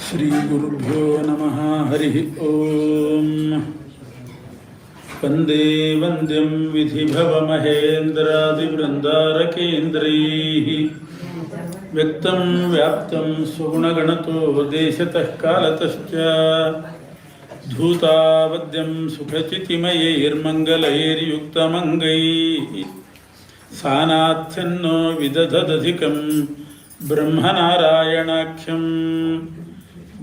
ಶ್ರೀಗುರುಭ್ಯೋ ನಮಃ. ಹರಿ ಓಂ. ವಂದೇ ವಂದ್ಯಂ ವಿಧಿಭವಮಹೇಂದ್ರಾದಿವೃಂದಾರಕೇಂದ್ರೈಃ ವ್ಯಕ್ತಂ ವ್ಯಾಪ್ತಂ ಸ್ವಗುಣಗಣತೋ ದೇಶತಃ ಕಾಲತಶ್ಚ ಧೂತಾವದ್ಯಂ ಸುಖಚಿತಿಮಯೈರ್ಮಂಗಲೈರ್ಯುಕ್ತಮಂಗೈಃ ಸಾನಾಥ್ಯನ್ನೋ ವಿದಧದಧಿಕಂ ಬ್ರಹ್ಮನಾರಾಯಣಾಖ್ಯಂ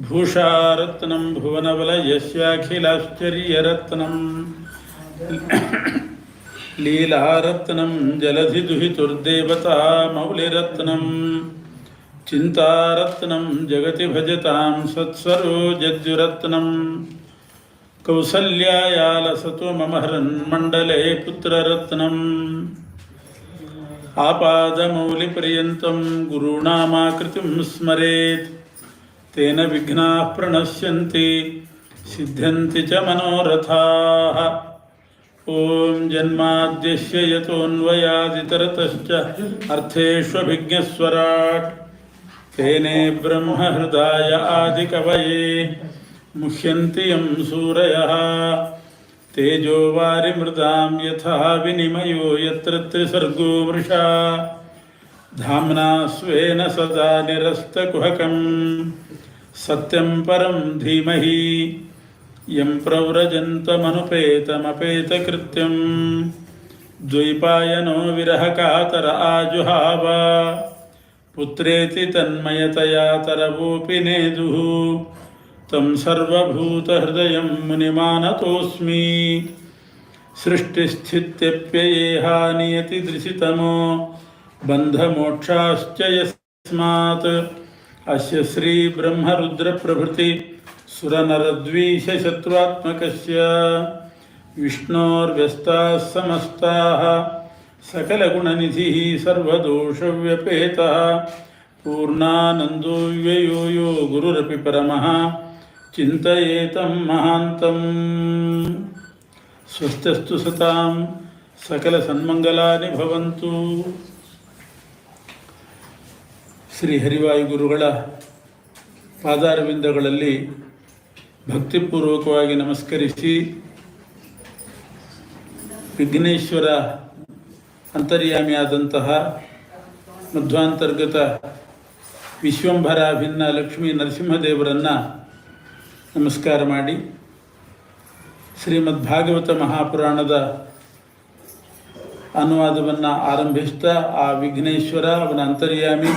ಭೂಷಾರತ್ನಂ ಭುವನವಲಯಸ್ಯಾಖಿಲಾಶ್ಚರ್ಯರತ್ನಂ ಲೀಲಾರತ್ನಂ ಜಲಧಿದುಹಿತುರ್ದೇವತಾ ಮೌಲಿರತ್ನಂ ಚಿಂತಾರತ್ನಂ ಜಗತಿ ಭಜತಾಂ ಸತ್ಸರೋಜದ್ಯುರತ್ನಂ ಕೌಸಲ್ಯಾಯಾಲಸತು ಮಮ ಹೃನ್ಮಂಡಲೇ ಪುತ್ರರತ್ನಂ ಆಪಾದಮೌಲಿಪರ್ಯಂತಂ ಗುರುಣಾಮಾಕೃತಿಂ ಸ್ಮರೇತ್ ತೇನ ವಿಘ್ನಾಃ ಪ್ರಣಶ್ಯಂತಿ ಸಿದ್ಧ್ಯಂತಿ ಚ ಮನೋರಥಾಃ. ಓಂ ಜನ್ಮಾದ್ಯಸ್ಯ ಯತೋನ್ವಯಾದಿತರತಶ್ಚ ಅರ್ಥೇಷ್ವಭಿಜ್ಞಸ್ವರಾಟ್ ತೇನೇ ಬ್ರಹ್ಮ ಹೃದಯ ಆದಿಕವಯೇ ಮುಹ್ಯಂತಿ ಯಂ ಸೂರಯಃ ತೇಜೋ ವಾರಿಮೃದಾಂ ಯಥಾ ವಿನಿಮಯೋ ಯತ್ರ ತ್ರಿಸರ್ಗೋ ವೃಷಾ ಧಾಮ್ನಾ ಸ್ವೇನ ಸದಾ ನಿರಸ್ತಕುಹಕಂ ಸತ್ಯಂ ಪರಂ ಧೀಮಹಿ ಯಂ ಪ್ರವ್ರಜಂತಮನುಪೇತಮಪೇತಕೃತ್ಯಂ ದ್ವೈಪಾಯನೋ ವಿರಹಕಾತರ ಆಜುಹಾವ ಪುತ್ರೇತಿ ತನ್ಮಯತಯಾ ತರವೋಪಿ ನೇದುಃ ತಂ ಸರ್ವಭೂತಹೃದಯಂ ಮುನಿಮಾನತೋಸ್ಮಿ. ಸೃಷ್ಟಿಸ್ಥಿತ್ಯಪ್ಯಯೇಹಾ ನಿಯತಿದೃಶಿತಮೋ ಬಂಧಮೋಕ್ಷಾಶ್ಚ ಯಸ್ಮಾತ್ ಅಸ್ಯ ಶ್ರೀ ಬ್ರಹ್ಮರುದ್ರಪ್ರಭೃತಿ ಸುರನರದ್ವೀಷಶತ್ರುತ್ಮಕಸ್ಯ ವಿಷ್ಣೋರ್ವ್ಯಸ್ತಾಃ ಸಮಸ್ತಾಃ ಸಕಲಗುಣನಿಧಿಃ ಸರ್ವದೋಷವ್ಯಪೇತಃ ಪೂರ್ಣಾನಂದೋ ವ್ಯಯೋ ಯೋ ಗುರುರಪಿ ಪರಮಃ ಚಿಂತಯೇತಂ ಮಹಾಂತಂ. ಸ್ವಸ್ಥಸ್ತು ಸತಾಂ ಸಕಲ ಸನ್ಮಂಗಲಾನಿ ಭವಂತು. ಶ್ರೀ ಹರಿವಾಯುಗುರುಗಳ ಪಾದಾರವಿಂದಗಳಲ್ಲಿ ಭಕ್ತಿಪೂರ್ವಕವಾಗಿ ನಮಸ್ಕರಿಸಿ, ವಿಘ್ನೇಶ್ವರ ಅಂತರ್ಯಾಮಿಯಾದಂತಹ ಮಧ್ವಾಂತರ್ಗತ ವಿಶ್ವಂಭರಾಭಿನ್ನ ಲಕ್ಷ್ಮೀ ನರಸಿಂಹದೇವರನ್ನು ನಮಸ್ಕಾರ ಮಾಡಿ, ಶ್ರೀಮದ್ ಭಾಗವತ ಮಹಾಪುರಾಣದ ಅನುವಾದವನ್ನು ಆರಂಭಿಸ್ತಾ ಆ ವಿಘ್ನೇಶ್ವರ ಅವನ ಅಂತರ್ಯಾಮಿ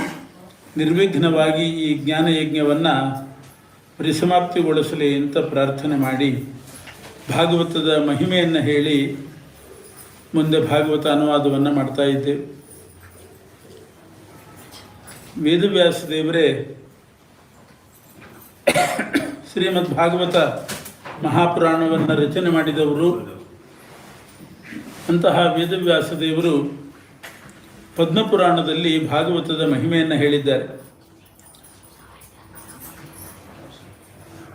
ನಿರ್ವಿಘ್ನವಾಗಿ ಈ ಜ್ಞಾನಯಜ್ಞವನ್ನು ಪರಿಸಮಾಪ್ತಿಗೊಳಿಸಲಿ ಅಂತ ಪ್ರಾರ್ಥನೆ ಮಾಡಿ, ಭಾಗವತದ ಮಹಿಮೆಯನ್ನು ಹೇಳಿ ಮುಂದೆ ಭಾಗವತ ಅನುವಾದವನ್ನು ಮಾಡ್ತಾ ಇದ್ದೇವೆ. ವೇದವ್ಯಾಸ ದೇವರೇ ಶ್ರೀಮದ್ ಭಾಗವತ ಮಹಾಪುರಾಣವನ್ನು ರಚನೆ ಮಾಡಿದವರು. ಅಂತಹ ವೇದವ್ಯಾಸ ದೇವರು ಪದ್ಮಪುರಾಣದಲ್ಲಿ ಭಾಗವತದ ಮಹಿಮೆಯನ್ನು ಹೇಳಿದ್ದಾರೆ.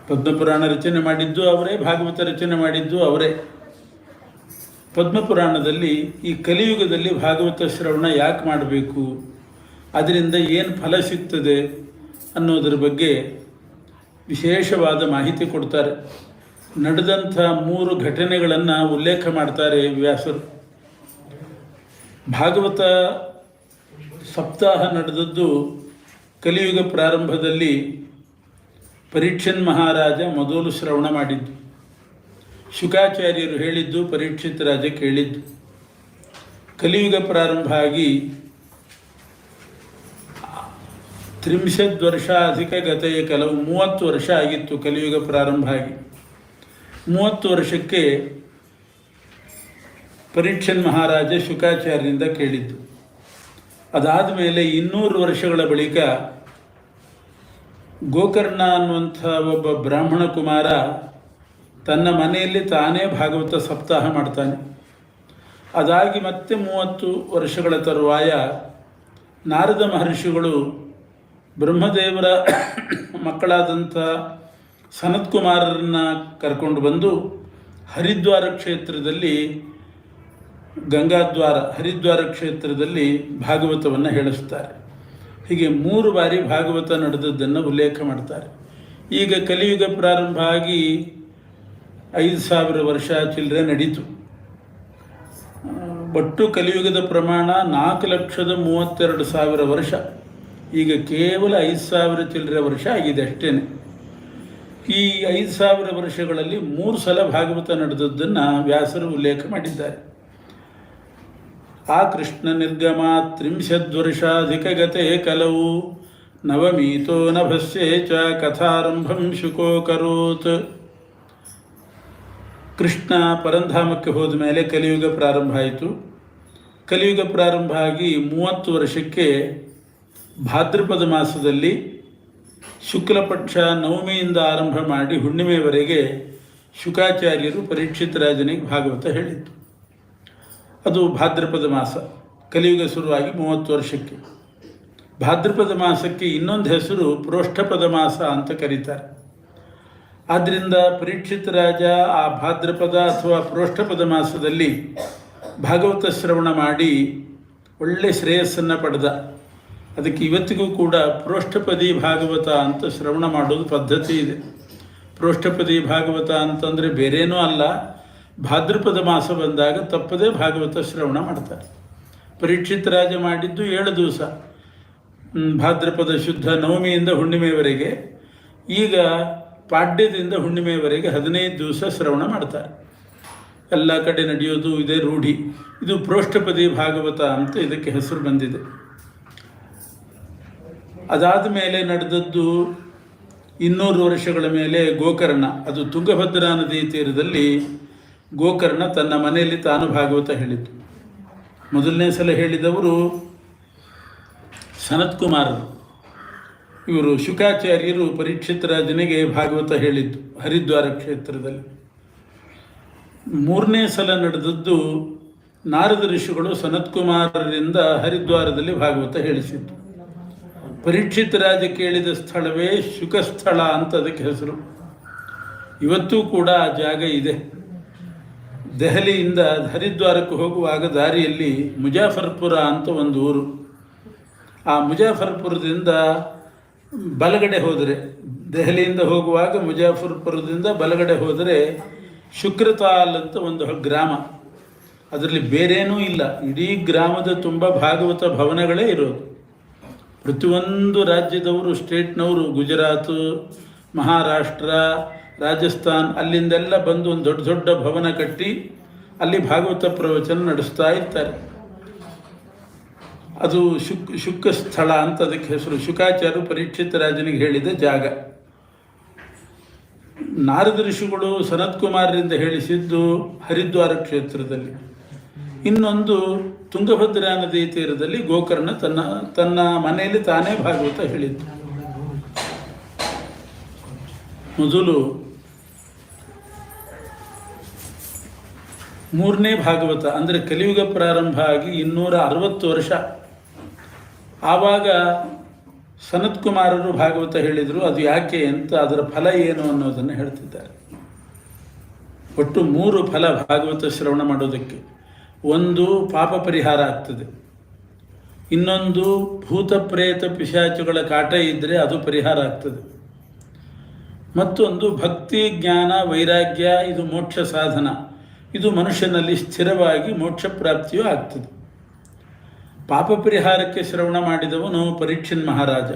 ಪದ್ಮಪುರಾಣ ರಚನೆ ಮಾಡಿದ್ದು ಅವರೇ, ಭಾಗವತ ರಚನೆ ಮಾಡಿದ್ದು ಅವರೇ. ಪದ್ಮಪುರಾಣದಲ್ಲಿ ಈ ಕಲಿಯುಗದಲ್ಲಿ ಭಾಗವತ ಶ್ರವಣ ಯಾಕೆ ಮಾಡಬೇಕು, ಅದರಿಂದ ಏನು ಫಲ ಸಿಗ್ತದೆ ಅನ್ನೋದರ ಬಗ್ಗೆ ವಿಶೇಷವಾದ ಮಾಹಿತಿ ಕೊಡ್ತಾರೆ. ನಡೆದಂಥ 3 ಘಟನೆಗಳನ್ನು ಉಲ್ಲೇಖ ಮಾಡ್ತಾರೆ ವ್ಯಾಸರು. ಭಾಗವತ ಸಪ್ತಾಹ ನಡೆದದ್ದು ಕಲಿಯುಗ ಪ್ರಾರಂಭದಲ್ಲಿ ಪರೀಕ್ಷನ್ ಮಹಾರಾಜ ಮೊದಲು ಶ್ರವಣ ಮಾಡಿದ್ದು. ಶುಕಾಚಾರ್ಯರು ಹೇಳಿದ್ದು ಪರೀಕ್ಷಿತ್ ರಾಜ ಕೇಳಿದ್ದು. ಕಲಿಯುಗ ಪ್ರಾರಂಭ ಆಗಿ 30 ವರ್ಷಾಧಿಕ ಗತೆಯ ಕೆಲವು 30 ವರ್ಷ ಆಗಿತ್ತು ಕಲಿಯುಗ ಪ್ರಾರಂಭ ಆಗಿ. 30 ವರ್ಷಕ್ಕೆ ಪರೀಕ್ಷನ್ ಮಹಾರಾಜ ಶುಕಾಚಾರ್ಯರಿಂದ ಕೇಳಿದ್ದು. ಅದಾದ ಮೇಲೆ 200 ವರ್ಷಗಳ ಬಳಿಕ ಗೋಕರ್ಣ ಅನ್ನುವಂಥ ಒಬ್ಬ ಬ್ರಾಹ್ಮಣ ಕುಮಾರ ತನ್ನ ಮನೆಯಲ್ಲಿ ತಾನೇ ಭಾಗವತ ಸಪ್ತಾಹ ಮಾಡ್ತಾನೆ. ಅದಾಗಿ ಮತ್ತೆ 30 ವರ್ಷಗಳ ತರುವಾಯ ನಾರದ ಮಹರ್ಷಿಗಳು ಬ್ರಹ್ಮದೇವರ ಮಕ್ಕಳಾದಂಥ ಸನತ್ಕುಮಾರರನ್ನು ಕರ್ಕೊಂಡು ಬಂದು ಹರಿದ್ವಾರ ಕ್ಷೇತ್ರದಲ್ಲಿ ಹರಿದ್ವಾರ ಕ್ಷೇತ್ರದಲ್ಲಿ ಭಾಗವತವನ್ನು ಹೇಳಿಸ್ತಾರೆ. ಹೀಗೆ 3 ಬಾರಿ ಭಾಗವತ ನಡೆದದ್ದನ್ನು ಉಲ್ಲೇಖ ಮಾಡ್ತಾರೆ. ಈಗ ಕಲಿಯುಗ ಪ್ರಾರಂಭ ಆಗಿ 5,000 ವರ್ಷ ಚಿಲ್ಲರೆ ನಡೀತು. ಒಟ್ಟು ಕಲಿಯುಗದ ಪ್ರಮಾಣ 4,32,000 ವರ್ಷ. ಈಗ ಕೇವಲ 5,000 ಚಿಲ್ಲರೆ ವರ್ಷ ಆಗಿದೆ ಅಷ್ಟೇ. ಈ 5,000 ವರ್ಷಗಳಲ್ಲಿ 3 ಸಲ ಭಾಗವತ ನಡೆದದ್ದನ್ನು ವ್ಯಾಸರು ಉಲ್ಲೇಖ ಮಾಡಿದ್ದಾರೆ. ಆ ಕೃಷ್ಣ ನಿರ್ಗಮ 30 ವರ್ಷಾಧಿಕಗತೆ ಕಲವು ನವಮೀತೋ ನಭಸ್ಯೇ ಚ ಕಥಾರಂಭಂ ಶುಕೋ ಕರೋತ್. ಕೃಷ್ಣ ಪರಂಧಾಮಕ್ಕೆ ಹೋದ ಮೇಲೆ ಕಲಿಯುಗ ಪ್ರಾರಂಭ ಆಯಿತು. ಕಲಿಯುಗ ಪ್ರಾರಂಭ ಆಗಿ 30 ವರ್ಷಕ್ಕೆ ಭಾದ್ರಪದ ಮಾಸದಲ್ಲಿ ಶುಕ್ಲಪಕ್ಷ ನವಮಿಯಿಂದ ಆರಂಭ ಮಾಡಿ ಹುಣ್ಣಿಮೆಯವರೆಗೆ ಶುಕಾಚಾರ್ಯರು ಪರೀಕ್ಷಿತ ರಾಜನಿಗೆ ಭಾಗವತ ಹೇಳಿದ್ದು. ಅದು ಭಾದ್ರಪದ ಮಾಸ. ಕಲಿಯುಗ ಶುರುವಾಗಿ 30 ವರ್ಷಕ್ಕೆ. ಭಾದ್ರಪದ ಮಾಸಕ್ಕೆ ಇನ್ನೊಂದು ಹೆಸರು ಪ್ರೋಷ್ಠಪದ ಮಾಸ ಅಂತ ಕರೀತಾರೆ. ಆದ್ದರಿಂದ ಪರೀಕ್ಷಿತ ರಾಜ ಆ ಭಾದ್ರಪದ ಅಥವಾ ಪ್ರೋಷ್ಠಪದ ಮಾಸದಲ್ಲಿ ಭಾಗವತ ಶ್ರವಣ ಮಾಡಿ ಒಳ್ಳೆ ಶ್ರೇಯಸ್ಸನ್ನು ಪಡೆದ. ಅದಕ್ಕೆ ಇವತ್ತಿಗೂ ಕೂಡ ಪ್ರೋಷ್ಠಪದಿ ಭಾಗವತ ಅಂತ ಶ್ರವಣ ಮಾಡೋದು ಪದ್ಧತಿ ಇದೆ. ಪ್ರೋಷ್ಠಪದಿ ಭಾಗವತ ಅಂತಂದರೆ ಬೇರೇನೂ ಅಲ್ಲ, ಭಾದ್ರಪದ ಮಾಸ ಬಂದಾಗ ತಪ್ಪದೇ ಭಾಗವತ ಶ್ರವಣ ಮಾಡ್ತಾರೆ. ಪರೀಕ್ಷಿತ ರಾಜ ಮಾಡಿದ್ದು 7 ದಿವಸ, ಭಾದ್ರಪದ ಶುದ್ಧ ನವಮಿಯಿಂದ ಹುಣ್ಣಿಮೆಯವರೆಗೆ. ಈಗ ಪಾಡ್ಯದಿಂದ ಹುಣ್ಣಿಮೆಯವರೆಗೆ 15 ದಿವಸ ಶ್ರವಣ ಮಾಡ್ತಾರೆ. ಎಲ್ಲ ಕಡೆ ನಡೆಯೋದು ಇದೇ ರೂಢಿ. ಇದು ಪ್ರೋಷ್ಠಪದಿ ಭಾಗವತ ಅಂತ ಇದಕ್ಕೆ ಹೆಸರು ಬಂದಿದೆ. ಅದಾದ ಮೇಲೆ ನಡೆದದ್ದು 200 ವರ್ಷಗಳ ಮೇಲೆ ಗೋಕರ್ಣ. ಅದು ತುಂಗಭದ್ರಾ ನದಿ ತೀರದಲ್ಲಿ ಗೋಕರ್ಣ ತನ್ನ ಮನೆಯಲ್ಲಿ ತಾನು ಭಾಗವತ ಹೇಳಿದ್ದು. ಮೊದಲನೇ ಸಲ ಹೇಳಿದವರು ಸನತ್ಕುಮಾರರು. ಇವರು ಶುಕಾಚಾರ್ಯರು ಪರೀಕ್ಷಿತ ರಾಜನಿಗೆ ಭಾಗವತ ಹೇಳಿದ್ದು ಹರಿದ್ವಾರ ಕ್ಷೇತ್ರದಲ್ಲಿ. 3ನೇ ಸಲ ನಡೆದದ್ದು ನಾರದ ಋಷಿಗಳು ಸನತ್ಕುಮಾರರಿಂದ ಹರಿದ್ವಾರದಲ್ಲಿ ಭಾಗವತ ಹೇಳಿಸಿದ್ದು. ಪರೀಕ್ಷಿತ ರಾಜ ಕೇಳಿದ ಸ್ಥಳವೇ ಶುಕಸ್ಥಳ ಅಂತ ಅದಕ್ಕೆ ಹೆಸರು. ಇವತ್ತೂ ಕೂಡ ಆ ಜಾಗ ಇದೆ. ದೆಹಲಿಯಿಂದ ಹರಿದ್ವಾರಕ್ಕೆ ಹೋಗುವಾಗ ದಾರಿಯಲ್ಲಿ ಮುಜಾಫರ್ಪುರ ಅಂತ ಒಂದು ಊರು. ಆ ಮುಜಾಫರ್ಪುರದಿಂದ ಬಲಗಡೆ ಹೋದರೆ, ದೆಹಲಿಯಿಂದ ಹೋಗುವಾಗ ಮುಜಾಫರ್ಪುರದಿಂದ ಬಲಗಡೆ ಹೋದರೆ ಶುಕ್ರತಾಲ್ ಅಂತ ಒಂದು ಗ್ರಾಮ. ಅದರಲ್ಲಿ ಬೇರೇನೂ ಇಲ್ಲ. ಇಡೀ ಗ್ರಾಮದ ತುಂಬ ಭಾಗವತ ಭವನಗಳೇ ಇರೋದು. ಪ್ರತಿಯೊಂದು ರಾಜ್ಯದವರು, ಸ್ಟೇಟ್ನವರು, ಗುಜರಾತ್, ಮಹಾರಾಷ್ಟ್ರ, ರಾಜಸ್ಥಾನ್, ಅಲ್ಲಿಂದೆಲ್ಲ ಬಂದು ಒಂದು ದೊಡ್ಡ ದೊಡ್ಡ ಭವನ ಕಟ್ಟಿ ಅಲ್ಲಿ ಭಾಗವತ ಪ್ರವಚನ ನಡೆಸ್ತಾ ಇರ್ತಾರೆ. ಅದು ಶುಕ ಸ್ಥಳ ಅಂತ ಅದಕ್ಕೆ ಹೆಸರು. ಶುಕಾಚಾರ್ಯರು ಪರೀಕ್ಷಿತ ರಾಜನಿಗೆ ಹೇಳಿದ ಜಾಗ. ನಾರದ ಋಷಿಗಳು ಸನತ್ಕುಮಾರರಿಂದ ಹೇಳಿಸಿದ್ದು ಹರಿದ್ವಾರ ಕ್ಷೇತ್ರದಲ್ಲಿ. ಇನ್ನೊಂದು ತುಂಗಭದ್ರಾ ನದಿ ತೀರದಲ್ಲಿ ಗೋಕರ್ಣ ತನ್ನ ಮನೆಯಲ್ಲಿ ತಾನೇ ಭಾಗವತ ಹೇಳಿದ್ದು. ಮೊದಲು 3ನೇ ಭಾಗವತ ಅಂದರೆ ಕಲಿಯುಗ ಪ್ರಾರಂಭ ಆಗಿ 260 ವರ್ಷ. ಆವಾಗ ಸನತ್ಕುಮಾರರು ಭಾಗವತ ಹೇಳಿದರು. ಅದು ಯಾಕೆ ಅಂತ, ಅದರ ಫಲ ಏನು ಅನ್ನೋದನ್ನು ಹೇಳ್ತಿದ್ದಾರೆ. ಒಟ್ಟು 3 ಫಲ ಭಾಗವತ ಶ್ರವಣ ಮಾಡೋದಕ್ಕೆ. ಒಂದು, ಪಾಪ ಪರಿಹಾರ ಆಗ್ತದೆ. ಇನ್ನೊಂದು, ಭೂತ ಪ್ರೇತ ಪಿಶಾಚುಗಳ ಕಾಟ ಇದ್ದರೆ ಅದು ಪರಿಹಾರ ಆಗ್ತದೆ. ಮತ್ತೊಂದು, ಭಕ್ತಿ ಜ್ಞಾನ ವೈರಾಗ್ಯ, ಇದು ಮೋಕ್ಷ ಸಾಧನ. ಇದು ಮನುಷ್ಯನಲ್ಲಿ ಸ್ಥಿರವಾಗಿ ಮೋಕ್ಷ ಪ್ರಾಪ್ತಿಯೂ ಆಗ್ತದೆ. ಪಾಪ ಪರಿಹಾರಕ್ಕೆ ಶ್ರವಣ ಮಾಡಿದವನು ಪರೀಕ್ಷಿನ್ ಮಹಾರಾಜ.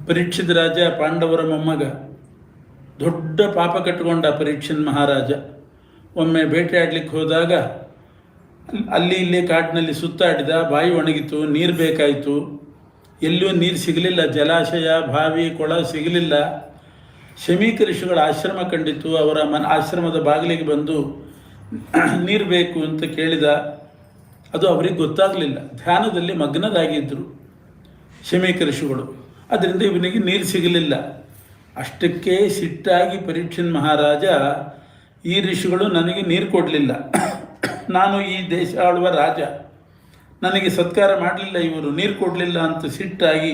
ಪರೀಕ್ಷಿತ ರಾಜ ಪಾಂಡವರ ಮೊಮ್ಮಗ. ದೊಡ್ಡ ಪಾಪ ಕಟ್ಟಿಕೊಂಡ ಪರೀಕ್ಷಿನ್ ಮಹಾರಾಜ. ಒಮ್ಮೆ ಬೇಟೆಯಾಡಲಿಕ್ಕೆ ಹೋದಾಗ ಅಲ್ಲಿ ಇಲ್ಲಿ ಕಾಡಿನಲ್ಲಿ ಸುತ್ತಾಡಿದ. ಬಾಯಿ ಒಣಗಿತು, ನೀರು ಬೇಕಾಯಿತು. ಎಲ್ಲೂ ನೀರು ಸಿಗಲಿಲ್ಲ. ಜಲಾಶಯ, ಬಾವಿ, ಕೊಳ ಸಿಗಲಿಲ್ಲ. ಶಮೀಕ ಋಷಿಗಳ ಆಶ್ರಮ ಕಂಡಿತು. ಅವರ ಆಶ್ರಮದ ಬಾಗಿಲಿಗೆ ಬಂದು ನೀರು ಬೇಕು ಅಂತ ಕೇಳಿದ. ಅದು ಅವರಿಗೆ ಗೊತ್ತಾಗಲಿಲ್ಲ. ಧ್ಯಾನದಲ್ಲಿ ಮಗ್ನರಾಗಿದ್ದರು ಶಮೀಕ ಋಷಿಗಳು. ಅದರಿಂದ ಇವನಿಗೆ ನೀರು ಸಿಗಲಿಲ್ಲ. ಅಷ್ಟಕ್ಕೆ ಸಿಟ್ಟಾಗಿ ಪರೀಕ್ಷಿನ್ ಮಹಾರಾಜ, ಈ ಋಷಿಗಳು ನನಗೆ ನೀರು ಕೊಡಲಿಲ್ಲ, ನಾನು ಈ ದೇಶ ಆಳುವ ರಾಜ, ನನಗೆ ಸತ್ಕಾರ ಮಾಡಲಿಲ್ಲ, ಇವರು ನೀರು ಕೊಡಲಿಲ್ಲ ಅಂತ ಸಿಟ್ಟಾಗಿ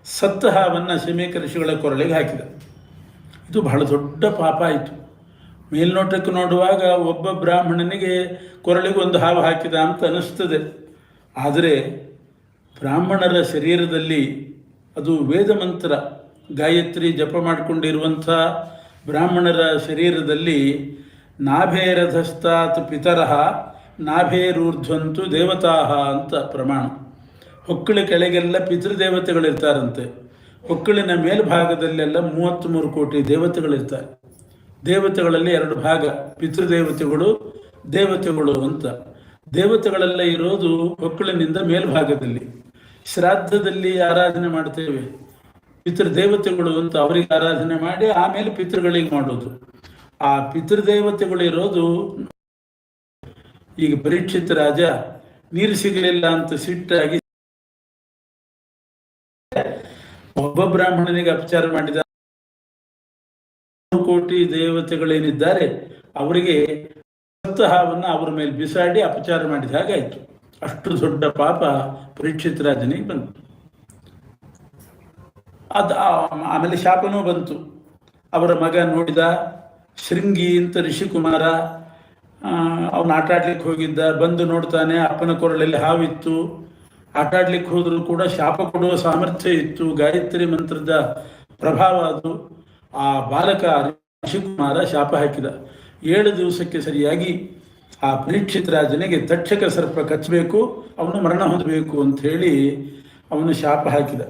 ಸತ್ತ ಹಾವನ್ನು ಶಮೀಕ ಋಷಿಗಳ ಕೊರಳಿಗೆ ಹಾಕಿದ. ಇದು ಬಹಳ ದೊಡ್ಡ ಪಾಪ ಆಯಿತು. ಮೇಲ್ನೋಟಕ್ಕೆ ನೋಡುವಾಗ ಒಬ್ಬ ಬ್ರಾಹ್ಮಣನಿಗೆ ಕೊರಳಿಗೆ ಒಂದು ಹಾವು ಹಾಕಿದ ಅಂತ ಅನ್ನಿಸ್ತದೆ. ಆದರೆ ಬ್ರಾಹ್ಮಣರ ಶರೀರದಲ್ಲಿ ಅದು ವೇದ ಮಂತ್ರ, ಗಾಯತ್ರಿ ಜಪ ಮಾಡಿಕೊಂಡಿರುವಂಥ ಬ್ರಾಹ್ಮಣರ ಶರೀರದಲ್ಲಿ ನಾಭೇರಧಸ್ತಾತ್ ಪಿತರಃ ನಾಭೇರೂರ್ಧ್ವಂತು ದೇವತಾಹ ಅಂತ ಪ್ರಮಾಣ. ಹೊಕ್ಕಳ ಕೆಳಗೆಲ್ಲ ಪಿತೃದೇವತೆಗಳಿರ್ತಾರಂತೆ, ಹೊಕ್ಕಳಿನ ಮೇಲ್ಭಾಗದಲ್ಲೆಲ್ಲ 33 ಕೋಟಿ ದೇವತೆಗಳಿರ್ತಾರೆ. ದೇವತೆಗಳಲ್ಲಿ 2 ಭಾಗ, ಪಿತೃದೇವತೆಗಳು ದೇವತೆಗಳು ಅಂತ. ದೇವತೆಗಳೆಲ್ಲ ಇರೋದು ಹೊಕ್ಕಳಿನಿಂದ ಮೇಲ್ಭಾಗದಲ್ಲಿ. ಶ್ರಾದ್ದದಲ್ಲಿ ಆರಾಧನೆ ಮಾಡ್ತೇವೆ, ಪಿತೃದೇವತೆಗಳು ಅಂತ ಅವರಿಗೆ ಆರಾಧನೆ ಮಾಡಿ ಆಮೇಲೆ ಪಿತೃಗಳಿಗೆ ಮಾಡೋದು. ಆ ಪಿತೃದೇವತೆಗಳು ಇರೋದು, ಈಗ ಪರೀಕ್ಷಿತ ರಾಜ ನೀರು ಸಿಗಲಿಲ್ಲ ಅಂತ ಸಿಟ್ಟಾಗಿ ಒಬ್ಬ ಬ್ರಾಹ್ಮಣನಿಗೆ ಅಪಚಾರ ಮಾಡಿದ. 3 ಕೋಟಿ ದೇವತೆಗಳೇನಿದ್ದಾರೆ ಅವರಿಗೆ ಸಪ್ತಾಹವನ್ನು ಅವರ ಮೇಲೆ ಬಿಸಾಡಿ ಅಪಚಾರ ಮಾಡಿದ ಹಾಗಾಯಿತು. ಅಷ್ಟು ದೊಡ್ಡ ಪಾಪ ಪರೀಕ್ಷಿತ ರಾಜನಿಗೆ ಬಂತು. ಆಮೇಲೆ ಶಾಪನೂ ಬಂತು. ಅವರ ಮಗ ನೋಡಿದ, ಶೃಂಗಿ ಅಂತ ಋಷಿಕುಮಾರ, ಅವನು ಆಟಾಡ್ಲಿಕ್ಕೆ ಹೋಗಿದ್ದ, ಬಂದು ನೋಡ್ತಾನೆ ಅಪ್ಪನ ಕೊರಳಲ್ಲಿ ಹಾವಿತ್ತು. ಆಟಾಡ್ಲಿಕ್ಕೆ ಹೋದರೂ ಕೂಡ ಶಾಪ ಕೊಡುವ ಸಾಮರ್ಥ್ಯ ಇತ್ತು, ಗಾಯತ್ರಿ ಮಂತ್ರದ ಪ್ರಭಾವ ಅದು. ಆ ಬಾಲಕ ಋಷಿಕುಮಾರ ಶಾಪ ಹಾಕಿದ. 7 ದಿವಸಕ್ಕೆ ಸರಿಯಾಗಿ ಆ ಪರೀಕ್ಷಿತ ರಾಜನಿಗೆ ತಕ್ಷಕ ಸರ್ಪ ಕಚ್ಚಬೇಕು, ಅವನು ಮರಣ ಹೊಂದಬೇಕು ಅಂತ ಹೇಳಿ ಅವನು ಶಾಪ ಹಾಕಿದ.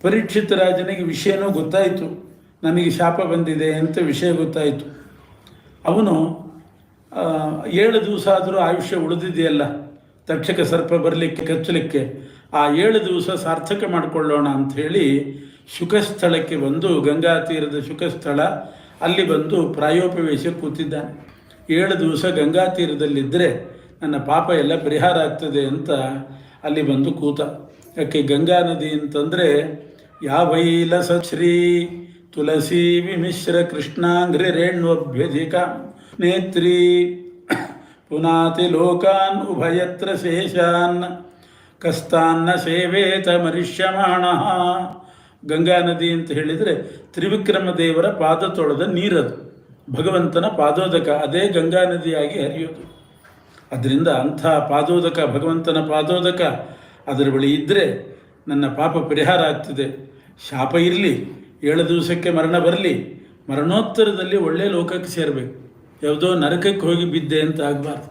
ಪರೀಕ್ಷಿತ ರಾಜನಿಗೆ ವಿಷಯನೂ ಗೊತ್ತಾಯಿತು, ನನಗೆ ಶಾಪ ಬಂದಿದೆ ಅಂತ ವಿಷಯ ಗೊತ್ತಾಯಿತು. ಅವನು 7 ದಿವಸ ಆದರೂ ಆಯುಷ್ಯ ಉಳಿದಿದೆಯಲ್ಲ ತಕ್ಷಕ ಸರ್ಪ ಬರಲಿಕ್ಕೆ ಕಚ್ಚಲಿಕ್ಕೆ, ಆ 7 ದಿವಸ ಸಾರ್ಥಕ ಮಾಡಿಕೊಳ್ಳೋಣ ಅಂಥೇಳಿ ಶುಕಸ್ಥಳಕ್ಕೆ ಬಂದು, ಗಂಗಾ ತೀರದ ಶುಕಸ್ಥಳ, ಅಲ್ಲಿ ಬಂದು ಪ್ರಾಯೋಪವೇಶ ಕೂತಿದ್ದಾನೆ. 7 ದಿವಸ ಗಂಗಾ ತೀರದಲ್ಲಿದ್ದರೆ ನನ್ನ ಪಾಪ ಎಲ್ಲ ಪರಿಹಾರ ಆಗ್ತದೆ ಅಂತ ಅಲ್ಲಿ ಬಂದು ಕೂತ. ಯಾಕೆ ಗಂಗಾ ನದಿ ಅಂತಂದರೆ ಯಾವೈಲ ಶ್ರೀ ತುಳಸಿ ವಿಮಿಶ್ರ ಕೃಷ್ಣಾಂಗ್ರಿ ರೇಣ್ವಭ್ಯಧಿಕ ನೇತ್ರಿ ಪುನಾತಿ ಲೋಕಾನ್ ಉಭಯತ್ರ ಶೇಷಾನ್ ಕಸ್ತಾನ್ನ ಸೇವೇತ ಮರಿಷ್ಯಮಾಣ. ಗಂಗಾ ನದಿ ಅಂತ ಹೇಳಿದರೆ ತ್ರಿವಿಕ್ರಮ ದೇವರ ಪಾದ ತೊಳೆದ ನೀರದು, ಭಗವಂತನ ಪಾದೋದಕ, ಅದೇ ಗಂಗಾ ನದಿಯಾಗಿ ಹರಿಯೋದು. ಅದರಿಂದ ಅಂಥ ಪಾದೋದಕ, ಭಗವಂತನ ಪಾದೋದಕ ಅದರ ಬಳಿ ಇದ್ದರೆ ನನ್ನ ಪಾಪ ಪರಿಹಾರ ಆಗ್ತದೆ. ಶಾಪ ಇರಲಿ, 7 ದಿವಸಕ್ಕೆ ಮರಣ ಬರಲಿ, ಮರಣೋತ್ತರದಲ್ಲಿ ಒಳ್ಳೆಯ ಲೋಕಕ್ಕೆ ಸೇರಬೇಕು, ಯಾವುದೋ ನರಕಕ್ಕೆ ಹೋಗಿ ಬಿದ್ದೆ ಅಂತ ಆಗಬಾರ್ದು.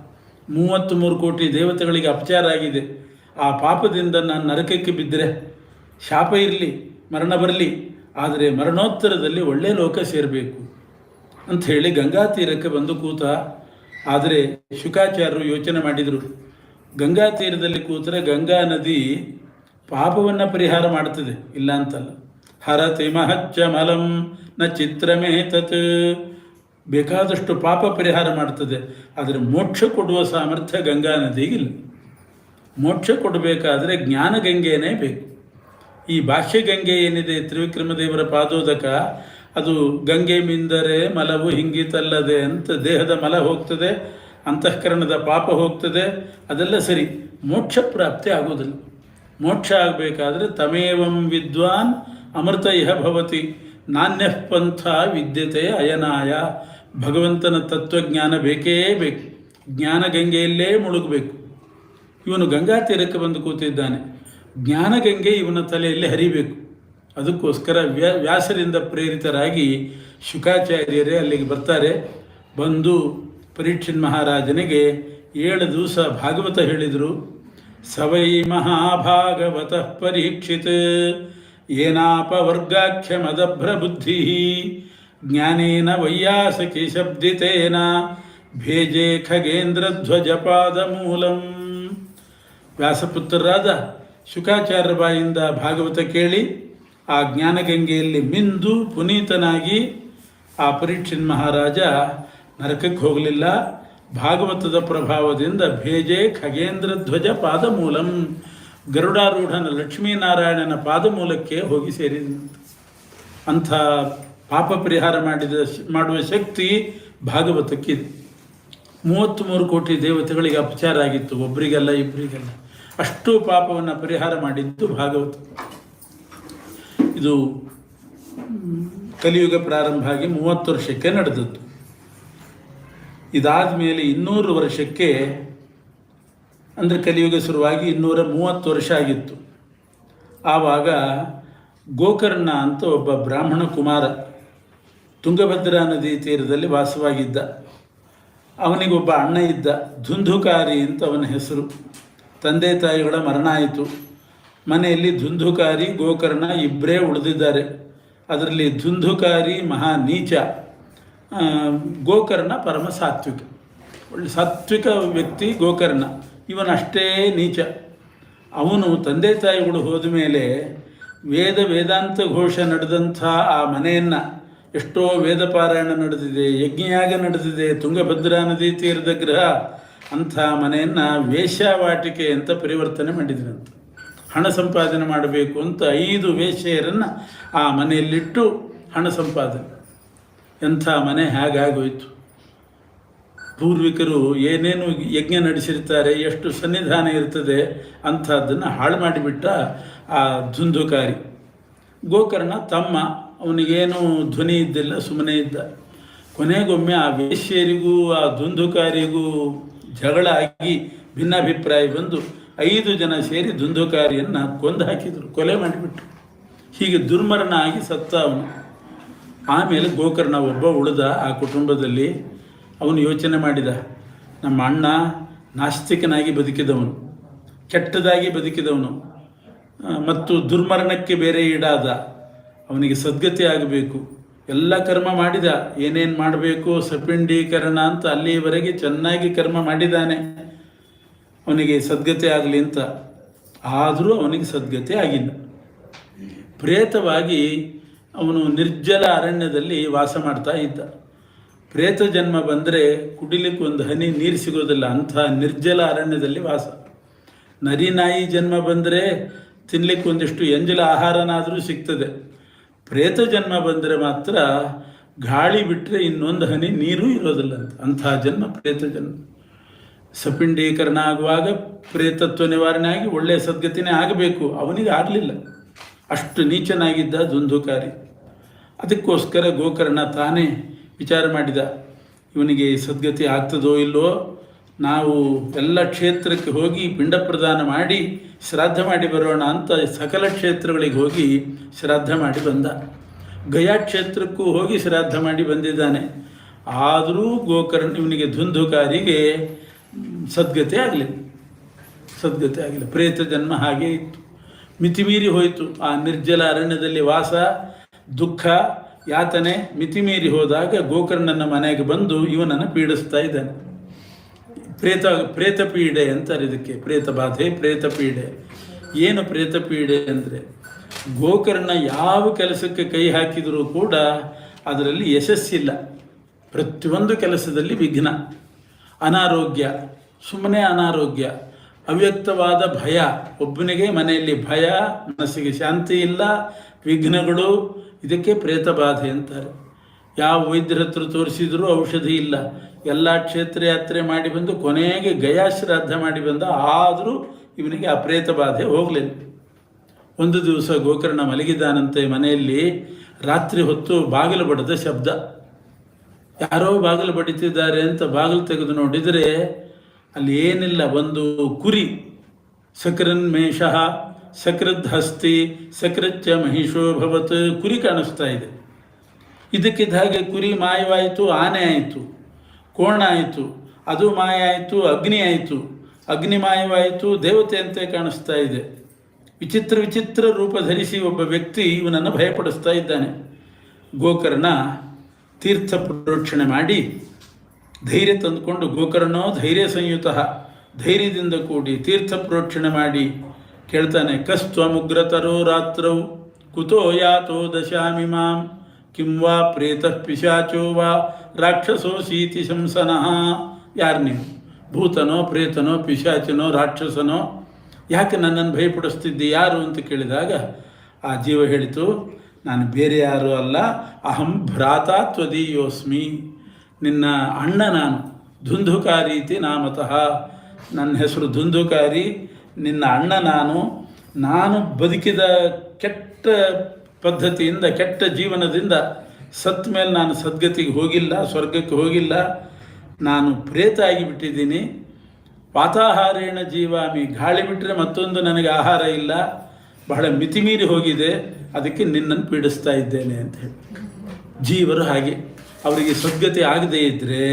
33 ಕೋಟಿ ದೇವತೆಗಳಿಗೆ ಅಪಚಾರ ಆಗಿದೆ, ಆ ಪಾಪದಿಂದ ನಾನು ನರಕಕ್ಕೆ ಬಿದ್ದರೆ ಶಾಪ ಇರಲಿ, ಮರಣ ಬರಲಿ, ಆದರೆ ಮರಣೋತ್ತರದಲ್ಲಿ ಒಳ್ಳೆಯ ಲೋಕ ಸೇರಬೇಕು ಅಂಥೇಳಿ ಗಂಗಾ ತೀರಕ್ಕೆ ಬಂದು ಕೂತ. ಆದರೆ ಶುಕಾಚಾರ್ಯರು ಯೋಚನೆ ಮಾಡಿದರು, ಗಂಗಾ ತೀರದಲ್ಲಿ ಕೂತರೆ ಗಂಗಾ ನದಿ ಪಾಪವನ್ನು ಪರಿಹಾರ ಮಾಡ್ತದೆ, ಇಲ್ಲ ಅಂತಲ್ಲ. ಹರತಿ ಮಹಚ್ಚ ಮಲಂ ನ ಚಿತ್ರಮೇತತ್, ಬೇಕಾದಷ್ಟು ಪಾಪ ಪರಿಹಾರ ಮಾಡ್ತದೆ, ಆದರೆ ಮೋಕ್ಷ ಕೊಡುವ ಸಾಮರ್ಥ್ಯ ಗಂಗಾ ನದಿಗಿಲ್ಲ. ಮೋಕ್ಷ ಕೊಡಬೇಕಾದ್ರೆ ಜ್ಞಾನ ಗಂಗೆಯೇ ಬೇಕು. ಈ ಬಾಹ್ಯ ಗಂಗೆ ಏನಿದೆ ತ್ರಿವಿಕ್ರಮದೇವರ ಪಾದೋದಕ, ಅದು ಗಂಗೆ ಮಿಂದರೆ ಮಲವು ಹಿಂಗಿತಲ್ಲದೆ ಅಂತ ದೇಹದ ಮಲ ಹೋಗ್ತದೆ, ಅಂತಃಕರಣದ ಪಾಪ ಹೋಗ್ತದೆ, ಅದೆಲ್ಲ ಸರಿ, ಮೋಕ್ಷ ಪ್ರಾಪ್ತಿ ಆಗೋದಿಲ್ಲ. ಮೋಕ್ಷ ಆಗಬೇಕಾದ್ರೆ ತಮೇವಂ ವಿದ್ವಾನ್ ಅಮೃತ ಇಹ ಭವತಿ ನಾಣ್ಯಃ ಪಂಥ ವಿದ್ಯತೆ ಅಯನಾಯ. ಭಗವಂತನ ತತ್ವಜ್ಞಾನ ಬೇಕೇ ಬೇಕು, ಜ್ಞಾನ ಗಂಗೆಯಲ್ಲೇ ಮುಳುಗಬೇಕು. ಇವನು ಗಂಗಾ ತೀರಕ್ಕೆ ಬಂದು ಕೂತಿದ್ದಾನೆ, ಜ್ಞಾನ ಗಂಗೆ ಇವನ ತಲೆಯಲ್ಲಿ ಹರಿಬೇಕು. ಅದಕ್ಕೋಸ್ಕರ ವ್ಯಾಸರಿಂದ ಪ್ರೇರಿತರಾಗಿ ಶುಕಾಚಾರ್ಯರೇ ಅಲ್ಲಿಗೆ ಬರ್ತಾರೆ. ಬಂದು ಪರೀಕ್ಷಿತ್ ಮಹಾರಾಜನಿಗೆ 7 ದಿವಸ ಭಾಗವತ ಹೇಳಿದರು. ಸವೈ ಮಹಾಭಾಗವತಃ ಪರೀಕ್ಷಿತ್ ಏನಾಪವರ್ಗಾಖ್ಯ ಮದಭ್ರ ಬುದ್ಧಿ ಜ್ಞಾನೇನ ವೈಯಾಸಕಿ ಶಬ್ದಿತೇನ ಭೇಜೆ ಖಗೇಂದ್ರಧ್ವಜಪಾದ ಮೂಲಂ. ವ್ಯಾಸಪುತ್ರರಾದ ಶುಕಾಚಾರ್ಯ ಬಾಯಿಂದ ಭಾಗವತ ಕೇಳಿ ಆ ಜ್ಞಾನಗಂಗೆಯಲ್ಲಿ ಮಿಂದು ಪುನೀತನಾಗಿ ಆ ಪರೀಕ್ಷಿತ್ ಮಹಾರಾಜ ನರಕಕ್ಕೆ ಹೋಗಲಿಲ್ಲ. ಭಾಗವತದ ಪ್ರಭಾವದಿಂದ ಭೇಜೆ ಖಗೇಂದ್ರ ಧ್ವಜ ಪಾದ ಮೂಲಂ, ಗರುಡಾರೂಢನ ಲಕ್ಷ್ಮೀನಾರಾಯಣನ ಪಾದ ಮೂಲಕ್ಕೆ ಹೋಗಿ ಸೇರಿದಂತೆ. ಅಂಥ ಪಾಪ ಪರಿಹಾರ ಮಾಡುವ ಶಕ್ತಿ ಭಾಗವತಕ್ಕಿದೆ. 33 ಕೋಟಿ ದೇವತೆಗಳಿಗೆ ಅಪಚಾರ ಆಗಿತ್ತು, ಒಬ್ಬರಿಗೆಲ್ಲ ಇಬ್ಬರಿಗೆಲ್ಲ. ಅಷ್ಟು ಪಾಪವನ್ನು ಪರಿಹಾರ ಮಾಡಿದ್ದು ಭಾಗವತ. ಇದು ಕಲಿಯುಗ ಪ್ರಾರಂಭ ಆಗಿ 30 ವರ್ಷಕ್ಕೆ ನಡೆದದ್ದು. ಇದಾದ ಮೇಲೆ 200 ವರ್ಷಕ್ಕೆ, ಅಂದರೆ ಕಲಿಯುಗ ಶುರುವಾಗಿ 230 ವರ್ಷ ಆಗಿತ್ತು. ಆವಾಗ ಗೋಕರ್ಣ ಅಂತ ಒಬ್ಬ ಬ್ರಾಹ್ಮಣ ಕುಮಾರ ತುಂಗಭದ್ರಾ ನದಿ ತೀರದಲ್ಲಿ ವಾಸವಾಗಿದ್ದ. ಅವನಿಗೊಬ್ಬ ಅಣ್ಣ ಇದ್ದ, ಧುಂಧುಕಾರಿ ಅಂತ ಅವನ ಹೆಸರು. ತಂದೆ ತಾಯಿಗಳ ಮರಣ ಆಯಿತು. ಮನೆಯಲ್ಲಿ ಧುಂಧುಕಾರಿ, ಗೋಕರ್ಣ ಇಬ್ಬರೇ ಉಳಿದಿದ್ದಾರೆ. ಅದರಲ್ಲಿ ಧುಂಧುಕಾರಿ ಮಹಾ ನೀಚ, ಗೋಕರ್ಣ ಪರಮ ಸಾತ್ವಿಕ. ಒಳ್ಳೆ ಸಾತ್ವಿಕ ವ್ಯಕ್ತಿ ಗೋಕರ್ಣ. ಇವನಷ್ಟೇ ನೀಚ. ಅವನು ತಂದೆ ತಾಯಿಗಳು ಹೋದ ಮೇಲೆ ವೇದಾಂತ ಘೋಷ ನಡೆದಂಥ ಆ ಮನೆಯನ್ನು, ಎಷ್ಟೋ ವೇದ ಪಾರಾಯಣ ನಡೆದಿದೆ, ಯಜ್ಞಯಾಗ ನಡೆದಿದೆ, ತುಂಗಭದ್ರಾ ನದಿ ತೀರದ ಗೃಹ, ಅಂಥ ಮನೆಯನ್ನು ವೇಶ್ಯಾವಾಟಿಕೆ ಅಂತ ಪರಿವರ್ತನೆ ಮಾಡಿದ್ರಂತೆ. ಹಣ ಸಂಪಾದನೆ ಮಾಡಬೇಕು ಅಂತ 5 ವೇಶ್ಯೆಯರನ್ನು ಆ ಮನೆಯಲ್ಲಿಟ್ಟು ಹಣ ಸಂಪಾದನೆ. ಎಂಥ ಮನೆ ಹೇಗಾಗೋಯ್ತು! ಪೂರ್ವಿಕರು ಏನೇನು ಯಜ್ಞ ನಡೆಸಿರ್ತಾರೆ, ಎಷ್ಟು ಸನ್ನಿಧಾನ ಇರ್ತದೆ, ಅಂಥದ್ದನ್ನು ಹಾಳು ಮಾಡಿಬಿಟ್ಟ ಆ ಧುಂಧುಕಾರಿ. ಗೋಕರ್ಣ ತಮ್ಮ, ಅವನಿಗೇನು ಧ್ವನಿ ಇದ್ದಿಲ್ಲ, ಸುಮ್ಮನೆ ಇದ್ದ. ಕೊನೆಗೊಮ್ಮೆ ಆ ವೇಶ್ಯರಿಗೂ ಆ ಧುಂಧುಕಾರಿಗೂ ಜಗಳ ಆಗಿ ಭಿನ್ನಾಭಿಪ್ರಾಯ ಬಂದು 5 ಜನ ಸೇರಿ ಧುಂಧುಕಾರಿಯನ್ನು ಕೊಂದು ಹಾಕಿದರು, ಕೊಲೆ ಮಾಡಿಬಿಟ್ರು. ಹೀಗೆ ದುರ್ಮರಣ ಆಗಿ ಸತ್ತ ಅವನು. ಆಮೇಲೆ ಗೋಕರ್ಣ ಒಬ್ಬ ಉಳಿದ ಆ ಕುಟುಂಬದಲ್ಲಿ. ಅವನು ಯೋಚನೆ ಮಾಡಿದ, ನಮ್ಮ ಅಣ್ಣ ನಾಸ್ತಿಕನಾಗಿ ಬದುಕಿದವನು, ಕೆಟ್ಟದಾಗಿ ಬದುಕಿದವನು ಮತ್ತು ದುರ್ಮರಣಕ್ಕೆ ಬೇರೆ ಈಡಾದ. ಅವನಿಗೆ ಸದ್ಗತಿ ಆಗಬೇಕು. ಎಲ್ಲ ಕರ್ಮ ಮಾಡಿದ, ಏನೇನು ಮಾಡಬೇಕು, ಸಪಿಂಡೀಕರಣ ಅಂತ ಅಲ್ಲಿಯವರೆಗೆ ಚೆನ್ನಾಗಿ ಕರ್ಮ ಮಾಡಿದ್ದಾನೆ, ಅವನಿಗೆ ಸದ್ಗತಿ ಆಗಲಿ ಅಂತ. ಆದರೂ ಅವನಿಗೆ ಸದ್ಗತಿ ಆಗಿಲ್ಲ. ಪ್ರೇತವಾಗಿ ಅವನು ನಿರ್ಜಲ ಅರಣ್ಯದಲ್ಲಿ ವಾಸ ಮಾಡ್ತಾ ಇದ್ದ. ಪ್ರೇತ ಜನ್ಮ ಬಂದರೆ ಕುಡಿಲಿಕ್ಕೆ ಒಂದು ಹನಿ ನೀರು ಸಿಗೋದಿಲ್ಲ, ಅಂಥ ನಿರ್ಜಲ ಅರಣ್ಯದಲ್ಲಿ ವಾಸ. ನರಿ ನಾಯಿ ಜನ್ಮ ಬಂದರೆ ತಿನ್ನಲಿಕ್ಕೆ ಒಂದಿಷ್ಟು ಎಂಜಲ ಆಹಾರನಾದರೂ ಸಿಗ್ತದೆ. ಪ್ರೇತ ಜನ್ಮ ಬಂದರೆ ಮಾತ್ರ ಗಾಳಿ ಬಿಟ್ಟರೆ ಇನ್ನೊಂದು ಹನಿ ನೀರೂ ಇರೋದಿಲ್ಲ ಅಂತ. ಅಂಥ ಜನ್ಮ ಪ್ರೇತ ಜನ್ಮ. ಸಪಿಂಡೀಕರಣ ಆಗುವಾಗ ಪ್ರೇತತ್ವ ನಿವಾರಣೆ ಆಗಿ ಒಳ್ಳೆಯ ಸದ್ಗತಿನೇ ಆಗಬೇಕು, ಅವನಿಗೆ ಆಗಲಿಲ್ಲ. ಅಷ್ಟು ನೀಚನಾಗಿದ್ದ ಧುಂಧುಕಾರಿ. ಅದಕ್ಕೋಸ್ಕರ ಗೋಕರ್ಣ ತಾನೇ ವಿಚಾರ ಮಾಡಿದ, ಇವನಿಗೆ ಸದ್ಗತಿ ಆಗ್ತದೋ ಇಲ್ಲೋ, ನಾವು ಎಲ್ಲ ಕ್ಷೇತ್ರಕ್ಕೆ ಹೋಗಿ ಪಿಂಡ ಪ್ರದಾನ ಮಾಡಿ ಶ್ರಾದ್ದ ಮಾಡಿ ಬರೋಣ ಅಂತ ಸಕಲ ಕ್ಷೇತ್ರಗಳಿಗೆ ಹೋಗಿ ಶ್ರಾದ್ದ ಮಾಡಿ ಬಂದ. ಗಯಾ ಕ್ಷೇತ್ರಕ್ಕೂ ಹೋಗಿ ಶ್ರಾದ್ದ ಮಾಡಿ ಬಂದಿದ್ದಾನೆ. ಆದರೂ ಗೋಕರ್ಣ ಇವನಿಗೆ ಧುಂಧುಕಾರಿಗೆ ಸದ್ಗತಿ ಆಗಲಿಲ್ಲ. ಪ್ರೇತ ಜನ್ಮ ಹಾಗೇ ಇತ್ತು. ಮಿತಿಮೀರಿ ಹೋಯಿತು. ಆ ನಿರ್ಜಲ ಅರಣ್ಯದಲ್ಲಿ ವಾಸ, ದುಃಖ, ಯಾತನೆ ಮಿತಿಮೀರಿ ಹೋದಾಗ ಗೋಕರ್ಣನ ಮನೆಗೆ ಬಂದು ಇವನನ್ನು ಪೀಡಿಸ್ತಾ ಇದ್ದಾನೆ. ಪ್ರೇತ ಪೀಡೆ ಅಂತಾರೆ ಇದಕ್ಕೆ. ಪ್ರೇತ ಬಾಧೆ, ಪ್ರೇತ ಪೀಡೆ. ಏನು ಪ್ರೇತ ಪೀಡೆ ಅಂದರೆ, ಗೋಕರ್ಣ ಯಾವ ಕೆಲಸಕ್ಕೆ ಕೈ ಹಾಕಿದರೂ ಕೂಡ ಅದರಲ್ಲಿ ಯಶಸ್ಸಿಲ್ಲ. ಪ್ರತಿಯೊಂದು ಕೆಲಸದಲ್ಲಿ ವಿಘ್ನ, ಅನಾರೋಗ್ಯ, ಸುಮ್ಮನೆ ಅನಾರೋಗ್ಯ, ಅವ್ಯಕ್ತವಾದ ಭಯ. ಒಬ್ಬನಿಗೆ ಮನೆಯಲ್ಲಿ ಭಯ, ಮನಸ್ಸಿಗೆ ಶಾಂತಿ ಇಲ್ಲ, ವಿಘ್ನಗಳು. ಇದಕ್ಕೆ ಪ್ರೇತ ಬಾಧೆ ಅಂತಾರೆ. ಯಾವ ವೈದ್ಯರ ಹತ್ರ ತೋರಿಸಿದರೂ ಔಷಧಿ ಇಲ್ಲ. ಎಲ್ಲ ಕ್ಷೇತ್ರ ಯಾತ್ರೆ ಮಾಡಿ ಬಂದು ಕೊನೆಗೆ ಗಯಾ ಶ್ರಾದ್ದ ಮಾಡಿ ಬಂದ, ಆದರೂ ಇವನಿಗೆ ಆ ಪ್ರೇತ ಬಾಧೆ ಹೋಗಲಿಲ್ಲ. ಒಂದು ದಿವಸ ಗೋಕರ್ಣ ಮಲಗಿದ್ದಾನಂತೆ ಮನೆಯಲ್ಲಿ. ರಾತ್ರಿ ಹೊತ್ತು ಬಾಗಿಲು ಬಡಿದ ಶಬ್ದ. ಯಾರೋ ಬಾಗಿಲು ಬಡಿತಿದ್ದಾರೆ ಅಂತ ಬಾಗಿಲು ತೆಗೆದು ನೋಡಿದರೆ ಅಲ್ಲಿ ಏನಿಲ್ಲ, ಒಂದು ಕುರಿ. ಸಕೃನ್ ಮೇಷಃ ಸಕೃದ್ ಹಸ್ತಿ ಸಕೃಚ್ಚ ಮಹಿಷೋ ಭವತ್, ಕುರಿ ಕಾಣಿಸ್ತಾ ಇದೆ. ಇದಕ್ಕಿದ್ದ ಹಾಗೆ ಕುರಿ ಮಾಯವಾಯಿತು, ಆನೆ ಆಯಿತು, ಕೋಣ ಆಯಿತು, ಅದು ಮಾಯ ಆಯಿತು, ಅಗ್ನಿ ಆಯಿತು, ಅಗ್ನಿ ಮಾಯವಾಯಿತು, ದೇವತೆ ಅಂತೆ ಕಾಣಿಸ್ತಾ ಇದೆ. ವಿಚಿತ್ರ ವಿಚಿತ್ರ ರೂಪ ಧರಿಸಿ ಒಬ್ಬ ವ್ಯಕ್ತಿ ಇವನನ್ನು ಭಯಪಡಿಸ್ತಾ ಇದ್ದಾನೆ. ಗೋಕರ್ಣ ತೀರ್ಥ ಪ್ರೋಕ್ಷಣೆ ಮಾಡಿ ಧೈರ್ಯ ತಂದುಕೊಂಡು, ಗೋಕರ್ಣೋ ಧೈರ್ಯ ಸಂಯುತ, ಧೈರ್ಯದಿಂದ ಕೂಡಿ ತೀರ್ಥ ಪ್ರೋಕ್ಷಣೆ ಮಾಡಿ ಕೇಳ್ತಾನೆ, ಕಸ್ತ್ವಮುಗ್ರತರೋ ರಾತ್ರೌ ಕುತೋ ಯಾತೋ ದಶಾಮಿ ಮಾಂ ಕಿಂ ವಾ ಪ್ರೇತಃ ಪಿಶಾಚೋ ವಾ ರಾಕ್ಷಸೋಸೀತಿ ಶಂಸನಃ. ಯಾರು ನೀವು? ಭೂತನೋ, ಪ್ರೇತನೋ, ಪಿಶಾಚನೋ, ರಾಕ್ಷಸನೋ? ಯಾಕೆ ನನ್ನನ್ನು ಭಯಪಡಿಸ್ತಿದ್ದಿ, ಯಾರು ಅಂತ ಕೇಳಿದಾಗ ಆ ಜೀವ ಹೇಳಿತು, ನಾನು ಬೇರೆ ಯಾರೂ ಅಲ್ಲ, ಅಹಂ ಭ್ರಾತಾ ತ್ವದೀಯೋಸ್ಮಿ, ನಿನ್ನ ಅಣ್ಣ ನಾನು, ಧುಂಧುಕಾರೀತಿ ನಾಮತಃ, ನನ್ನ ಹೆಸರು ಧುಂಧುಕಾರಿ, ನಿನ್ನ ಅಣ್ಣ ನಾನು ಬದುಕಿದ ಕೆಟ್ಟ ಪದ್ಧತಿಯಿಂದ, ಕೆಟ್ಟ ಜೀವನದಿಂದ ಸತ್ತ ಮೇಲೆ ನಾನು ಸದ್ಗತಿಗೆ ಹೋಗಿಲ್ಲ, ಸ್ವರ್ಗಕ್ಕೆ ಹೋಗಿಲ್ಲ, ನಾನು ಪ್ರೇತ ಆಗಿಬಿಟ್ಟಿದ್ದೀನಿ. ವಾತಾಹಾರೇಣ ಜೀವಾಮಿ, ಗಾಳಿ ಬಿಟ್ಟರೆ ಮತ್ತೊಂದು ನನಗೆ ಆಹಾರ ಇಲ್ಲ, ಬಹಳ ಮಿತಿಮೀರಿ ಹೋಗಿದೆ, ಅದಕ್ಕೆ ನಿನ್ನನ್ನು ಪೀಡಿಸ್ತಾ ಇದ್ದೇನೆ ಅಂತ ಹೇಳಿ. ಜೀವರು ಹಾಗೆ, ಅವರಿಗೆ ಸದ್ಗತಿ ಆಗದೇ ಇದ್ದರೆ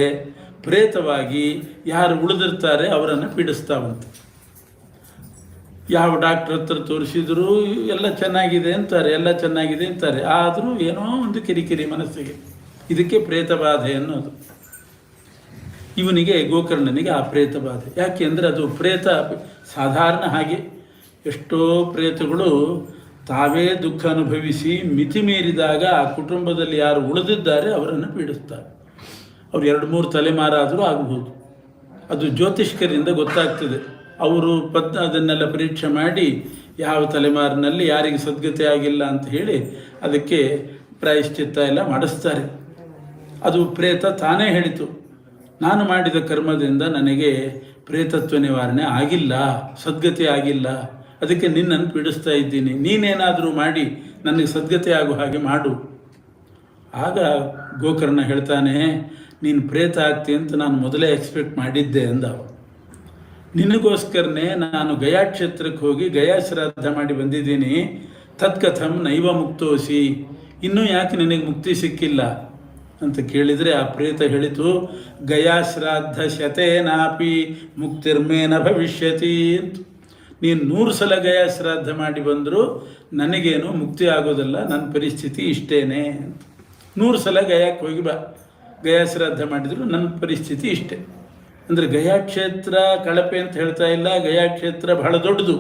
ಪ್ರೇತವಾಗಿ ಯಾರು ಉಳಿದಿರ್ತಾರೆ ಅವರನ್ನು ಪೀಡಿಸ್ತಾವಂತೆ. ಯಾವ ಡಾಕ್ಟ್ರ್ ಹತ್ರ ತೋರಿಸಿದ್ರು ಎಲ್ಲ ಚೆನ್ನಾಗಿದೆ ಅಂತಾರೆ, ಆದರೂ ಏನೋ ಒಂದು ಕಿರಿಕಿರಿ ಮನಸ್ಸಿಗೆ. ಇದಕ್ಕೆ ಪ್ರೇತಬಾಧೆ ಅನ್ನೋದು. ಇವನಿಗೆ ಗೋಕರ್ಣನಿಗೆ ಆ ಪ್ರೇತಬಾಧೆ. ಯಾಕೆ ಅಂದರೆ ಅದು ಪ್ರೇತ ಸಾಧಾರಣ ಹಾಗೆ ಎಷ್ಟೋ ಪ್ರೇತಗಳು ತಾವೇ ದುಃಖ ಅನುಭವಿಸಿ ಮಿತಿ ಮೀರಿದಾಗ ಆ ಕುಟುಂಬದಲ್ಲಿ ಯಾರು ಉಳಿದಿದ್ದಾರೆ ಅವರನ್ನು ಪೀಡಿಸ್ತಾರೆ. ಅವ್ರು 2-3 ತಲೆಮಾರಾದರೂ ಆಗಬಹುದು. ಅದು ಜ್ಯೋತಿಷ್ಕರಿಂದ ಗೊತ್ತಾಗ್ತದೆ. ಅವರು ಅದನ್ನೆಲ್ಲ ಪರೀಕ್ಷೆ ಮಾಡಿ ಯಾವ ತಲೆಮಾರಿನಲ್ಲಿ ಯಾರಿಗೆ ಸದ್ಗತಿ ಆಗಿಲ್ಲ ಅಂತ ಹೇಳಿ ಅದಕ್ಕೆ ಪ್ರಾಯಶ್ಚಿತ್ತ ಎಲ್ಲ ಮಾಡಿಸ್ತಾರೆ. ಅದು ಪ್ರೇತ ತಾನೇ ಹೇಳಿತು, ನಾನು ಮಾಡಿದ ಕರ್ಮದಿಂದ ನನಗೆ ಪ್ರೇತತ್ವ ನಿವಾರಣೆ ಆಗಿಲ್ಲ, ಸದ್ಗತಿ ಆಗಿಲ್ಲ, ಅದಕ್ಕೆ ನಿನ್ನನ್ನು ಪೀಡಿಸ್ತಾ ಇದ್ದೀನಿ, ನೀನೇನಾದರೂ ಮಾಡಿ ನನಗೆ ಸದ್ಗತಿ ಆಗೋ ಹಾಗೆ ಮಾಡು. ಆಗ ಗೋಕರ್ಣ ಹೇಳ್ತಾನೆ, ನೀನು ಪ್ರೇತ ಆಗ್ತಿ ಅಂತ ನಾನು ಮೊದಲೇ ಎಕ್ಸ್ಪೆಕ್ಟ್ ಮಾಡಿದ್ದೆ ಅಂದ. ನಿನಗೋಸ್ಕರನೇ ನಾನು ಗಯಾ ಕ್ಷೇತ್ರಕ್ಕೆ ಹೋಗಿ ಗಯಾ ಶ್ರಾದ್ದ ಮಾಡಿ ಬಂದಿದ್ದೀನಿ. ತತ್ಕಥಂ ನೈವ ಮುಕ್ತೋಸಿ, ಇನ್ನೂ ಯಾಕೆ ನಿನಗೆ ಮುಕ್ತಿ ಸಿಕ್ಕಿಲ್ಲ ಅಂತ ಕೇಳಿದರೆ ಆ ಪ್ರೇತ ಹೇಳಿತು, ಗಯಾ ಶ್ರಾದ್ದ ಶತೇನಾಪಿ ಮುಕ್ತಿರ್ಮೇನ ಭವಿಷ್ಯತಿ ಅಂತ. ನೀನು 100 ಸಲ ಗಯಾ ಶ್ರಾದ್ದ ಮಾಡಿ ಬಂದರೂ ನನಗೇನು ಮುಕ್ತಿ ಆಗೋದಿಲ್ಲ, ನನ್ನ ಪರಿಸ್ಥಿತಿ ಇಷ್ಟೇನೆ ಅಂತ. 100 ಸಲ ಗಯಾಕ್ಕೆ ಹೋಗಿ ಬಾ, ಗಯಾ ಶ್ರಾದ್ದ ಮಾಡಿದ್ರು ನನ್ನ ಪರಿಸ್ಥಿತಿ ಇಷ್ಟೇ. ಅಂದರೆ ಗಯಾ ಕ್ಷೇತ್ರ ಕಳಪೆ ಅಂತ ಹೇಳ್ತಾ ಇಲ್ಲ, ಗಯಾ ಕ್ಷೇತ್ರ ಬಹಳ ದೊಡ್ಡದು,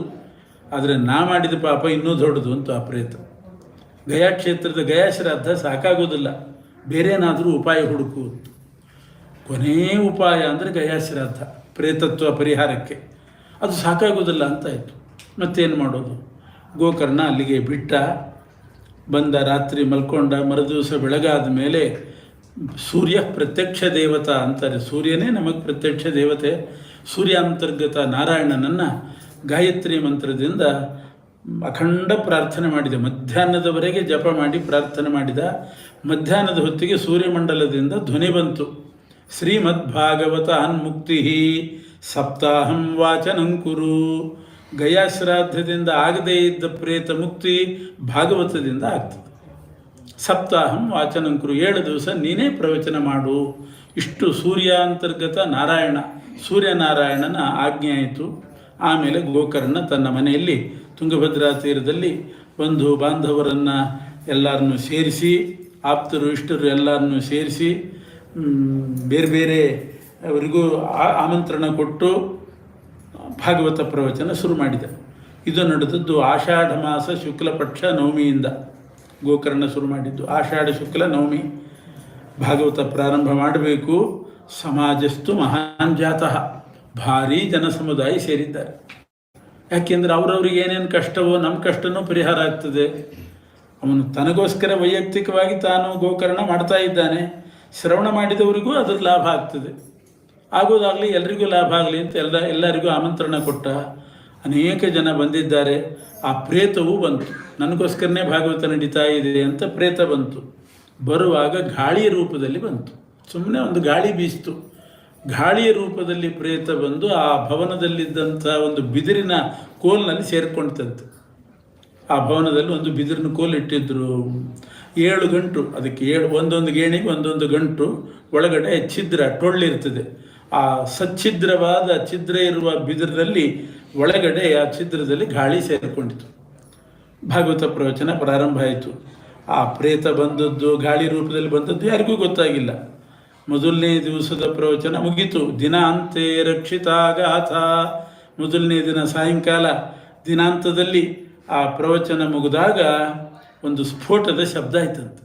ಆದರೆ ನಾ ಮಾಡಿದ ಪಾಪ ಇನ್ನೂ ದೊಡ್ಡದು ಅಂತ ಆ ಪ್ರೇತ. ಗಯಾ ಕ್ಷೇತ್ರದ ಗಯಾ ಶ್ರಾದ್ದ ಸಾಕಾಗೋದಿಲ್ಲ, ಬೇರೆ ಏನಾದರೂ ಉಪಾಯ ಹುಡುಕು. ಕೊನೆಯ ಉಪಾಯ ಅಂದರೆ ಗಯಾ ಶ್ರಾದ್ದ, ಪ್ರೇತತ್ವ ಪರಿಹಾರಕ್ಕೆ. ಅದು ಸಾಕಾಗೋದಿಲ್ಲ ಅಂತಾಯಿತು. ಮತ್ತೇನು ಮಾಡೋದು? ಗೋಕರ್ಣ ಅಲ್ಲಿಗೆ ಬಿಟ್ಟ, ಬಂದ, ರಾತ್ರಿ ಮಲ್ಕೊಂಡ. ಮರುದಿವಸ ಬೆಳಗಾದ ಮೇಲೆ ಸೂರ್ಯ ಪ್ರತ್ಯಕ್ಷ ದೇವತಾ ಅಂತಾರೆ, ಸೂರ್ಯನೇ ನಮಗೆ ಪ್ರತ್ಯಕ್ಷ ದೇವತೆ. ಸೂರ್ಯಾಂತರ್ಗತ ನಾರಾಯಣನನ್ನು ಗಾಯತ್ರಿ ಮಂತ್ರದಿಂದ ಅಖಂಡ ಪ್ರಾರ್ಥನೆ ಮಾಡಿದ. ಮಧ್ಯಾಹ್ನದವರೆಗೆ ಜಪ ಮಾಡಿ ಪ್ರಾರ್ಥನೆ ಮಾಡಿದ. ಮಧ್ಯಾಹ್ನದ ಹೊತ್ತಿಗೆ ಸೂರ್ಯಮಂಡಲದಿಂದ ಧ್ವನಿ ಬಂತು, ಶ್ರೀಮದ್ಭಾಗವತ ಅನ್ಮುಕ್ತಿ ಸಪ್ತಾಹಂ ವಾಚನಂಕುರು. ಗಯಾಶ್ರಾದ್ದದಿಂದ ಆಗದೇ ಇದ್ದ ಪ್ರೇತ ಮುಕ್ತಿ ಭಾಗವತದಿಂದ ಆಗ್ತದೆ. ಸಪ್ತಾಹಂ ವಾಚನಂಕುರು, 7 ದಿವಸ ನೀನೇ ಪ್ರವಚನ ಮಾಡು. ಇಷ್ಟು ಸೂರ್ಯಾಂತರ್ಗತ ನಾರಾಯಣ, ಸೂರ್ಯನಾರಾಯಣನ ಆಜ್ಞೆ ಆಯಿತು. ಆಮೇಲೆ ಗೋಕರ್ಣ ತನ್ನ ಮನೆಯಲ್ಲಿ ತುಂಗಭದ್ರಾ ತೀರದಲ್ಲಿ ಬಂಧು ಬಾಂಧವರನ್ನು ಎಲ್ಲರನ್ನು ಸೇರಿಸಿ, ಆಪ್ತರು ಇಷ್ಟರು ಎಲ್ಲರನ್ನು ಸೇರಿಸಿ ಬೇರೆ ಬೇರೆ ಅವರಿಗೂ ಆಮಂತ್ರಣ ಕೊಟ್ಟು ಭಾಗವತ ಪ್ರವಚನ ಶುರು ಮಾಡಿದ. ಇದು ನಡೆದದ್ದು ಆಷಾಢ ಮಾಸ ಶುಕ್ಲಪಕ್ಷ ನವಮಿಯಿಂದ ಗೋಕರ್ಣ ಶುರು ಮಾಡಿದ್ದು. ಆಷಾಢ ಶುಕ್ಲ ನವಮಿ ಭಾಗವತ ಪ್ರಾರಂಭ ಮಾಡಬೇಕು. ಸಮಾಜಸ್ತು ಮಹಾನ್ ಜಾತಃ, ಭಾರೀ ಜನಸಮುದಾಯ ಸೇರಿದ್ದಾರೆ. ಯಾಕೆಂದರೆ ಅವರವ್ರಿಗೆ ಏನೇನು ಕಷ್ಟವೋ ನಮ್ಮ ಕಷ್ಟನೂ ಪರಿಹಾರ ಆಗ್ತದೆ. ಅವನು ತನಗೋಸ್ಕರ ವೈಯಕ್ತಿಕವಾಗಿ ತಾನು ಗೋಕರ್ಣ ಮಾಡ್ತಾ ಇದ್ದಾನೆ, ಶ್ರವಣ ಮಾಡಿದವರಿಗೂ ಅದರ ಲಾಭ ಆಗ್ತದೆ. ಆಗೋದಾಗಲಿ ಎಲ್ರಿಗೂ ಲಾಭ ಆಗಲಿ ಅಂತ ಎಲ್ಲರಿಗೂ ಆಮಂತ್ರಣ ಕೊಟ್ಟ. ಅನೇಕ ಜನ ಬಂದಿದ್ದಾರೆ. ಆ ಪ್ರೇತವು ಬಂತು, ನನಗೋಸ್ಕರನೇ ಭಾಗವತ ನಡೀತಾ ಇದೆ ಅಂತ ಪ್ರೇತ ಬಂತು. ಬರುವಾಗ ಗಾಳಿಯ ರೂಪದಲ್ಲಿ ಬಂತು, ಸುಮ್ಮನೆ ಒಂದು ಗಾಳಿ ಬೀಸ್ತು. ಗಾಳಿಯ ರೂಪದಲ್ಲಿ ಪ್ರೇತ ಬಂದು ಆ ಭವನದಲ್ಲಿದ್ದಂಥ ಒಂದು ಬಿದಿರಿನ ಕೋಲ್ನಲ್ಲಿ ಸೇರಿಕೊಂಡ್ತಂತೆ. ಆ ಭವನದಲ್ಲಿ ಒಂದು ಬಿದಿರಿನ ಕೋಲ್ ಇಟ್ಟಿದ್ರು. 7 ಗಂಟು, ಅದಕ್ಕೆ ಒಂದೊಂದು ಗೇಣಿಗೆ ಒಂದೊಂದು ಗಂಟು, ಒಳಗಡೆ ಛಿದ್ರ ಟೊಳ್ಳಿರ್ತದೆ. ಆ ಸಚ್ಛಿದ್ರವಾದ ಛಿದ್ರ ಇರುವ ಬಿದಿರಲ್ಲಿ ಒಳಗಡೆ ಆ ಛಿದ್ರದಲ್ಲಿ ಗಾಳಿ ಸೇರಿಕೊಂಡಿತು. ಭಾಗವತ ಪ್ರವಚನ ಪ್ರಾರಂಭ ಆಯಿತು. ಆ ಪ್ರೇತ ಬಂದದ್ದು, ಗಾಳಿ ರೂಪದಲ್ಲಿ ಬಂದದ್ದು ಯಾರಿಗೂ ಗೊತ್ತಾಗಿಲ್ಲ. ಮೊದಲನೇ ದಿವಸದ ಪ್ರವಚನ ಮುಗೀತು. ದಿನಾಂತೆ ರಕ್ಷಿತಾಗಾಥ, ಮೊದಲನೇ ದಿನ ಸಾಯಂಕಾಲ ದಿನಾಂತದಲ್ಲಿ ಆ ಪ್ರವಚನ ಮುಗಿದಾಗ ಒಂದು ಸ್ಫೋಟದ ಶಬ್ದ ಆಯ್ತಂತೆ.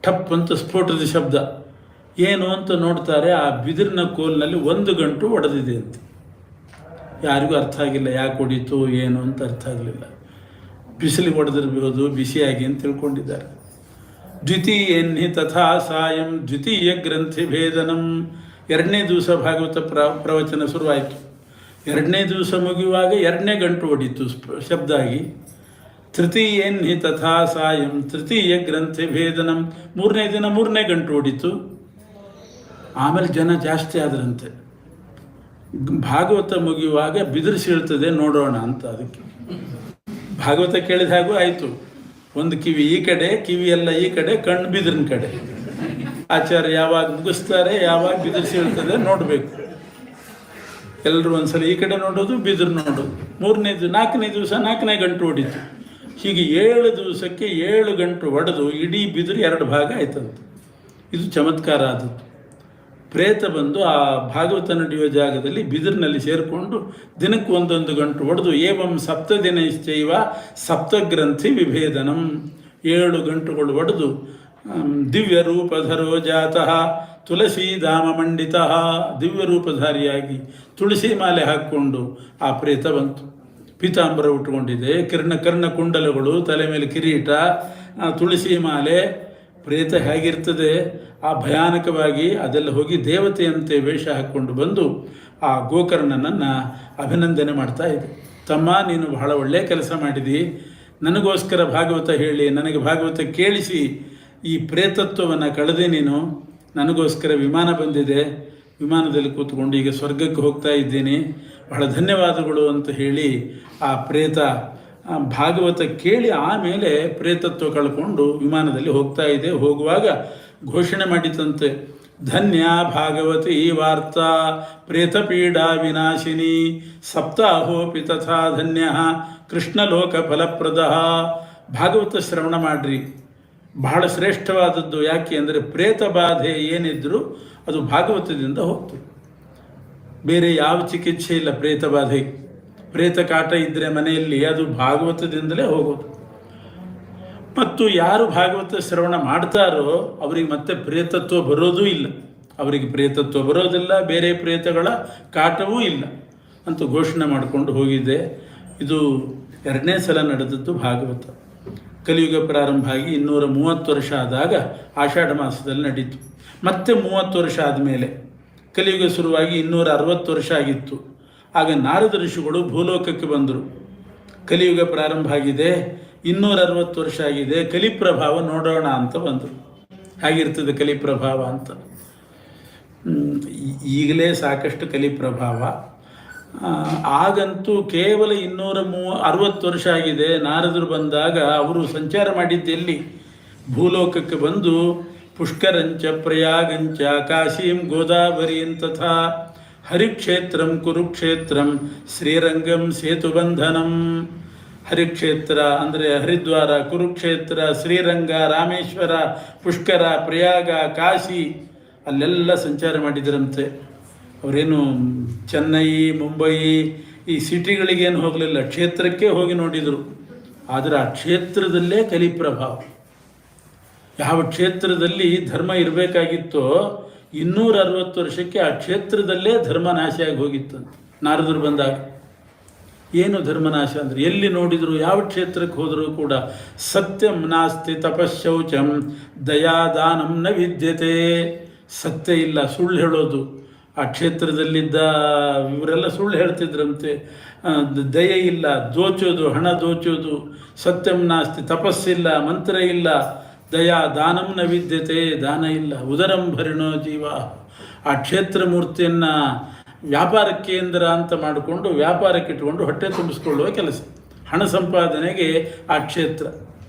ಠಪ್ ಅಂತ ಸ್ಫೋಟದ ಶಬ್ದ. ಏನು ಅಂತ ನೋಡ್ತಾರೆ, ಆ ಬಿದಿರಿನ ಕೋಲ್ನಲ್ಲಿ 1 ಗಂಟು ಒಡೆದಿದೆ ಅಂತ. ಯಾರಿಗೂ ಅರ್ಥ ಆಗಿಲ್ಲ, ಯಾಕೆ ಹೊಡೀತು ಏನು ಅಂತ ಅರ್ಥ ಆಗಲಿಲ್ಲ. ಬಿಸಿಲಿಗೆ ಹೊಡೆದಿರ್ಬೋದು, ಬಿಸಿಯಾಗಿ ಅಂತ ತಿಳ್ಕೊಂಡಿದ್ದಾರೆ. ದ್ವಿತೀಯನ್ಹಿ ತಥಾ ಸಾಯಂ ದ್ವಿತೀಯ ಗ್ರಂಥಿ ಭೇದನಂ. 2ನೇ ದಿವಸ ಭಾಗವತ ಪ್ರವಚನ ಶುರುವಾಯಿತು. 2ನೇ ದಿವಸ ಮುಗಿಯುವಾಗ 2ನೇ ಗಂಟು ಹೊಡೀತು ಶಬ್ದ ಆಗಿ. ತೃತೀಯನ್ಹಿ ತಥಾ ಸಾಯಂ ತೃತೀಯ ಗ್ರಂಥಿ ಭೇದನಂ. 3ನೇ ದಿನ 3ನೇ ಗಂಟು ಹೊಡೀತು. ಆಮೇಲೆ ಜನ ಜಾಸ್ತಿ ಆದ್ರಂತೆ. ಭಾಗವತ ಮುಗಿಯುವಾಗ ಬಿದಿರು ಸೀಳ್ತದೆ ನೋಡೋಣ ಅಂತ. ಅದಕ್ಕೆ ಭಾಗವತ ಕೇಳಿದ ಹಾಗೂ ಆಯಿತು. ಒಂದು ಕಿವಿ ಈ ಕಡೆ, ಕಿವಿ ಎಲ್ಲ ಈ ಕಡೆ, ಕಣ್ಣು ಬಿದಿರಿನ ಕಡೆ. ಆಚಾರ್ಯ ಯಾವಾಗ ಮುಗಿಸ್ತಾರೆ, ಯಾವಾಗ ಬಿದಿರಿಸಿ ಹೇಳ್ತದೆ ನೋಡಬೇಕು. ಎಲ್ಲರೂ ಒಂದ್ಸಲ ಈ ಕಡೆ ನೋಡೋದು, ಬಿದಿರು ನೋಡೋದು. 4ನೇ ದಿವಸ 4ನೇ ಗಂಟು ಹೊಡಿತು. ಹೀಗೆ 7 ದಿವಸಕ್ಕೆ 7 ಗಂಟು ಹೊಡೆದು ಇಡೀ ಬಿದಿರು 2 ಭಾಗ ಆಯ್ತಂತೆ. ಇದು ಚಮತ್ಕಾರ ಆದದ್ದು. ಪ್ರೇತ ಬಂದು ಆ ಭಾಗವತ ನಡೆಯುವ ಜಾಗದಲ್ಲಿ ಬಿದಿರಿನಲ್ಲಿ ಸೇರಿಕೊಂಡು ದಿನಕ್ಕೆ 1 ಗಂಟು ಹೊಡೆದು ಏವಂ 7 ದಿನಶ್ಚೈವ ಸಪ್ತಗ್ರಂಥಿ ವಿಭೇದನಂ, 7 ಗಂಟುಗಳು ಹೊಡೆದು ದಿವ್ಯ ರೂಪಧರೋ ಜಾತಃ ತುಳಸೀಧಾಮ ಮಂಡಿತಃ, ದಿವ್ಯ ರೂಪಧಾರಿಯಾಗಿ ತುಳಸಿ ಮಾಲೆ ಹಾಕ್ಕೊಂಡು ಆ ಪ್ರೇತ ಬಂತು. ಪೀತಾಂಬರ ಉಟ್ಕೊಂಡಿದೆ, ಕರ್ಣ ಕುಂಡಲಗಳು, ತಲೆ ಮೇಲೆ ಕಿರೀಟ, ತುಳಸಿ ಮಾಲೆ. ಪ್ರೇತ ಹೇಗಿರ್ತದೆ ಆ ಭಯಾನಕವಾಗಿ ಅದೆಲ್ಲ ಹೋಗಿ ದೇವತೆಯಂತೆ ವೇಷ ಹಾಕ್ಕೊಂಡು ಬಂದು ಆ ಗೋಕರ್ಣನನ್ನು ಅಭಿನಂದನೆ ಮಾಡ್ತಾ ಇದೆ. ತಮ್ಮ, ನೀನು ಬಹಳ ಒಳ್ಳೆಯ ಕೆಲಸ ಮಾಡಿದಿ, ನನಗೋಸ್ಕರ ಭಾಗವತ ಹೇಳಿ, ನನಗೆ ಭಾಗವತ ಕೇಳಿಸಿ ಈ ಪ್ರೇತತ್ವವನ್ನು ಕಳೆದೆ ನೀನು. ನನಗೋಸ್ಕರ ವಿಮಾನ ಬಂದಿದೆ, ವಿಮಾನದಲ್ಲಿ ಕೂತ್ಕೊಂಡು ಈಗ ಸ್ವರ್ಗಕ್ಕೆ ಹೋಗ್ತಾ ಇದ್ದೀನಿ, ಬಹಳ ಧನ್ಯವಾದಗಳು ಅಂತ ಹೇಳಿ ಆ ಪ್ರೇತ ಭಾಗವತ ಕೇಳಿ ಆಮೇಲೆ ಪ್ರೇತತ್ವ ಕಳ್ಕೊಂಡು ವಿಮಾನದಲ್ಲಿ ಹೋಗ್ತಾ ಇದೆ. ಹೋಗುವಾಗ ಘೋಷಣೆ ಮಾಡಿತಂತೆ, ಧನ್ಯ ಭಾಗವತಿ ವಾರ್ತಾ ಪ್ರೇತಪೀಡಾ ವಿನಾಶಿನಿ ಸಪ್ತಾಹೋಪಿ ತಥಾ ಧನ್ಯ ಕೃಷ್ಣಲೋಕ ಫಲಪ್ರದ. ಭಾಗವತ ಶ್ರವಣ ಮಾಡ್ರಿ, ಬಹಳ ಶ್ರೇಷ್ಠವಾದದ್ದು. ಯಾಕೆ ಅಂದರೆ ಪ್ರೇತ ಬಾಧೆ ಏನಿದ್ರೂ ಅದು ಭಾಗವತದಿಂದ ಹೋಗ್ತದೆ. ಬೇರೆ ಯಾವ ಚಿಕಿತ್ಸೆ ಇಲ್ಲ ಪ್ರೇತ ಬಾಧೆ. ಪ್ರೇತ ಕಾಟ ಇದ್ದರೆ ಮನೆಯಲ್ಲಿ ಅದು ಭಾಗವತದಿಂದಲೇ ಹೋಗೋದು. ಮತ್ತು ಯಾರು ಭಾಗವತ ಶ್ರವಣ ಮಾಡ್ತಾರೋ ಅವರಿಗೆ ಮತ್ತೆ ಪ್ರೇತತ್ವ ಬರೋದೂ ಇಲ್ಲ. ಅವರಿಗೆ ಪ್ರೇತತ್ವ ಬರೋದಿಲ್ಲ, ಬೇರೆ ಪ್ರೇತಗಳ ಕಾಟವೂ ಇಲ್ಲ ಅಂತ ಘೋಷಣೆ ಮಾಡಿಕೊಂಡು ಹೋಗಿದೆ. ಇದು 2ನೇ ಸಲ ನಡೆದದ್ದು ಭಾಗವತ. ಕಲಿಯುಗ ಪ್ರಾರಂಭ ಆಗಿ 230 ವರ್ಷ ಆದಾಗ ಆಷಾಢ ಮಾಸದಲ್ಲಿ ನಡೀತು. ಮತ್ತೆ 30 ವರ್ಷ ಆದಮೇಲೆ ಕಲಿಯುಗ ಶುರುವಾಗಿ 260 ವರ್ಷ ಆಗಿತ್ತು. ಆಗ ನಾರದ ಋಷಿಗಳು ಭೂಲೋಕಕ್ಕೆ ಬಂದರು. ಕಲಿಯುಗ ಪ್ರಾರಂಭ ಆಗಿದೆ, 260 ವರ್ಷ ಆಗಿದೆ, ಕಲಿಪ್ರಭಾವ ನೋಡೋಣ ಅಂತ ಬಂದರು. ಹಾಗಿರ್ತದೆ ಕಲಿಪ್ರಭಾವ ಅಂತ. ಈಗಲೇ ಸಾಕಷ್ಟು ಕಲಿಪ್ರಭಾವ. ಆಗಂತೂ ಕೇವಲ 260 ವರ್ಷ ಆಗಿದೆ. ನಾರದರು ಬಂದಾಗ ಅವರು ಸಂಚಾರ ಮಾಡಿದ್ದೆಲ್ಲಿ? ಭೂಲೋಕಕ್ಕೆ ಬಂದು ಪುಷ್ಕರಂಚ ಪ್ರಯಾಗಂಚ ಕಾಶೀಂ ಗೋದಾವರಿಂ ತಥಾ ಹರಿಕ್ಷೇತ್ರಂ ಕುರುಕ್ಷೇತ್ರಂ ಶ್ರೀರಂಗಂ ಸೇತುಬಂಧನಂ. ಹರಿಕ್ಷೇತ್ರ ಅಂದರೆ ಹರಿದ್ವಾರ, ಕುರುಕ್ಷೇತ್ರ, ಶ್ರೀರಂಗ, ರಾಮೇಶ್ವರ, ಪುಷ್ಕರ, ಪ್ರಯಾಗ, ಕಾಶಿ ಅಲ್ಲೆಲ್ಲ ಸಂಚಾರ ಮಾಡಿದರಂತೆ. ಅವರೇನು ಚೆನ್ನೈ, ಮುಂಬೈ ಈ ಸಿಟಿಗಳಿಗೇನು ಹೋಗಲಿಲ್ಲ, ಕ್ಷೇತ್ರಕ್ಕೆ ಹೋಗಿ ನೋಡಿದರು. ಆದರೆ ಆ ಕ್ಷೇತ್ರದಲ್ಲೇ ಕಲಿಪ್ರಭಾವ. ಯಾವ ಕ್ಷೇತ್ರದಲ್ಲಿ ಧರ್ಮ ಇರಬೇಕಾಗಿತ್ತೋ 260 ವರ್ಷಕ್ಕೆ ಆ ಕ್ಷೇತ್ರದಲ್ಲೇ ಧರ್ಮ ನಾಶ ಆಗಿ ಹೋಗಿತ್ತಂತೆ ನಾರದರು ಬಂದಾಗ. ಏನು ಧರ್ಮನಾಶ ಅಂದರೆ ಎಲ್ಲಿ ನೋಡಿದರೂ ಯಾವ ಕ್ಷೇತ್ರಕ್ಕೆ ಹೋದರೂ ಕೂಡ ಸತ್ಯಂ ನಾಸ್ತಿ ತಪಶೌಚಂ ದಯಾದಾನಂ ನ ವಿದ್ಯತೆ. ಸತ್ಯ ಇಲ್ಲ, ಸುಳ್ಳು ಹೇಳೋದು. ಆ ಕ್ಷೇತ್ರದಲ್ಲಿದ್ದ ಇವರೆಲ್ಲ ಸುಳ್ಳು ಹೇಳ್ತಿದ್ರಂತೆ. ದಯೆ ಇಲ್ಲ, ದೋಚೋದು, ಹಣ ದೋಚೋದು. ಸತ್ಯಂ ನಾಸ್ತಿ, ತಪಸ್ಸಿಲ್ಲ, ಮಂತ್ರ ಇಲ್ಲ, ದಯಾ ದಾನಂ ನ ವಿದ್ಯತೆ, ದಾನ ಇಲ್ಲ. ಉದರಂ ಭರಿಣೋ ಜೀವ. ಆ ಕ್ಷೇತ್ರ ಮೂರ್ತಿಯನ್ನು ವ್ಯಾಪಾರ ಕೇಂದ್ರ ಅಂತ ಮಾಡಿಕೊಂಡು ವ್ಯಾಪಾರಕ್ಕೆ ಇಟ್ಕೊಂಡು ಹೊಟ್ಟೆ ತುಂಬಿಸ್ಕೊಳ್ಳುವ ಕೆಲಸ, ಹಣ ಸಂಪಾದನೆಗೆ ಆ ಕ್ಷೇತ್ರ.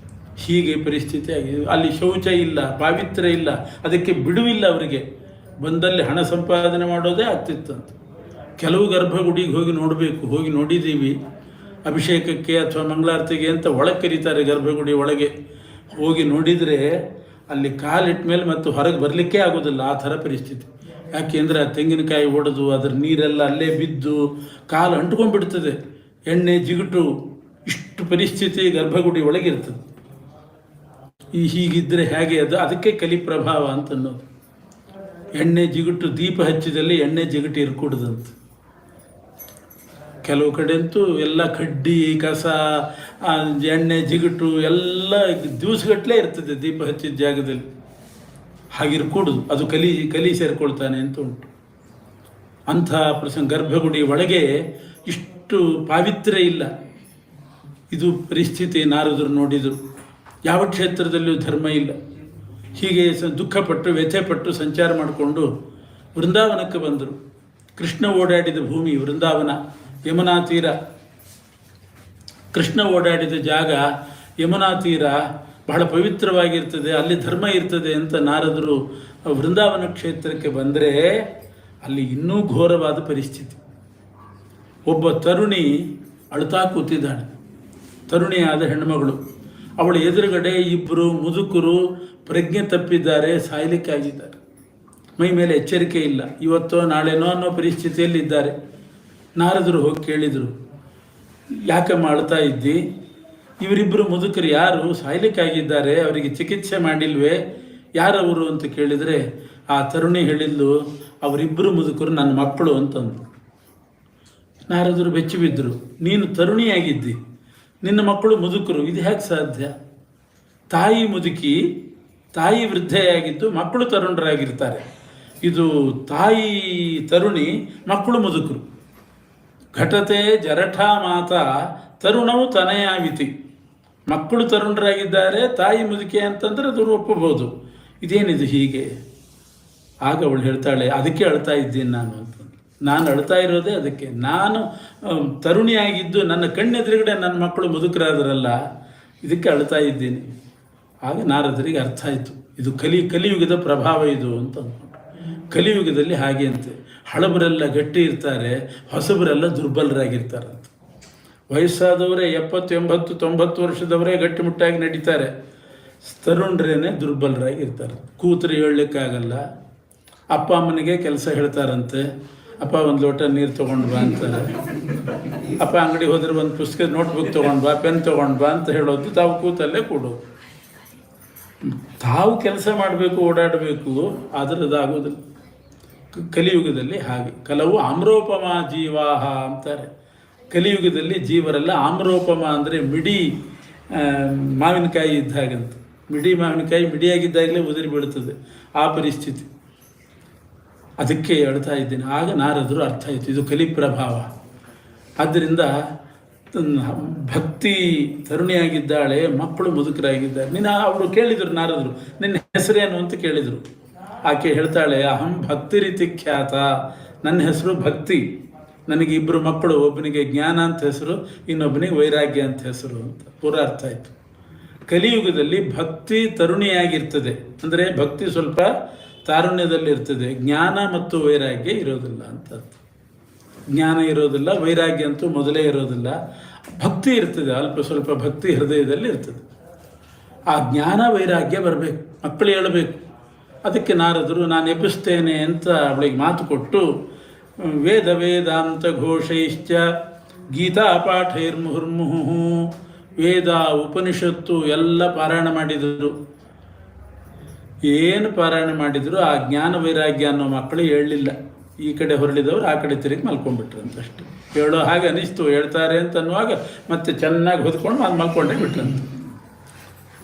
ಹೀಗೆ ಪರಿಸ್ಥಿತಿ ಆಗಿದೆ. ಅಲ್ಲಿ ಶೌಚ ಇಲ್ಲ, ಪಾವಿತ್ರ್ಯ ಇಲ್ಲ, ಅದಕ್ಕೆ ಬಿಡುವಿಲ್ಲ ಅವರಿಗೆ. ಬಂದಲ್ಲಿ ಹಣ ಸಂಪಾದನೆ ಮಾಡೋದೇ ಆಗ್ತಿತ್ತಂತೆ. ಕೆಲವು ಗರ್ಭಗುಡಿಗೆ ಹೋಗಿ ನೋಡಬೇಕು, ಹೋಗಿ ನೋಡಿದ್ದೀವಿ. ಅಭಿಷೇಕಕ್ಕೆ ಅಥವಾ ಮಂಗಳಾರತಿಗೆ ಅಂತ ಒಳಗೆ ಕರೀತಾರೆ, ಗರ್ಭಗುಡಿ ಒಳಗೆ ಹೋಗಿ ನೋಡಿದರೆ ಅಲ್ಲಿ ಕಾಲಿಟ್ಟ ಮೇಲೆ ಮತ್ತು ಹೊರಗೆ ಬರಲಿಕ್ಕೆ ಆಗೋದಿಲ್ಲ. ಆ ಥರ ಪರಿಸ್ಥಿತಿ. ಯಾಕೆಂದರೆ ಆ ತೆಂಗಿನಕಾಯಿ ಒಡೆದು ಅದರ ನೀರೆಲ್ಲ ಅಲ್ಲೇ ಬಿದ್ದು ಕಾಲು ಅಂಟ್ಕೊಂಡ್ಬಿಡ್ತದೆ, ಎಣ್ಣೆ ಜಿಗುಟು. ಇಷ್ಟು ಪರಿಸ್ಥಿತಿ ಗರ್ಭಗುಡಿ ಒಳಗಿರ್ತದೆ. ಹೀಗಿದ್ದರೆ ಹೇಗೆ? ಅದಕ್ಕೆ ಕಲಿಪ್ರಭಾವ ಅಂತ ಅನ್ನೋದು. ಎಣ್ಣೆ ಜಿಗುಟು, ದೀಪ ಹಚ್ಚಿದಲ್ಲಿ ಎಣ್ಣೆ ಜಿಗುಟು ಇರ್ಕೂಡ್ದಂತೆ. ಕೆಲವು ಕಡೆ ಅಂತೂ ಎಲ್ಲ ಕಡ್ಡಿ, ಕಸ, ಎಣ್ಣೆ ಜಿಗುಟು ಎಲ್ಲ ದಿವಸಗಟ್ಟಲೆ ಇರ್ತದೆ ದೀಪ ಹಚ್ಚಿದ ಜಾಗದಲ್ಲಿ. ಹಾಗಿರ್ಕೂಡುದು, ಅದು ಕಲಿ ಸೇರ್ಕೊಳ್ತಾನೆ ಅಂತ ಉಂಟು. ಅಂಥ ಪ್ರಸಂಗ ಗರ್ಭಗುಡಿ ಒಳಗೆ ಇಷ್ಟು ಪಾವಿತ್ರ್ಯ ಇಲ್ಲ. ಇದು ಪರಿಸ್ಥಿತಿ ನಾರದರು ನೋಡಿದರು. ಯಾವ ಕ್ಷೇತ್ರದಲ್ಲಿಯೂ ಧರ್ಮ ಇಲ್ಲ. ಹೀಗೆ ದುಃಖಪಟ್ಟು ವ್ಯಥೆಪಟ್ಟು ಸಂಚಾರ ಮಾಡಿಕೊಂಡು ವೃಂದಾವನಕ್ಕೆ ಬಂದರು. ಕೃಷ್ಣ ಓಡಾಡಿದ ಭೂಮಿ ವೃಂದಾವನ, ಯಮುನಾ ತೀರ. ಕೃಷ್ಣ ಓಡಾಡಿದ ಜಾಗ ಯಮುನಾ ತೀರ ಬಹಳ ಪವಿತ್ರವಾಗಿರ್ತದೆ, ಅಲ್ಲಿ ಧರ್ಮ ಇರ್ತದೆ ಅಂತ ನಾರದರು ವೃಂದಾವನ ಕ್ಷೇತ್ರಕ್ಕೆ ಬಂದರೆ ಅಲ್ಲಿ ಇನ್ನೂ ಘೋರವಾದ ಪರಿಸ್ಥಿತಿ. ಒಬ್ಬ ತರುಣಿ ಅಳ್ತಾ ಕೂತಿದ್ದಾಳೆ, ತರುಣಿಯಾದ ಹೆಣ್ಣುಮಗಳು. ಅವಳ ಎದುರುಗಡೆ ಇಬ್ಬರು ಮುದುಕರು ಪ್ರಜ್ಞೆ ತಪ್ಪಿದ್ದಾರೆ, ಸಾಯಲಿಕ್ಕಾಗಿದ್ದಾರೆ. ಮೈ ಮೇಲೆ ಎಚ್ಚರಿಕೆ ಇಲ್ಲ, ಇವತ್ತೋ ನಾಳೆನೋ ಅನ್ನೋ ಪರಿಸ್ಥಿತಿಯಲ್ಲಿ ಇದ್ದಾರೆ. ನಾರದರು ಹೋಗಿ ಕೇಳಿದರು, ಯಾಕಮ್ಮ ಅಳ್ತಾ ಇದ್ದಿ? ಇವರಿಬ್ಬರು ಮುದುಕರು ಯಾರು? ಸಾಯಲಿಕ್ಕಾಗಿದ್ದಾರೆ, ಅವರಿಗೆ ಚಿಕಿತ್ಸೆ ಮಾಡಿಲ್ವೇ? ಯಾರವರು ಅಂತ ಕೇಳಿದರೆ ಆ ತರುಣಿ ಹೇಳಿದ್ಲು, ಅವರಿಬ್ಬರು ಮುದುಕರು ನನ್ನ ಮಕ್ಕಳು ಅಂತಂದು. ನಾರದರು ಬೆಚ್ಚಿ ಬಿದ್ದರು. ನೀನು ತರುಣಿಯಾಗಿದ್ದಿ, ನಿನ್ನ ಮಕ್ಕಳು ಮುದುಕರು, ಇದು ಹೇಗೆ ಸಾಧ್ಯ? ತಾಯಿ ಮುದುಕಿ, ತಾಯಿ ವೃದ್ಧೆಯಾಗಿದ್ದು ಮಕ್ಕಳು ತರುಣರಾಗಿರ್ತಾರೆ. ಇದು ತಾಯಿ ತರುಣಿ, ಮಕ್ಕಳು ಮುದುಕರು. ಘಟತೆ ಜರಠಾ ಮಾತಾ ತರುಣವು ತನಯಾವಿತಿ. ಮಕ್ಕಳು ತರುಣರಾಗಿದ್ದಾರೆ, ತಾಯಿ ಮುದುಕಿ ಅಂತಂದರೆ ಅದು ಒಪ್ಪಬಹುದು. ಇದೇನಿದು ಹೀಗೆ? ಆಗ ಅವಳು ಹೇಳ್ತಾಳೆ, ಅದಕ್ಕೆ ಅಳ್ತಾ ಇದ್ದೀನಿ ನಾನು ಅಂತ. ನಾನು ಅಳ್ತಾ ಇರೋದೇ ಅದಕ್ಕೆ. ನಾನು ತರುಣಿಯಾಗಿದ್ದು ನನ್ನ ಕಣ್ಣೆದುರುಗಡೆ ನನ್ನ ಮಕ್ಕಳು ಮುದುಕರಾದರಲ್ಲ, ಇದಕ್ಕೆ ಅಳ್ತಾ ಇದ್ದೀನಿ. ಆಗ ನಾರದರಿಗೆ ಅರ್ಥ ಆಯಿತು, ಇದು ಕಲಿಯುಗದ ಪ್ರಭಾವ ಇದು ಅಂತ ಅಂದ್ಕೊಂಡು. ಕಲಿಯುಗದಲ್ಲಿ ಹಾಗೆ ಅಂತೆ, ಹಳಬರೆಲ್ಲ ಗಟ್ಟಿ ಇರ್ತಾರೆ, ಹೊಸಬರೆಲ್ಲ ದುರ್ಬಲರಾಗಿರ್ತಾರಂತ. ವಯಸ್ಸಾದವರೇ 70, 80, 90 ವರ್ಷದವರೇ ಗಟ್ಟಿಮುಟ್ಟಾಗಿ ನಡೀತಾರೆ, ತರುಣರೇನೆ ದುರ್ಬಲರಾಗಿರ್ತಾರೆ. ಕೂತರು ಹೇಳಲಿಕ್ಕಾಗಲ್ಲ. ಅಪ್ಪ ಅಮ್ಮನಿಗೆ ಕೆಲಸ ಹೇಳ್ತಾರಂತೆ, ಅಪ್ಪ ಒಂದು ಲೋಟ ನೀರು ತೊಗೊಂಡು ಬಾ ಅಂತಾರೆ. ಅಪ್ಪ ಅಂಗಡಿ ಹೋದ್ರೆ ಒಂದು ಪುಸ್ತಕ ನೋಟ್ಬುಕ್ ತೊಗೊಂಡು ಬಾ, ಪೆನ್ ತೊಗೊಂಡು ಬಾ ಅಂತ ಹೇಳೋದು, ತಾವು ಕೂತಲ್ಲೇ ಕೊಡು. ತಾವು ಕೆಲಸ ಮಾಡಬೇಕು, ಓಡಾಡಬೇಕು, ಆದರೆ ಅದಾಗೋದಿಲ್ಲ. ಕಲಿಯುಗದಲ್ಲಿ ಹಾಗೆ. ಕಲವು ಆಮ್ರೋಪಮ ಜೀವಾಹ ಅಂತಾರೆ. ಕಲಿಯುಗದಲ್ಲಿ ಜೀವರೆಲ್ಲ ಆಮ್ರೋಪಮ ಅಂದರೆ ಮಿಡಿ ಮಾವಿನಕಾಯಿ ಇದ್ದ ಹಾಗಂತ. ಮಿಡಿ ಮಾವಿನಕಾಯಿ ಮಿಡಿಯಾಗಿದ್ದಾಗಲೇ ಉದುರಿ ಬೀಳ್ತದೆ, ಆ ಪರಿಸ್ಥಿತಿ. ಅದಕ್ಕೆ ಹೇಳ್ತಾ ಇದ್ದೀನಿ. ಆಗ ನಾರದರು ಅರ್ಥ ಆಯಿತು, ಇದು ಕಲಿ ಪ್ರಭಾವ. ಆದ್ದರಿಂದ ಭಕ್ತಿ ತರುಣಿಯಾಗಿದ್ದಾಳೆ, ಮಕ್ಕಳು ಮುದುಕರಾಗಿದ್ದಾರೆ. ಅವರು ಕೇಳಿದರು ನಾರದರು, ನಿನ್ನ ಹೆಸರೇನು ಅಂತ ಕೇಳಿದರು. ಆಕೆ ಹೇಳ್ತಾಳೆ, ಅಹಂ ಭಕ್ತಿ ರೀತಿ ಖ್ಯಾತ, ನನ್ನ ಹೆಸರು ಭಕ್ತಿ. ನನಗೆ ಇಬ್ಬರು ಮಕ್ಕಳು, ಒಬ್ಬನಿಗೆ ಜ್ಞಾನ ಅಂತ ಹೆಸರು, ಇನ್ನೊಬ್ಬನಿಗೆ ವೈರಾಗ್ಯ ಅಂತ ಹೆಸರು ಅಂತ. ಪೂರ ಅರ್ಥ ಆಯಿತು. ಕಲಿಯುಗದಲ್ಲಿ ಭಕ್ತಿ ತರುಣಿಯಾಗಿರ್ತದೆ, ಅಂದರೆ ಭಕ್ತಿ ಸ್ವಲ್ಪ ತಾರುಣ್ಯದಲ್ಲಿರ್ತದೆ, ಜ್ಞಾನ ಮತ್ತು ವೈರಾಗ್ಯ ಇರೋದಿಲ್ಲ ಅಂತ. ಜ್ಞಾನ ಇರೋದಿಲ್ಲ, ವೈರಾಗ್ಯ ಅಂತೂ ಮೊದಲೇ ಇರೋದಿಲ್ಲ. ಭಕ್ತಿ ಇರ್ತದೆ, ಅಲ್ಪ ಸ್ವಲ್ಪ ಭಕ್ತಿ ಹೃದಯದಲ್ಲಿ ಇರ್ತದೆ. ಆ ಜ್ಞಾನ ವೈರಾಗ್ಯ ಬರಬೇಕು, ಮಕ್ಕಳು ಹೇಳಬೇಕು. ಅದಕ್ಕೆ ನಾರದರು ನಾನು ಎಬ್ಬಿಸ್ತೇನೆ ಅಂತ ಅವಳಿಗೆ ಮಾತು ಕೊಟ್ಟು, ವೇದ ವೇದಾಂತ ಘೋಷೈಶ್ಚ ಗೀತಾ ಪಾಠೈರ್ಮುಹುರ್ಮುಹು, ವೇದ ಉಪನಿಷತ್ತು ಎಲ್ಲ ಪಾರಾಯಣ ಮಾಡಿದರು. ಏನು ಪಾರಾಯಣ ಮಾಡಿದರು, ಆ ಜ್ಞಾನ ವೈರಾಗ್ಯ ಅನ್ನೋ ಮಕ್ಕಳು ಹೇಳಲಿಲ್ಲ. ಈ ಕಡೆ ಹೊರಳಿದವರು ಆ ಕಡೆ ತಿರುಗಿ ಮಲ್ಕೊಂಡ್ಬಿಟ್ರು ಅಂತಷ್ಟೇ. ಹೇಳೋ ಹಾಗೆ ಅನಿಸ್ತು, ಹೇಳ್ತಾರೆ ಅಂತ ಅನ್ನುವಾಗ ಮತ್ತೆ ಚೆನ್ನಾಗಿ ಹೊದ್ಕೊಂಡು ಅದು ಮಲ್ಕೊಂಡೇ ಬಿಟ್ರಂತ.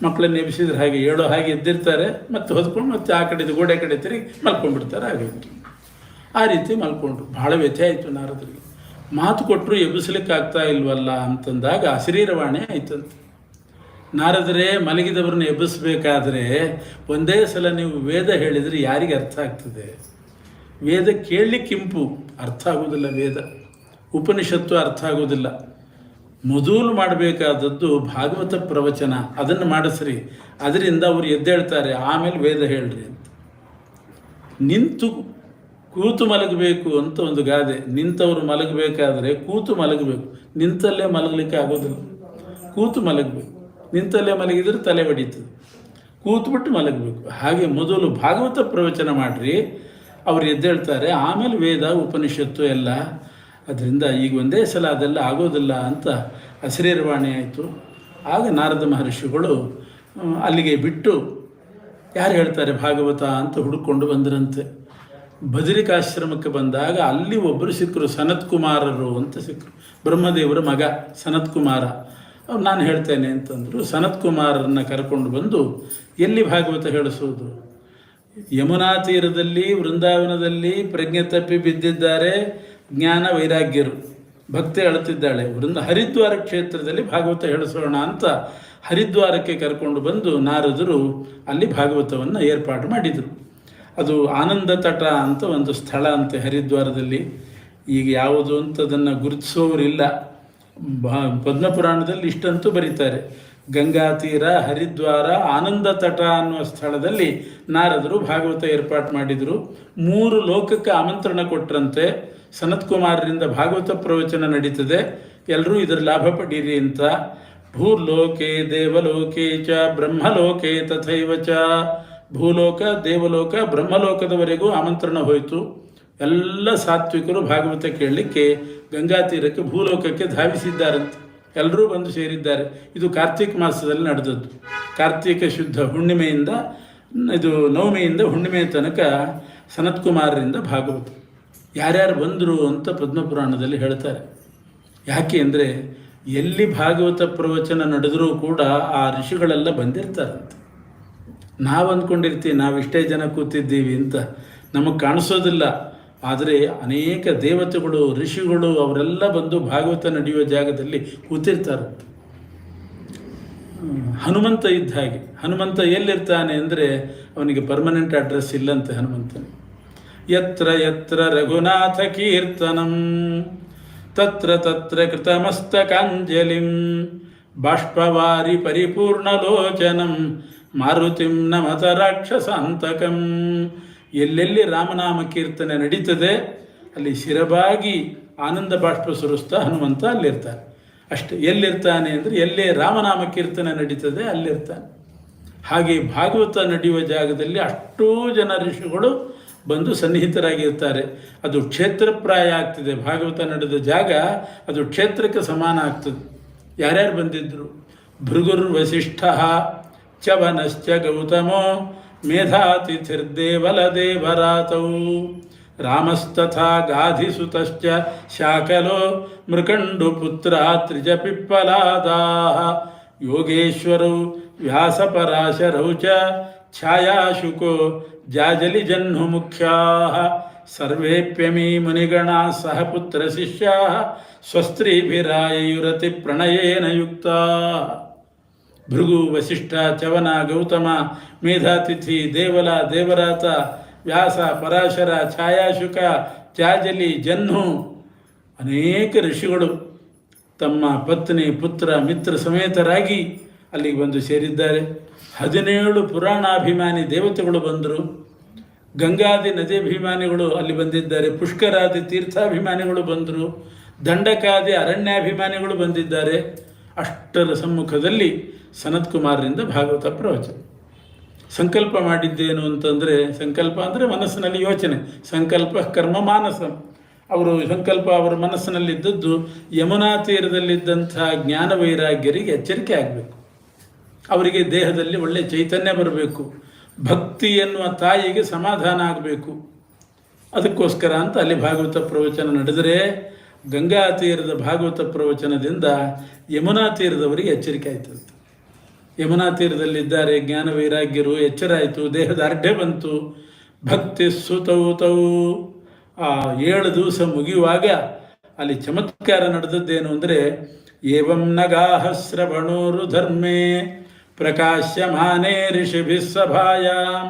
ಮಕ್ಕಳನ್ನ ಎಬ್ಬಿಸಿದ್ರೆ ಹಾಗೆ ಹೇಳೋ ಹಾಗೆ ಎದ್ದಿರ್ತಾರೆ, ಮತ್ತೆ ಹೊದ್ಕೊಂಡು ಮತ್ತೆ ಆ ಕಡೆದು ಗೋಡೆ ಕಡೆ ತಿರುಗಿ ಮಲ್ಕೊಂಡ್ಬಿಡ್ತಾರೆ. ಹಾಗೆ ಆ ರೀತಿ ಮಲ್ಕೊಂಡ್ರು. ಭಾಳ ವ್ಯಥೆ ಆಯಿತು ನಾರದರಿಗೆ. ಮಾತು ಕೊಟ್ಟರು ಎಬ್ಬಿಸ್ಲಿಕ್ಕೆ ಆಗ್ತಾ ಇಲ್ವಲ್ಲ ಅಂತಂದಾಗ ಅಶರೀರವಾಣಿ ಆಯ್ತಂತೆ. ನಾರದರೇ, ಮಲಗಿದವ್ರನ್ನ ಎಬ್ಬಿಸ್ಬೇಕಾದ್ರೆ ಒಂದೇ ಸಲ ನೀವು ವೇದ ಹೇಳಿದರೆ ಯಾರಿಗೆ ಅರ್ಥ ಆಗ್ತದೆ? ವೇದ ಕೇಳಲಿಕ್ಕಿಂಪು, ಅರ್ಥ ಆಗೋದಿಲ್ಲ. ವೇದ ಉಪನಿಷತ್ತು ಅರ್ಥ ಆಗೋದಿಲ್ಲ. ಮೊದಲು ಮಾಡಬೇಕಾದದ್ದು ಭಾಗವತ ಪ್ರವಚನ, ಅದನ್ನು ಮಾಡಿಸ್ರಿ. ಅದರಿಂದ ಅವರು ಎದ್ದೇಳ್ತಾರೆ, ಆಮೇಲೆ ವೇದ ಹೇಳ್ರಿ ಅಂತ. ನಿಂತು ಕೂತು ಮಲಗಬೇಕು ಅಂತ ಒಂದು ಗಾದೆ. ನಿಂತವರು ಮಲಗಬೇಕಾದ್ರೆ ಕೂತು ಮಲಗಬೇಕು, ನಿಂತಲ್ಲೇ ಮಲಗಲಿಕ್ಕೆ ಆಗೋದಿಲ್ಲ. ಕೂತು ಮಲಗಬೇಕು, ನಿಂತಲ್ಲೇ ಮಲಗಿದ್ರೆ ತಲೆ ಹೊಡೀತದೆ. ಕೂತ್ಬಿಟ್ಟು ಮಲಗಬೇಕು. ಹಾಗೆ ಮೊದಲು ಭಾಗವತ ಪ್ರವಚನ ಮಾಡಿರಿ, ಅವರು ಎದ್ದೇಳ್ತಾರೆ, ಆಮೇಲೆ ವೇದ ಉಪನಿಷತ್ತು ಎಲ್ಲ. ಅದರಿಂದ ಈಗ ಒಂದೇ ಸಲ ಅದೆಲ್ಲ ಆಗೋದಿಲ್ಲ ಅಂತ ಅಶರೀರವಾಣಿ ಆಯಿತು. ಆಗ ನಾರದ ಮಹರ್ಷಿಗಳು ಅಲ್ಲಿಗೆ ಬಿಟ್ಟು ಯಾರು ಹೇಳ್ತಾರೆ ಭಾಗವತ ಅಂತ ಹುಡುಕೊಂಡು ಬಂದರಂತೆ. ಬದರಿಕಾಶ್ರಮಕ್ಕೆ ಬಂದಾಗ ಅಲ್ಲಿ ಒಬ್ಬರು ಸಿಕ್ಕರು, ಸನತ್ ಕುಮಾರರು ಅಂತ ಸಿಕ್ಕರು. ಬ್ರಹ್ಮದೇವರ ಮಗ ಸನತ್ ಕುಮಾರ. ನಾನು ಹೇಳ್ತೇನೆ ಅಂತಂದರು. ಸನತ್ ಕುಮಾರರನ್ನು ಕರ್ಕೊಂಡು ಬಂದು ಎಲ್ಲಿ ಭಾಗವತ ಹೇಳಿಸೋದು? ಯಮುನಾ ತೀರದಲ್ಲಿ ವೃಂದಾವನದಲ್ಲಿ ಪ್ರಜ್ಞೆ ತಪ್ಪಿ ಬಿದ್ದಿದ್ದಾರೆ ಜ್ಞಾನ ವೈರಾಗ್ಯರು. ಭಕ್ತಿ ಅಳುತ್ತಿದ್ದಾಳೆ. ಹರಿದ್ವಾರ ಕ್ಷೇತ್ರದಲ್ಲಿ ಭಾಗವತ ಹೇಳಿಸೋಣ ಅಂತ ಹರಿದ್ವಾರಕ್ಕೆ ಕರ್ಕೊಂಡು ಬಂದು ನಾರದರು ಅಲ್ಲಿ ಭಾಗವತವನ್ನು ಏರ್ಪಾಡು ಮಾಡಿದರು. ಅದು ಆನಂದ ತಟ ಅಂತ ಒಂದು ಸ್ಥಳ ಅಂತೆ ಹರಿದ್ವಾರದಲ್ಲಿ. ಈಗ ಯಾವುದು ಅಂತ ಅದನ್ನು ಗುರುತಿಸೋರಿಲ್ಲ. ಪದ್ಮಪುರಾಣದಲ್ಲಿ ಇಷ್ಟಂತೂ ಬರೀತಾರೆ. ಗಂಗಾ ತೀರ, ಹರಿದ್ವಾರ, ಆನಂದ ತಟ ಅನ್ನುವ ಸ್ಥಳದಲ್ಲಿ ನಾರದರು ಭಾಗವತ ಏರ್ಪಾటు ಮಾಡಿದರು. 3 ಲೋಕಕ್ಕೆ ಆಮಂತ್ರಣ ಕೊಟ್ಟರಂತೆ. ಸನತ್ಕುಮಾರರಿಂದ ಭಾಗವತ ಪ್ರವಚನ ನಡೀತದೆ, ಎಲ್ಲರೂ ಇದರ ಲಾಭ ಪಡೀರಿ ಅಂತ. ಭೂಲೋಕೆ ದೇವಲೋಕೆ ಚ ಬ್ರಹ್ಮಲೋಕೆ ತಥೈವ ಚ. ಭೂಲೋಕ, ದೇವಲೋಕ, ಬ್ರಹ್ಮಲೋಕದವರೆಗೂ ಆಮಂತ್ರಣ ಹೋಯಿತು. ಎಲ್ಲ ಸಾತ್ವಿಕರು ಭಾಗವತ ಕೇಳಲಿಕ್ಕೆ ಗಂಗಾ ತೀರಕ್ಕೆ, ಭೂಲೋಕಕ್ಕೆ ಧಾವಿಸಿದ್ದಾರಂತೆ. ಎಲ್ಲರೂ ಬಂದು ಸೇರಿದ್ದಾರೆ. ಇದು ಕಾರ್ತಿಕ ಮಾಸದಲ್ಲಿ ನಡೆದದ್ದು. ಕಾರ್ತಿಕ ಶುದ್ಧ ಹುಣ್ಣಿಮೆಯಿಂದ, ಇದು ನವಮಿಯಿಂದ ಹುಣ್ಣಿಮೆಯ ತನಕ ಸನತ್ಕುಮಾರರಿಂದ ಭಾಗವತ. ಯಾರ್ಯಾರು ಬಂದರು ಅಂತ ಪದ್ಮಪುರಾಣದಲ್ಲಿ ಹೇಳ್ತಾರೆ. ಯಾಕೆ ಅಂದರೆ ಎಲ್ಲಿ ಭಾಗವತ ಪ್ರವಚನ ನಡೆದರೂ ಕೂಡ ಆ ಋಷಿಗಳೆಲ್ಲ ಬಂದಿರ್ತಾರಂತೆ. ನಾವು ಅಂದ್ಕೊಂಡಿರ್ತೀವಿ ನಾವಿಷ್ಟೇ ಜನ ಕೂತಿದ್ದೀವಿ ಅಂತ, ನಮಗೆ ಕಾಣಿಸೋದಿಲ್ಲ. ಆದರೆ ಅನೇಕ ದೇವತೆಗಳು, ಋಷಿಗಳು ಅವರೆಲ್ಲ ಬಂದು ಭಾಗವತ ನಡೆಯುವ ಜಾಗದಲ್ಲಿ ಕೂತಿರ್ತಾರಂತೆ. ಹನುಮಂತ ಇದ್ದ ಹಾಗೆ. ಹನುಮಂತ ಎಲ್ಲಿರ್ತಾನೆ ಅಂದರೆ ಅವನಿಗೆ ಪರ್ಮನೆಂಟ್ ಅಡ್ರೆಸ್ ಇಲ್ಲಂತೆ ಹನುಮಂತನಿಗೆ. ಯತ್ರ ಯತ್ರ ರಘುನಾಥ ಕೀರ್ತನಂ ತತ್ರ ತತ್ರ ಕೃತಮಸ್ತಕಾಂಜಲಿಂ ಬಾಷ್ಪವಾರಿ ಪರಿಪೂರ್ಣಲೋಚನಂ ಮಾರುತಿಂ ನಮತ ರಾಕ್ಷಸಾಂತಕಂ. ಎಲ್ಲೆಲ್ಲಿ ರಾಮನಾಮ ಕೀರ್ತನೆ ನಡೀತದೆ ಅಲ್ಲಿ ಶಿರಬಾಗಿ ಆನಂದ ಬಾಷ್ಪ ಸುರಿಸ್ತಾ ಹನುಮಂತ ಅಲ್ಲಿರ್ತಾನೆ. ಅಷ್ಟೇ. ಎಲ್ಲಿರ್ತಾನೆ ಅಂದರೆ ಎಲ್ಲೇ ರಾಮನಾಮ ಕೀರ್ತನೆ ನಡೀತದೆ ಅಲ್ಲಿರ್ತಾನೆ. ಹಾಗೆ ಭಾಗವತ ನಡೆಯುವ ಜಾಗದಲ್ಲಿ ಅಷ್ಟೂ ಜನ ಋಷಿಗಳು ಬಂದು ಸನ್ನಿಹಿತರಾಗಿರ್ತಾರೆ. ಅದು ಕ್ಷೇತ್ರಪ್ರಾಯ ಆಗ್ತದೆ. ಭಾಗವತ ನಡೆದ ಜಾಗ ಅದು ಕ್ಷೇತ್ರಕ್ಕೆ ಸಮಾನ ಆಗ್ತದೆ. ಯಾರ್ಯಾರು ಬಂದಿದ್ದರು? ಭೃಗುರ್ ವಸಿಷ್ಠ ಚವನಶ್ಚ ಗೌತಮೋ ಮೇಧಾತಿಥಿರ್ದೇವಲದೇವರಾತೌ ರಾಮಸ್ತಥಾ ಗಾಧಿಸುತಶ್ಚ ಶಾಕಲೋ ಮೃಕಂಡುಪುತ್ರ ತ್ರಿಜಪಿಪ್ಪಲಾದಾಃ ಯೋಗೇಶ್ವರೌ ವ್ಯಾಸಪರಾಶರೌ ಚ ಛಾಯಾಶುಕೋ ಜಾಜಲಿಜಹ್ನು ಮುಖ್ಯಾಃ ಸರ್ವೇಪ್ಯಮೀ ಮುನಿಗಣಾಃ ಸಹ ಪುತ್ರಶಿಷ್ಯಾಃ ಸ್ವಸ್ತ್ರೀಭಿರಾಯಯುರತಿ ಪ್ರಣಯೇನ ಯುಕ್ತಾಃ. ಭೃಗು, ವಸಿಷ್ಠ, ಚವನ, ಗೌತಮ, ಮೇಧಾತಿಥಿ, ದೇವಲ, ದೇವರಾತ, ವ್ಯಾಸ, ಪರಾಶರ, ಛಾಯಾಶುಕ, ಜಾಜಲಿ, ಜಹ್ನು ಅನೇಕ ಋಷಿಗಳು ತಮ್ಮ ಪತ್ನಿ, ಪುತ್ರ, ಮಿತ್ರ ಸಮೇತರಾಗಿ ಅಲ್ಲಿಗೆ ಬಂದು ಸೇರಿದ್ದಾರೆ. 17 ಪುರಾಣಾಭಿಮಾನಿ ದೇವತೆಗಳು ಬಂದರು. ಗಂಗಾದಿ ನದಿಯಭಿಮಾನಿಗಳು ಅಲ್ಲಿ ಬಂದಿದ್ದಾರೆ. ಪುಷ್ಕರಾದಿ ತೀರ್ಥಾಭಿಮಾನಿಗಳು ಬಂದರು. ದಂಡಕಾದಿ ಅರಣ್ಯಾಭಿಮಾನಿಗಳು ಬಂದಿದ್ದಾರೆ. ಅಷ್ಟರ ಸಮ್ಮುಖದಲ್ಲಿ ಸನತ್ಕುಮಾರರಿಂದ ಭಾಗವತ ಪ್ರವಚನ. ಸಂಕಲ್ಪ ಮಾಡಿದ್ದೇನು ಅಂತಂದರೆ, ಸಂಕಲ್ಪ ಅಂದರೆ ಮನಸ್ಸಿನಲ್ಲಿ ಯೋಚನೆ, ಸಂಕಲ್ಪ ಕರ್ಮ ಮಾನಸ. ಸಂಕಲ್ಪ ಅವರ ಮನಸ್ಸಿನಲ್ಲಿದ್ದದ್ದು ಯಮುನಾ ತೀರದಲ್ಲಿದ್ದಂಥ ಜ್ಞಾನ ವೈರಾಗ್ಯರಿಗೆ ಎಚ್ಚರಿಕೆ ಆಗಬೇಕು. ಅವರಿಗೆ ದೇಹದಲ್ಲಿ ಒಳ್ಳೆಯ ಚೈತನ್ಯ ಬರಬೇಕು. ಭಕ್ತಿ ಎನ್ನುವ ತಾಯಿಗೆ ಸಮಾಧಾನ ಆಗಬೇಕು. ಅದಕ್ಕೋಸ್ಕರ ಅಂತ ಅಲ್ಲಿ ಭಾಗವತ ಪ್ರವಚನ ನಡೆದರೆ, ಗಂಗಾ ತೀರದ ಭಾಗವತ ಪ್ರವಚನದಿಂದ ಯಮುನಾ ತೀರದವರಿಗೆ ಎಚ್ಚರಿಕೆ ಆಯ್ತಂತೆ. ಯಮುನಾ ತೀರದಲ್ಲಿದ್ದಾರೆ ಜ್ಞಾನ ವೈರಾಗ್ಯರು, ಎಚ್ಚರ ಆಯಿತು, ದೇಹದ ಅರ್ಢೆ ಬಂತು. ಭಕ್ತಿ ಸುತೌತೌ. ಆ 7 ದಿವಸ ಮುಗಿಯುವಾಗ ಅಲ್ಲಿ ಚಮತ್ಕಾರ ನಡೆದದ್ದೇನು ಅಂದರೆ, ಏವಂ ನಗಾಹ ಶ್ರವಣೋರು ಧರ್ಮೇ ಪ್ರಕಾಶ್ಯಮಾನೇ ಋಷಿಭಿಃ ಸಭಾಯಾಂ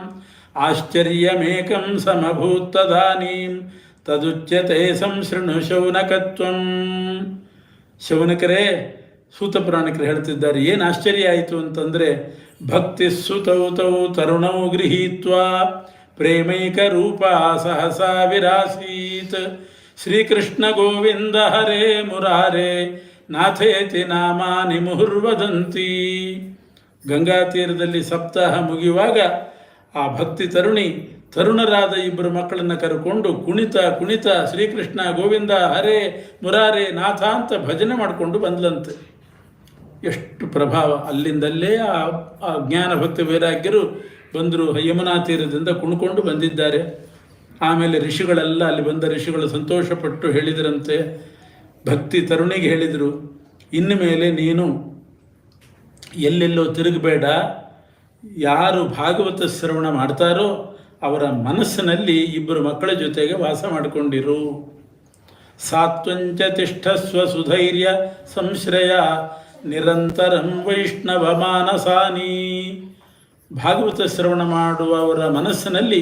ಆಶ್ಚರ್ಯಮೇಕಂ ಸಮಭೂತ್ತದಾನೀಂ ತದುಚ್ಯತೆ ಸಂಶೃಣು ಶೌನಕತ್ವಂ. ಶೌನಕರೇ, ಸೂತ ಪುರಾಣಿಕರು ಹೇಳ್ತಿದ್ದಾರೆ, ಏನು ಆಶ್ಚರ್ಯ ಆಯಿತು ಅಂತಂದರೆ, ಭಕ್ತಿ ಸುತೌತೌ ತರುಣೌ ಗೃಹೀತ್ವಾ ಪ್ರೇಮೈಕ ರೂಪ ಸಹಸಾ ವಿರಾಸೀತ್ ಶ್ರೀಕೃಷ್ಣ ಗೋವಿಂದ ಹರೇ ಮುರಾರೇ ನಾಥೇತಿ ನಾಮಾನಿ ಮುಹುರ್ವದಂತಿ. ಗಂಗಾ ತೀರದಲ್ಲಿ ಸಪ್ತಾಹ ಮುಗಿಯುವಾಗ ಆ ಭಕ್ತಿ ತರುಣರಾದ 2 ಮಕ್ಕಳನ್ನು ಕರೆಕೊಂಡು ಕುಣಿತ ಶ್ರೀಕೃಷ್ಣ ಗೋವಿಂದ ಹರೇ ಮುರಾರೇ ನಾಥ ಅಂತ ಭಜನೆ ಮಾಡಿಕೊಂಡು ಬಂದ್ಲಂತೆ. ಎಷ್ಟು ಪ್ರಭಾವ! ಅಲ್ಲಿಂದಲ್ಲೇ ಆ ಜ್ಞಾನ ಭಕ್ತಿ ವೈರಾಗ್ಯರು ಬಂದರು. ಯಮುನಾ ತೀರದಿಂದ ಕುಣ್ಕೊಂಡು ಬಂದಿದ್ದಾರೆ. ಆಮೇಲೆ ಋಷಿಗಳೆಲ್ಲ, ಅಲ್ಲಿ ಬಂದ ಋಷಿಗಳು ಸಂತೋಷಪಟ್ಟು ಹೇಳಿದರಂತೆ, ಭಕ್ತಿ ತರುಣಿಗೆ ಹೇಳಿದರು, ಇನ್ನು ಮೇಲೆ ನೀನು ಎಲ್ಲೆಲ್ಲೋ ತಿರುಗಬೇಡ. ಯಾರು ಭಾಗವತ ಶ್ರವಣ ಮಾಡ್ತಾರೋ ಅವರ ಮನಸ್ಸಿನಲ್ಲಿ 2 ಮಕ್ಕಳ ಜೊತೆಗೆ ವಾಸ ಮಾಡಿಕೊಂಡಿರು. ಸಾತ್ವಂಚ ತಿಷ್ಠಸ್ವ ಸುಧೈರ್ಯ ಸಂಶ್ರಯ ನಿರಂತರಂ ವೈಷ್ಣವ ಮಾನಸಾನಿ. ಭಾಗವತ ಶ್ರವಣ ಮಾಡುವವರ ಮನಸ್ಸಿನಲ್ಲಿ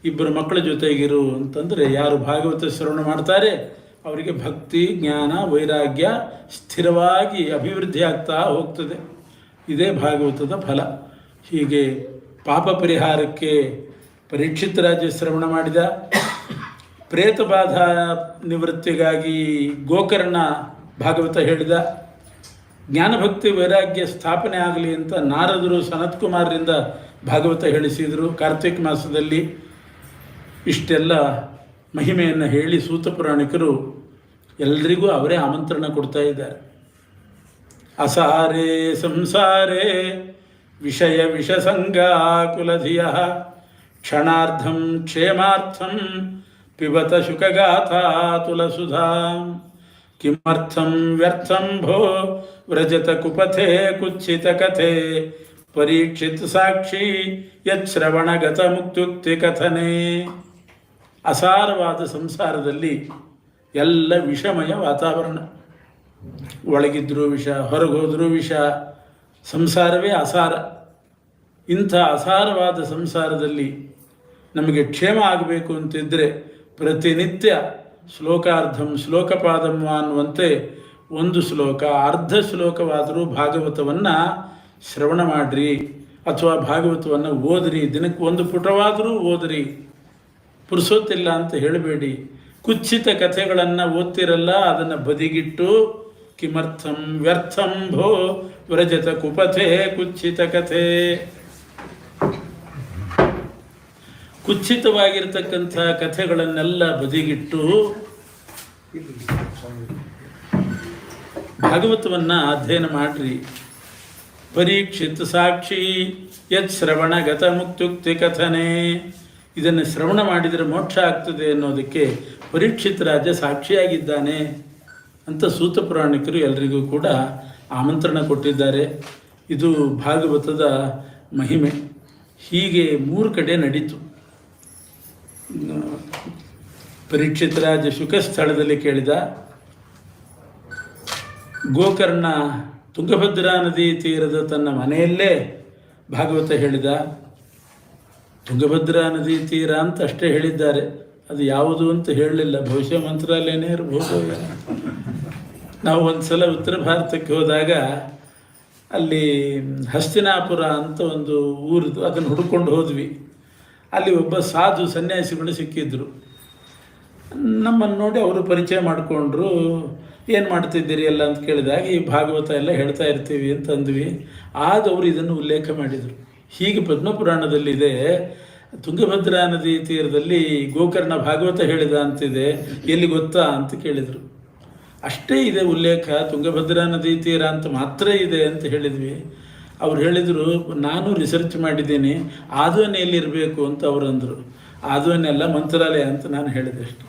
2 ಮಕ್ಕಳ ಜೊತೆಗಿರು ಅಂತಂದರೆ, ಯಾರು ಭಾಗವತ ಶ್ರವಣ ಮಾಡ್ತಾರೆ ಅವರಿಗೆ ಭಕ್ತಿ ಜ್ಞಾನ ವೈರಾಗ್ಯ ಸ್ಥಿರವಾಗಿ ಅಭಿವೃದ್ಧಿ ಆಗ್ತಾ ಹೋಗ್ತದೆ. ಇದೇ ಭಾಗವತದ ಫಲ. ಹೀಗೆ ಪಾಪ ಪರಿಹಾರಕ್ಕೆ ಪರೀಕ್ಷಿತ್ ರಾಜ ಶ್ರವಣ ಮಾಡಿದ, ಪ್ರೇತಬಾಧ ನಿವೃತ್ತಿಗಾಗಿ ಗೋಕರ್ಣ ಭಾಗವತ ಹೇಳಿದ, ಜ್ಞಾನಭಕ್ತಿ ವೈರಾಗ್ಯ ಸ್ಥಾಪನೆ ಆಗಲಿ ಅಂತ ನಾರದರು ಸನತ್ ಕುಮಾರರಿಂದ ಭಾಗವತ ಹೇಳಿಸಿದರು ಕಾರ್ತಿಕ ಮಾಸದಲ್ಲಿ. ಇಷ್ಟೆಲ್ಲ ಮಹಿಮೆಯನ್ನು ಹೇಳಿ ಸೂತ ಪುರಾಣಿಕರು ಎಲ್ರಿಗೂ ಅವರೇ ಆಮಂತ್ರಣ ಕೊಡ್ತಾ ಇದ್ದಾರೆ. ಅಸಾರೇ ಸಂಸಾರೇ ವಿಷಯ ವಿಷಸಂಗಾಕುಲಧಿಯ ಕ್ಷಣಾರ್ಧಂ ಕ್ಷೇಮಾರ್ಥಂ ಪಿಬತ ಶುಕಗಾಥಾ ತುಲಸುಧಾ ಕಿಮರ್ಥಂ ವ್ಯರ್ಥಂ ಭೋ ವ್ರಜತ ಕುಪಥೆ ಕುಚ್ಚಿತ ಕಥೆ ಪರೀಕ್ಷಿತ್ ಸಾಕ್ಷಿ ಯಶ್ರವಣಗತ ಮುಕ್ತುಕ್ತಿ ಕಥನೆ. ಅಸಾರವಾದ ಸಂಸಾರದಲ್ಲಿ ಎಲ್ಲ ವಿಷಮಯ ವಾತಾವರಣ. ಒಳಗಿದ್ರೂ ವಿಷ, ಹೊರಗೋದ್ರೂ ವಿಷ, ಸಂಸಾರವೇ ಅಸಾರ. ಇಂಥ ಅಸಾರವಾದ ಸಂಸಾರದಲ್ಲಿ ನಮಗೆ ಕ್ಷೇಮ ಆಗಬೇಕು ಅಂತಿದ್ದರೆ ಪ್ರತಿನಿತ್ಯ ಶ್ಲೋಕಾರ್ಧಂ ಶ್ಲೋಕಪಾದಂ ಅನ್ನುವಂತೆ ಒಂದು ಶ್ಲೋಕ ಅರ್ಧ ಶ್ಲೋಕವಾದರೂ ಭಾಗವತವನ್ನು ಶ್ರವಣ ಮಾಡಿರಿ ಅಥವಾ ಭಾಗವತವನ್ನು ಓದಿರಿ. ದಿನಕ್ಕೆ ಒಂದು ಪುಟವಾದರೂ ಓದಿರಿ, ಪುರುಸೋತಿಲ್ಲ ಅಂತ ಹೇಳಬೇಡಿ. ಕುಚ್ಚಿತ ಕಥೆಗಳನ್ನು ಓದ್ತಿರಲ್ಲ, ಅದನ್ನು ಬದಿಗಿಟ್ಟು ಕಿಮರ್ಥಂ ವ್ಯರ್ಥಂ ಭೋ ವ್ರಜತ ಕುಪಥೆ ಕುಚ್ಚಿತ ಕಥೆ. ಕುಚ್ಚಿತವಾಗಿರ್ತಕ್ಕಂಥ ಕಥೆಗಳನ್ನೆಲ್ಲ ಬದಿಗಿಟ್ಟು ಭಾಗವತವನ್ನು ಅಧ್ಯಯನ ಮಾಡಿರಿ. ಪರೀಕ್ಷಿತ್ ಸಾಕ್ಷಿ ಯತ್ ಶ್ರವಣಗತ ಮುಕ್ತುಕ್ತಿ ಕಥನೆ. ಇದನ್ನು ಶ್ರವಣ ಮಾಡಿದರೆ ಮೋಕ್ಷ ಆಗ್ತದೆ ಅನ್ನೋದಕ್ಕೆ ಪರೀಕ್ಷಿತ್ ರಾಜ ಸಾಕ್ಷಿಯಾಗಿದ್ದಾನೆ ಅಂತ ಸೂತ ಪುರಾಣಿಕರು ಎಲ್ರಿಗೂ ಕೂಡ ಆಮಂತ್ರಣ ಕೊಟ್ಟಿದ್ದಾರೆ. ಇದು ಭಾಗವತದ ಮಹಿಮೆ. ಹೀಗೆ 3 ಕಡೆ ನಡೀತು. ಪರೀಕ್ಷಿತ್ ರಾಜ ಶುಕಸ್ಥಳದಲ್ಲಿ ಕೇಳಿದ, ಗೋಕರ್ಣ ತುಂಗಭದ್ರಾ ನದಿ ತೀರದ ತನ್ನ ಮನೆಯಲ್ಲೇ ಭಾಗವತ ಹೇಳಿದ. ತುಂಗಭದ್ರಾ ನದಿ ತೀರ ಅಂತ ಅಷ್ಟೇ ಹೇಳಿದ್ದಾರೆ, ಅದು ಯಾವುದು ಅಂತ ಹೇಳಲಿಲ್ಲ. ಬಹುಶಃ ಮಂತ್ರಾಲಯನೇ ಇರಬಹುದು. ನಾವು ಒಂದು ಸಲ ಉತ್ತರ ಭಾರತಕ್ಕೆ ಹೋದಾಗ ಅಲ್ಲಿ ಹಸ್ತಿನಾಪುರ ಅಂತ ಒಂದು ಊರಿದು, ಅದನ್ನು ಹುಡ್ಕೊಂಡು ಹೋದ್ವಿ. ಅಲ್ಲಿ ಒಬ್ಬ ಸಾಧು ಸನ್ಯಾಸಿಗಳು ಸಿಕ್ಕಿದ್ರು. ನಮ್ಮನ್ನು ನೋಡಿ ಅವರು ಪರಿಚಯ ಮಾಡಿಕೊಂಡ್ರು. ಏನು ಮಾಡ್ತಿದ್ದೀರಿ ಎಲ್ಲ ಅಂತ ಕೇಳಿದಾಗ ಈ ಭಾಗವತ ಎಲ್ಲ ಹೇಳ್ತಾ ಇರ್ತೀವಿ ಅಂತ ಅಂದ್ವಿ. ಆಗ ಅವರು ಇದನ್ನು ಉಲ್ಲೇಖ ಮಾಡಿದರು. ಹೀಗೆ ಪದ್ಮಪುರಾಣದಲ್ಲಿದೆ, ತುಂಗಭದ್ರಾ ನದಿ ತೀರದಲ್ಲಿ ಗೋಕರ್ಣ ಭಾಗವತ ಹೇಳಿದ ಅಂತಿದೆ, ಎಲ್ಲಿ ಗೊತ್ತಾ ಅಂತ ಕೇಳಿದರು. ಅಷ್ಟೇ ಇದೆ ಉಲ್ಲೇಖ, ತುಂಗಭದ್ರಾ ನದಿ ತೀರ ಅಂತ ಮಾತ್ರ ಇದೆ ಅಂತ ಹೇಳಿದ್ವಿ. ಅವ್ರು ಹೇಳಿದರು, ನಾನು ರಿಸರ್ಚ್ ಮಾಡಿದ್ದೀನಿ, ಆದ್ವನೆಯಲ್ಲಿರಬೇಕು ಅಂತ ಅವರು ಅಂದರು. ಆದ್ವನೆಲ್ಲ ಮಂತ್ರಾಲಯ ಅಂತ ನಾನು ಹೇಳಿದೆ ಅಷ್ಟೆ.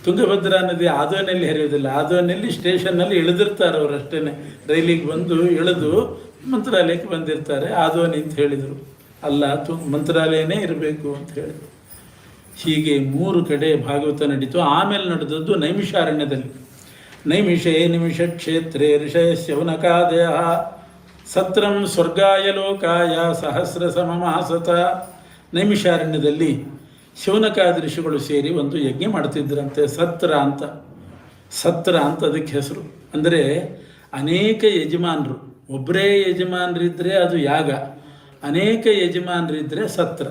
ತುಂಗಭದ್ರಾ ನದಿ ಆದ್ವನೆಯಲ್ಲಿ ಹರಿಯೋದಿಲ್ಲ, ಆದ್ವನೆಯಲ್ಲಿ ಸ್ಟೇಷನ್ನಲ್ಲಿ ಇಳಿದಿರ್ತಾರೆ ಅವರು ಅಷ್ಟೇ. ರೈಲಿಗೆ ಬಂದು ಇಳಿದು ಮಂತ್ರಾಲಯಕ್ಕೆ ಬಂದಿರ್ತಾರೆ, ಆದ್ವನಿ ಅಂತ ಹೇಳಿದರು. ಅಲ್ಲ, ಮಂತ್ರಾಲಯನೇ ಇರಬೇಕು ಅಂತ ಹೇಳಿದರು. ಹೀಗೆ 3 ಕಡೆ ಭಾಗವತ ನಡೀತು. ಆಮೇಲೆ ನಡೆದದ್ದು ನೈಮಿಷಾರಣ್ಯದಲ್ಲಿ. ನೈಮಿಷೇ ನಿಮಿಷ ಕ್ಷೇತ್ರೇ ಋಷಯಸ್ಯವನಕಾದಯ ಸತ್ರಂ ಸ್ವರ್ಗಾಯ ಲೋಕಾಯ ಸಹಸ್ರ ಸಮಮಾಸತ. ನೈಮಿಷಾರಣ್ಯದಲ್ಲಿ ಶೌನಕಾದಿ ಋಷಿಗಳು ಸೇರಿ ಒಂದು ಯಜ್ಞ ಮಾಡ್ತಿದ್ದರಂತೆ. ಸತ್ರ ಅಂತ ಅದಕ್ಕೆ ಹೆಸರು. ಅಂದರೆ ಅನೇಕ ಯಜಮಾನರು, ಒಬ್ಬರೇ ಯಜಮಾನರಿದ್ದರೆ ಅದು ಯಾಗ, ಅನೇಕ ಯಜಮಾನರಿದ್ದರೆ ಸತ್ರ.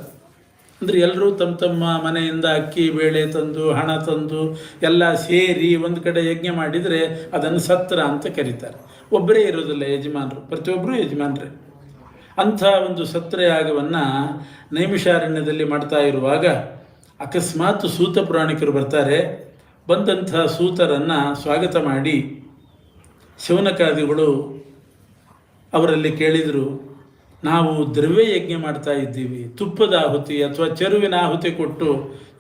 ಅಂದರೆ ಎಲ್ಲರೂ ತಮ್ಮ ತಮ್ಮ ಮನೆಯಿಂದ ಅಕ್ಕಿ ಬೇಳೆ ತಂದು ಹಣ ತಂದು ಎಲ್ಲ ಸೇರಿ ಒಂದು ಕಡೆ ಯಜ್ಞ ಮಾಡಿದರೆ ಅದನ್ನು ಸತ್ರ ಅಂತ ಕರೀತಾರೆ. ಒಬ್ಬರೇ ಇರೋದಿಲ್ಲ ಯಜಮಾನರು, ಪ್ರತಿಯೊಬ್ಬರೂ ಯಜಮಾನರೇ. ಅಂಥ ಒಂದು ಸತ್ರಯಾಗವನ್ನು ನೈಮಿಷಾರಣ್ಯದಲ್ಲಿ ಮಾಡ್ತಾ ಇರುವಾಗ ಅಕಸ್ಮಾತ್ ಸೂತ ಪುರಾಣಿಕರು ಬರ್ತಾರೆ. ಬಂದಂಥ ಸೂತರನ್ನು ಸ್ವಾಗತ ಮಾಡಿ ಶೌನಕಾದಿಗಳು ಅವರಲ್ಲಿ ಕೇಳಿದರು, ನಾವು ದ್ರವ್ಯ ಯಜ್ಞ ಮಾಡ್ತಾ ಇದ್ದೀವಿ, ತುಪ್ಪದ ಆಹುತಿ ಅಥವಾ ಚೆರುವಿನ ಆಹುತಿ ಕೊಟ್ಟು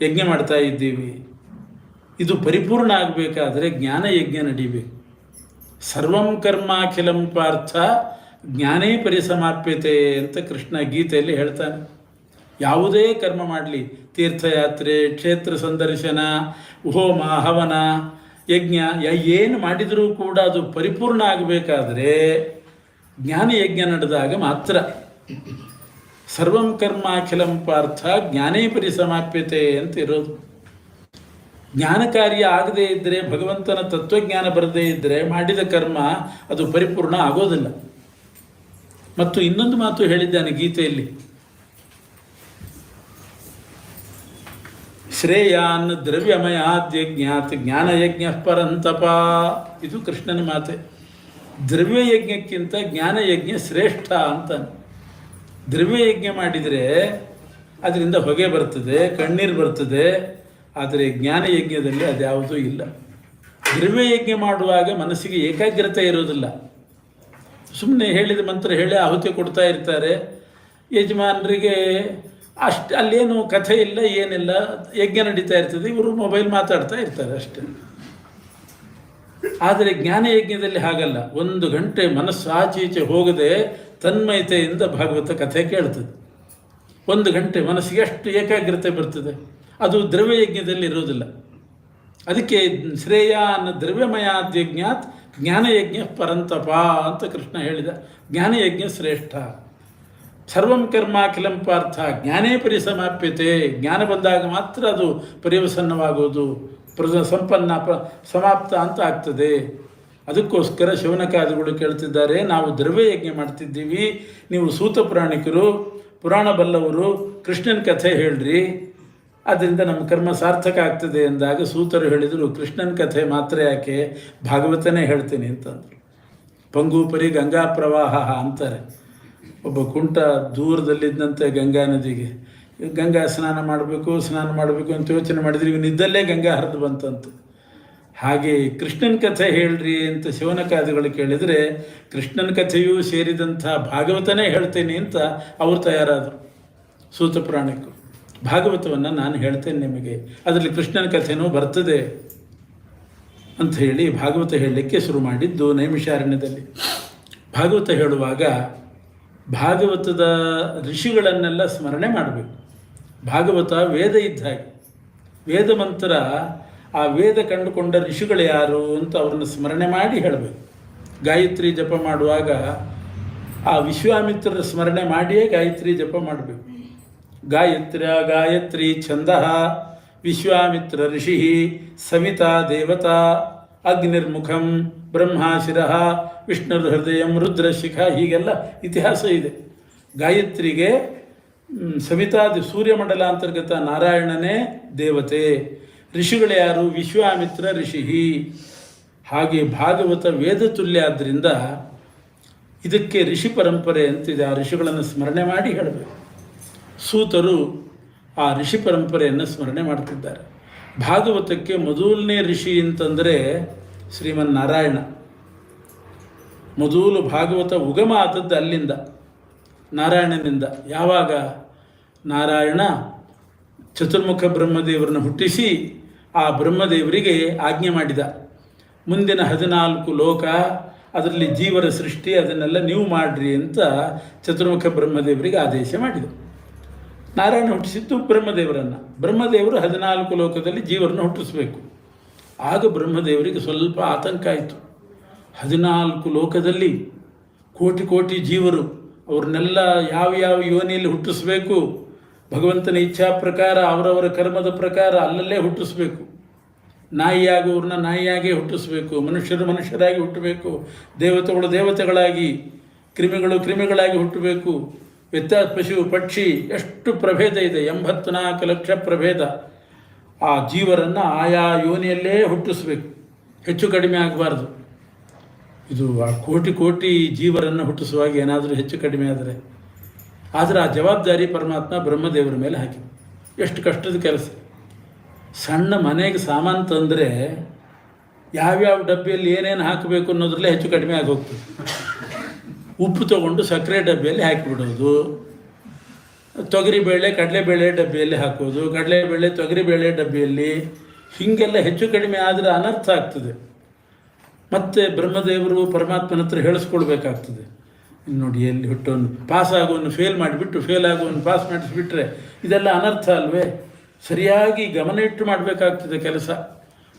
ಯಜ್ಞ ಮಾಡ್ತಾ ಇದ್ದೀವಿ. ಇದು ಪರಿಪೂರ್ಣ ಆಗಬೇಕಾದ್ರೆ ಜ್ಞಾನ ಯಜ್ಞ ನಡೀಬೇಕು. ಸರ್ವಂ ಕರ್ಮಾಖಿಲಂ ಪಾರ್ಥ ಜ್ಞಾನೇ ಪರಿಸಮಾಪ್ಯತೆ ಅಂತ ಕೃಷ್ಣ ಗೀತೆಯಲ್ಲಿ ಹೇಳ್ತಾನೆ. ಯಾವುದೇ ಕರ್ಮ ಮಾಡಲಿ, ತೀರ್ಥಯಾತ್ರೆ, ಕ್ಷೇತ್ರ ಸಂದರ್ಶನ, ಹೋಮ ಹವನ ಯಜ್ಞ ಏನು ಮಾಡಿದರೂ ಕೂಡ ಅದು ಪರಿಪೂರ್ಣ ಆಗಬೇಕಾದ್ರೆ ಜ್ಞಾನಯಜ್ಞ ನಡೆದಾಗ ಮಾತ್ರ. ಸರ್ವಂ ಕರ್ಮ ಅಖಿಲಂ ಪಾರ್ಥ ಜ್ಞಾನೇ ಪರಿಸಮಾಪ್ಯತೆ ಅಂತ ಇರೋದು. ಜ್ಞಾನ ಕಾರ್ಯ ಆಗದೇ ಇದ್ದರೆ, ಭಗವಂತನ ತತ್ವಜ್ಞಾನ ಬರದೇ ಇದ್ದರೆ ಮಾಡಿದ ಕರ್ಮ ಅದು ಪರಿಪೂರ್ಣ ಆಗೋದಿಲ್ಲ. ಮತ್ತು ಇನ್ನೊಂದು ಮಾತು ಹೇಳಿದ್ದಾನೆ ಗೀತೆಯಲ್ಲಿ, ಶ್ರೇಯಾನ್ ದ್ರವ್ಯಮಯಾದ್ಯಜ್ಞಾತ್ ಜ್ಞಾನಯಜ್ಞ ಪರಂತಪ. ಇದು ಕೃಷ್ಣನ ಮಾತೆ. ದ್ರವ್ಯಯಜ್ಞಕ್ಕಿಂತ ಜ್ಞಾನಯಜ್ಞ ಶ್ರೇಷ್ಠ ಅಂತ. ದ್ರವ್ಯಯಜ್ಞ ಮಾಡಿದರೆ ಅದರಿಂದ ಹೊಗೆ ಬರ್ತದೆ, ಕಣ್ಣೀರು ಬರ್ತದೆ. ಆದರೆ ಜ್ಞಾನಯಜ್ಞದಲ್ಲಿ ಅದ್ಯಾವುದೂ ಇಲ್ಲ. ದ್ರವ್ಯಯಜ್ಞ ಮಾಡುವಾಗ ಮನಸ್ಸಿಗೆ ಏಕಾಗ್ರತೆ ಇರೋದಿಲ್ಲ. ಸುಮ್ಮನೆ ಹೇಳಿದ ಮಂತ್ರ ಹೇಳಿ ಆಹುತಿ ಕೊಡ್ತಾ ಇರ್ತಾರೆ. ಯಜಮಾನರಿಗೆ ಅಲ್ಲೇನು ಕಥೆ ಇಲ್ಲ, ಏನಿಲ್ಲ, ಯಜ್ಞ ನಡೀತಾ ಇರ್ತದೆ, ಇವರು ಮೊಬೈಲ್ ಮಾತಾಡ್ತಾ ಇರ್ತಾರೆ ಅಷ್ಟೇ. ಆದರೆ ಜ್ಞಾನಯಜ್ಞದಲ್ಲಿ ಹಾಗಲ್ಲ. 1 ಗಂಟೆ ಮನಸ್ಸು ಆಚೀಚೆ ಹೋಗದೆ ತನ್ಮಯತೆಯಿಂದ ಭಾಗವತ ಕಥೆ ಕೇಳ್ತದೆ. 1 ಗಂಟೆ ಮನಸ್ಸಿಗೆ ಎಷ್ಟು ಏಕಾಗ್ರತೆ ಬರ್ತದೆ. ಅದು ದ್ರವ್ಯಯಜ್ಞದಲ್ಲಿ ಇರೋದಿಲ್ಲ. ಅದಕ್ಕೆ ಶ್ರೇಯಾನ್ ದ್ರವ್ಯಮಯಾದ್ಯಜ್ಞಾತ್ ಜ್ಞಾನಯಜ್ಞ ಪರಂತಪ ಅಂತ ಕೃಷ್ಣ ಹೇಳಿದ. ಜ್ಞಾನಯಜ್ಞ ಶ್ರೇಷ್ಠ. ಸರ್ವಂ ಕರ್ಮ ಅಖಿಲಂ ಪಾರ್ಥ ಜ್ಞಾನೇ ಪರಿಸಮಾಪ್ಯತೆ. ಜ್ಞಾನ ಬಂದಾಗ ಮಾತ್ರ ಅದು ಪರ್ಯವಸನ್ನವಾಗೋದು, ಸಂಪನ್ನ ಸಮಾಪ್ತ ಅಂತ ಆಗ್ತದೆ. ಅದಕ್ಕೋಸ್ಕರ ಶೌನಕಾದಿಗಳು ಕೇಳ್ತಿದ್ದಾರೆ, ನಾವು ದ್ರವ್ಯಯಜ್ಞ ಮಾಡ್ತಿದ್ದೀವಿ, ನೀವು ಸೂತ ಪುರಾಣಿಕರು, ಪುರಾಣ ಬಲ್ಲವರು, ಕೃಷ್ಣನ ಕಥೆ ಹೇಳ್ರಿ, ಅದರಿಂದ ನಮ್ಮ ಕರ್ಮ ಸಾರ್ಥಕ ಆಗ್ತದೆ ಎಂದಾಗ ಸೂತರು ಹೇಳಿದರು, ಕೃಷ್ಣನ ಕಥೆ ಮಾತ್ರ ಯಾಕೆ, ಭಾಗವತನೇ ಹೇಳ್ತೀನಿ ಅಂತಂದರು. ಪಂಗೂಪರಿ ಗಂಗಾ ಪ್ರವಾಹ ಅಂತಾರೆ. ಒಬ್ಬ ಕುಂಟ ದೂರದಲ್ಲಿದ್ದಂತೆ ಗಂಗಾ ನದಿಗೆ ಗಂಗಾ ಸ್ನಾನ ಮಾಡಬೇಕು ಅಂತ ಯೋಚನೆ ಮಾಡಿದರೆ ಇವನಿದ್ದಲ್ಲೇ ಗಂಗಾ ಹರಿದು ಬಂತಂತೆ. ಹಾಗೆ ಕೃಷ್ಣನ ಕಥೆ ಹೇಳ್ರಿ ಅಂತ ಶೌನಕಾದಿಗಳು ಕೇಳಿದರೆ ಕೃಷ್ಣನ ಕಥೆಯೂ ಸೇರಿದಂಥ ಭಾಗವತನೇ ಹೇಳ್ತೇನೆ ಅಂತ ಅವರು ತಯಾರಾದರು. ಸೂತ ಪುರಾಣಕ್ಕೂ ಭಾಗವತವನ್ನು ನಾನು ಹೇಳ್ತೇನೆ ನಿಮಗೆ, ಅದರಲ್ಲಿ ಕೃಷ್ಣನ ಕಥೆನೂ ಬರ್ತದೆ ಅಂತ ಹೇಳಿ ಭಾಗವತ ಹೇಳಲಿಕ್ಕೆ ಶುರು ಮಾಡಿದ್ದು ನೈಮಿಷಾರಣ್ಯದಲ್ಲಿ. ಭಾಗವತ ಹೇಳುವಾಗ ಭಾಗವತದ ಋಷಿಗಳನ್ನೆಲ್ಲ ಸ್ಮರಣೆ ಮಾಡಬೇಕು. ಭಾಗವತ ವೇದ ಇದ್ದ ಹಾಗೆ, ವೇದ ಮಂತ್ರ, ಆ ವೇದ ಕಂಡುಕೊಂಡ ಋಷಿಗಳು ಯಾರು ಅಂತ ಅವ್ರನ್ನ ಸ್ಮರಣೆ ಮಾಡಿ ಹೇಳಬೇಕು. ಗಾಯತ್ರಿ ಜಪ ಮಾಡುವಾಗ ಆ ವಿಶ್ವಾಮಿತ್ರರ ಸ್ಮರಣೆ ಮಾಡಿಯೇ ಗಾಯತ್ರಿ ಜಪ ಮಾಡಬೇಕು. ಗಾಯತ್ರಿ ಛಂದಃ ವಿಶ್ವಾಮಿತ್ರ ಋಷಿ ಸವಿತಾ ದೇವತಾ ಅಗ್ನಿರ್ಮುಖಂ ಬ್ರಹ್ಮಾಶಿರಃ ವಿಷ್ಣುರ್ ಹೃದಯಂ ರುದ್ರಶಿಖ, ಹೀಗೆಲ್ಲ ಇತಿಹಾಸ ಇದೆ. ಗಾಯತ್ರಿಗೆ ಸವಿತಾ ಸೂರ್ಯಮಂಡಲ ಅಂತರ್ಗತ ನಾರಾಯಣನೇ ದೇವತೆ. ಋಷಿಗಳು ಯಾರು? ವಿಶ್ವಾಮಿತ್ರ ಋಷಿ. ಹಾಗೆ ಭಾಗವತ ವೇದ ತುಲ್ಯ ಆದ್ದರಿಂದ ಇದಕ್ಕೆ ಋಷಿ ಪರಂಪರೆ ಅಂತಿದೆ. ಆ ಋಷಿಗಳನ್ನು ಸ್ಮರಣೆ ಮಾಡಿ ಹೇಳಬೇಕು. ಸೂತರು ಆ ಋಷಿ ಪರಂಪರೆಯನ್ನು ಸ್ಮರಣೆ ಮಾಡ್ತಿದ್ದಾರೆ. ಭಾಗವತಕ್ಕೆ ಮೊದಲನೇ ಋಷಿ ಅಂತಂದರೆ ಶ್ರೀಮನ್ನಾರಾಯಣ. ಮೊದಲು ಭಾಗವತ ಉಗಮ ಆದದ್ದು ಅಲ್ಲಿಂದ, ನಾರಾಯಣನಿಂದ. ಯಾವಾಗ ನಾರಾಯಣ ಚತುರ್ಮುಖ ಬ್ರಹ್ಮದೇವರನ್ನು ಹುಟ್ಟಿಸಿ ಆ ಬ್ರಹ್ಮದೇವರಿಗೆ ಆಜ್ಞೆ ಮಾಡಿದ, ಮುಂದಿನ 14 ಲೋಕ, ಅದರಲ್ಲಿ ಜೀವರ ಸೃಷ್ಟಿ, ಅದನ್ನೆಲ್ಲ ನೀವು ಮಾಡಿರಿ ಅಂತ ಚತುರ್ಮುಖ ಬ್ರಹ್ಮದೇವರಿಗೆ ಆದೇಶ ಮಾಡಿದ. ನಾರಾಯಣ ಹುಟ್ಟಿಸಿದ್ದು ಬ್ರಹ್ಮದೇವರನ್ನು. ಬ್ರಹ್ಮದೇವರು 14 ಲೋಕದಲ್ಲಿ ಜೀವರನ್ನು ಹುಟ್ಟಿಸಬೇಕು. ಆಗ ಬ್ರಹ್ಮದೇವರಿಗೆ ಸ್ವಲ್ಪ ಆತಂಕ ಆಯಿತು. 14 ಲೋಕದಲ್ಲಿ ಕೋಟಿ ಕೋಟಿ ಜೀವರು, ಅವ್ರನ್ನೆಲ್ಲ ಯಾವ ಯೋನಿಯಲ್ಲಿ ಹುಟ್ಟಿಸ್ಬೇಕು, ಭಗವಂತನ ಇಚ್ಛಾ ಪ್ರಕಾರ ಅವರವರ ಕರ್ಮದ ಪ್ರಕಾರ ಅಲ್ಲಲ್ಲೇ ಹುಟ್ಟಿಸ್ಬೇಕು. ನಾಯಿಯಾಗುವ್ರನ್ನ ನಾಯಿಯಾಗೇ ಹುಟ್ಟಿಸ್ಬೇಕು, ಮನುಷ್ಯರು ಮನುಷ್ಯರಾಗಿ ಹುಟ್ಟಬೇಕು, ದೇವತೆಗಳು ದೇವತೆಗಳಾಗಿ, ಕ್ರಿಮಿಗಳು ಕ್ರಿಮಿಗಳಾಗಿ ಹುಟ್ಟಬೇಕು. ವ್ಯತ್ಯಾಸ ಪಶು ಪಕ್ಷಿ ಎಷ್ಟು ಪ್ರಭೇದ ಇದೆ, 84 ಲಕ್ಷ ಪ್ರಭೇದ. ಆ ಜೀವರನ್ನು ಆಯಾ ಯೋನಿಯಲ್ಲೇ ಹುಟ್ಟಿಸ್ಬೇಕು, ಹೆಚ್ಚು ಕಡಿಮೆ ಆಗಬಾರ್ದು. ಇದು ಆ ಕೋಟಿ ಕೋಟಿ ಜೀವರನ್ನು ಹುಟ್ಟಿಸುವಾಗ ಏನಾದರೂ ಹೆಚ್ಚು ಕಡಿಮೆ ಆದರೆ ಆ ಜವಾಬ್ದಾರಿ ಪರಮಾತ್ಮ ಬ್ರಹ್ಮದೇವರ ಮೇಲೆ ಹಾಕಿ. ಎಷ್ಟು ಕಷ್ಟದ ಕೆಲಸ. ಸಣ್ಣ ಮನೆಗೆ ಸಾಮಾನು ತಂದರೆ ಯಾವ್ಯಾವ ಡಬ್ಬಿಯಲ್ಲಿ ಏನೇನು ಹಾಕಬೇಕು ಅನ್ನೋದ್ರಲ್ಲೇ ಹೆಚ್ಚು ಕಡಿಮೆ ಆಗಿ ಹೋಗ್ತದೆ. ಉಪ್ಪು ತೊಗೊಂಡು ಸಕ್ಕರೆ ಡಬ್ಬಿಯಲ್ಲಿ ಹಾಕಿಬಿಡೋದು, ತೊಗರಿಬೇಳೆ ಕಡಲೆಬೇಳೆ ಡಬ್ಬಿಯಲ್ಲಿ ಹಾಕೋದು, ಕಡಲೆಬೇಳೆ ತೊಗರಿಬೇಳೆ ಡಬ್ಬಿಯಲ್ಲಿ, ಹೀಗೆಲ್ಲ ಹೆಚ್ಚು ಕಡಿಮೆ ಆದರೆ ಅನರ್ಥ ಆಗ್ತದೆ. ಮತ್ತು ಬ್ರಹ್ಮದೇವರು ಪರಮಾತ್ಮನ ಹತ್ರ ಹೇಳಿಸ್ಕೊಳ್ಬೇಕಾಗ್ತದೆ. ನೋಡಿ, ಎಲ್ಲಿ ಹುಟ್ಟೋನು ಪಾಸ್ ಆಗೋನು ಫೇಲ್ ಮಾಡಿಬಿಟ್ಟು ಫೇಲ್ ಆಗೋನು ಪಾಸ್ ಮಾಡಿಸ್ಬಿಟ್ರೆ ಇದೆಲ್ಲ ಅನರ್ಥ ಅಲ್ವೇ? ಸರಿಯಾಗಿ ಗಮನ ಇಟ್ಟು ಮಾಡಬೇಕಾಗ್ತದೆ ಕೆಲಸ.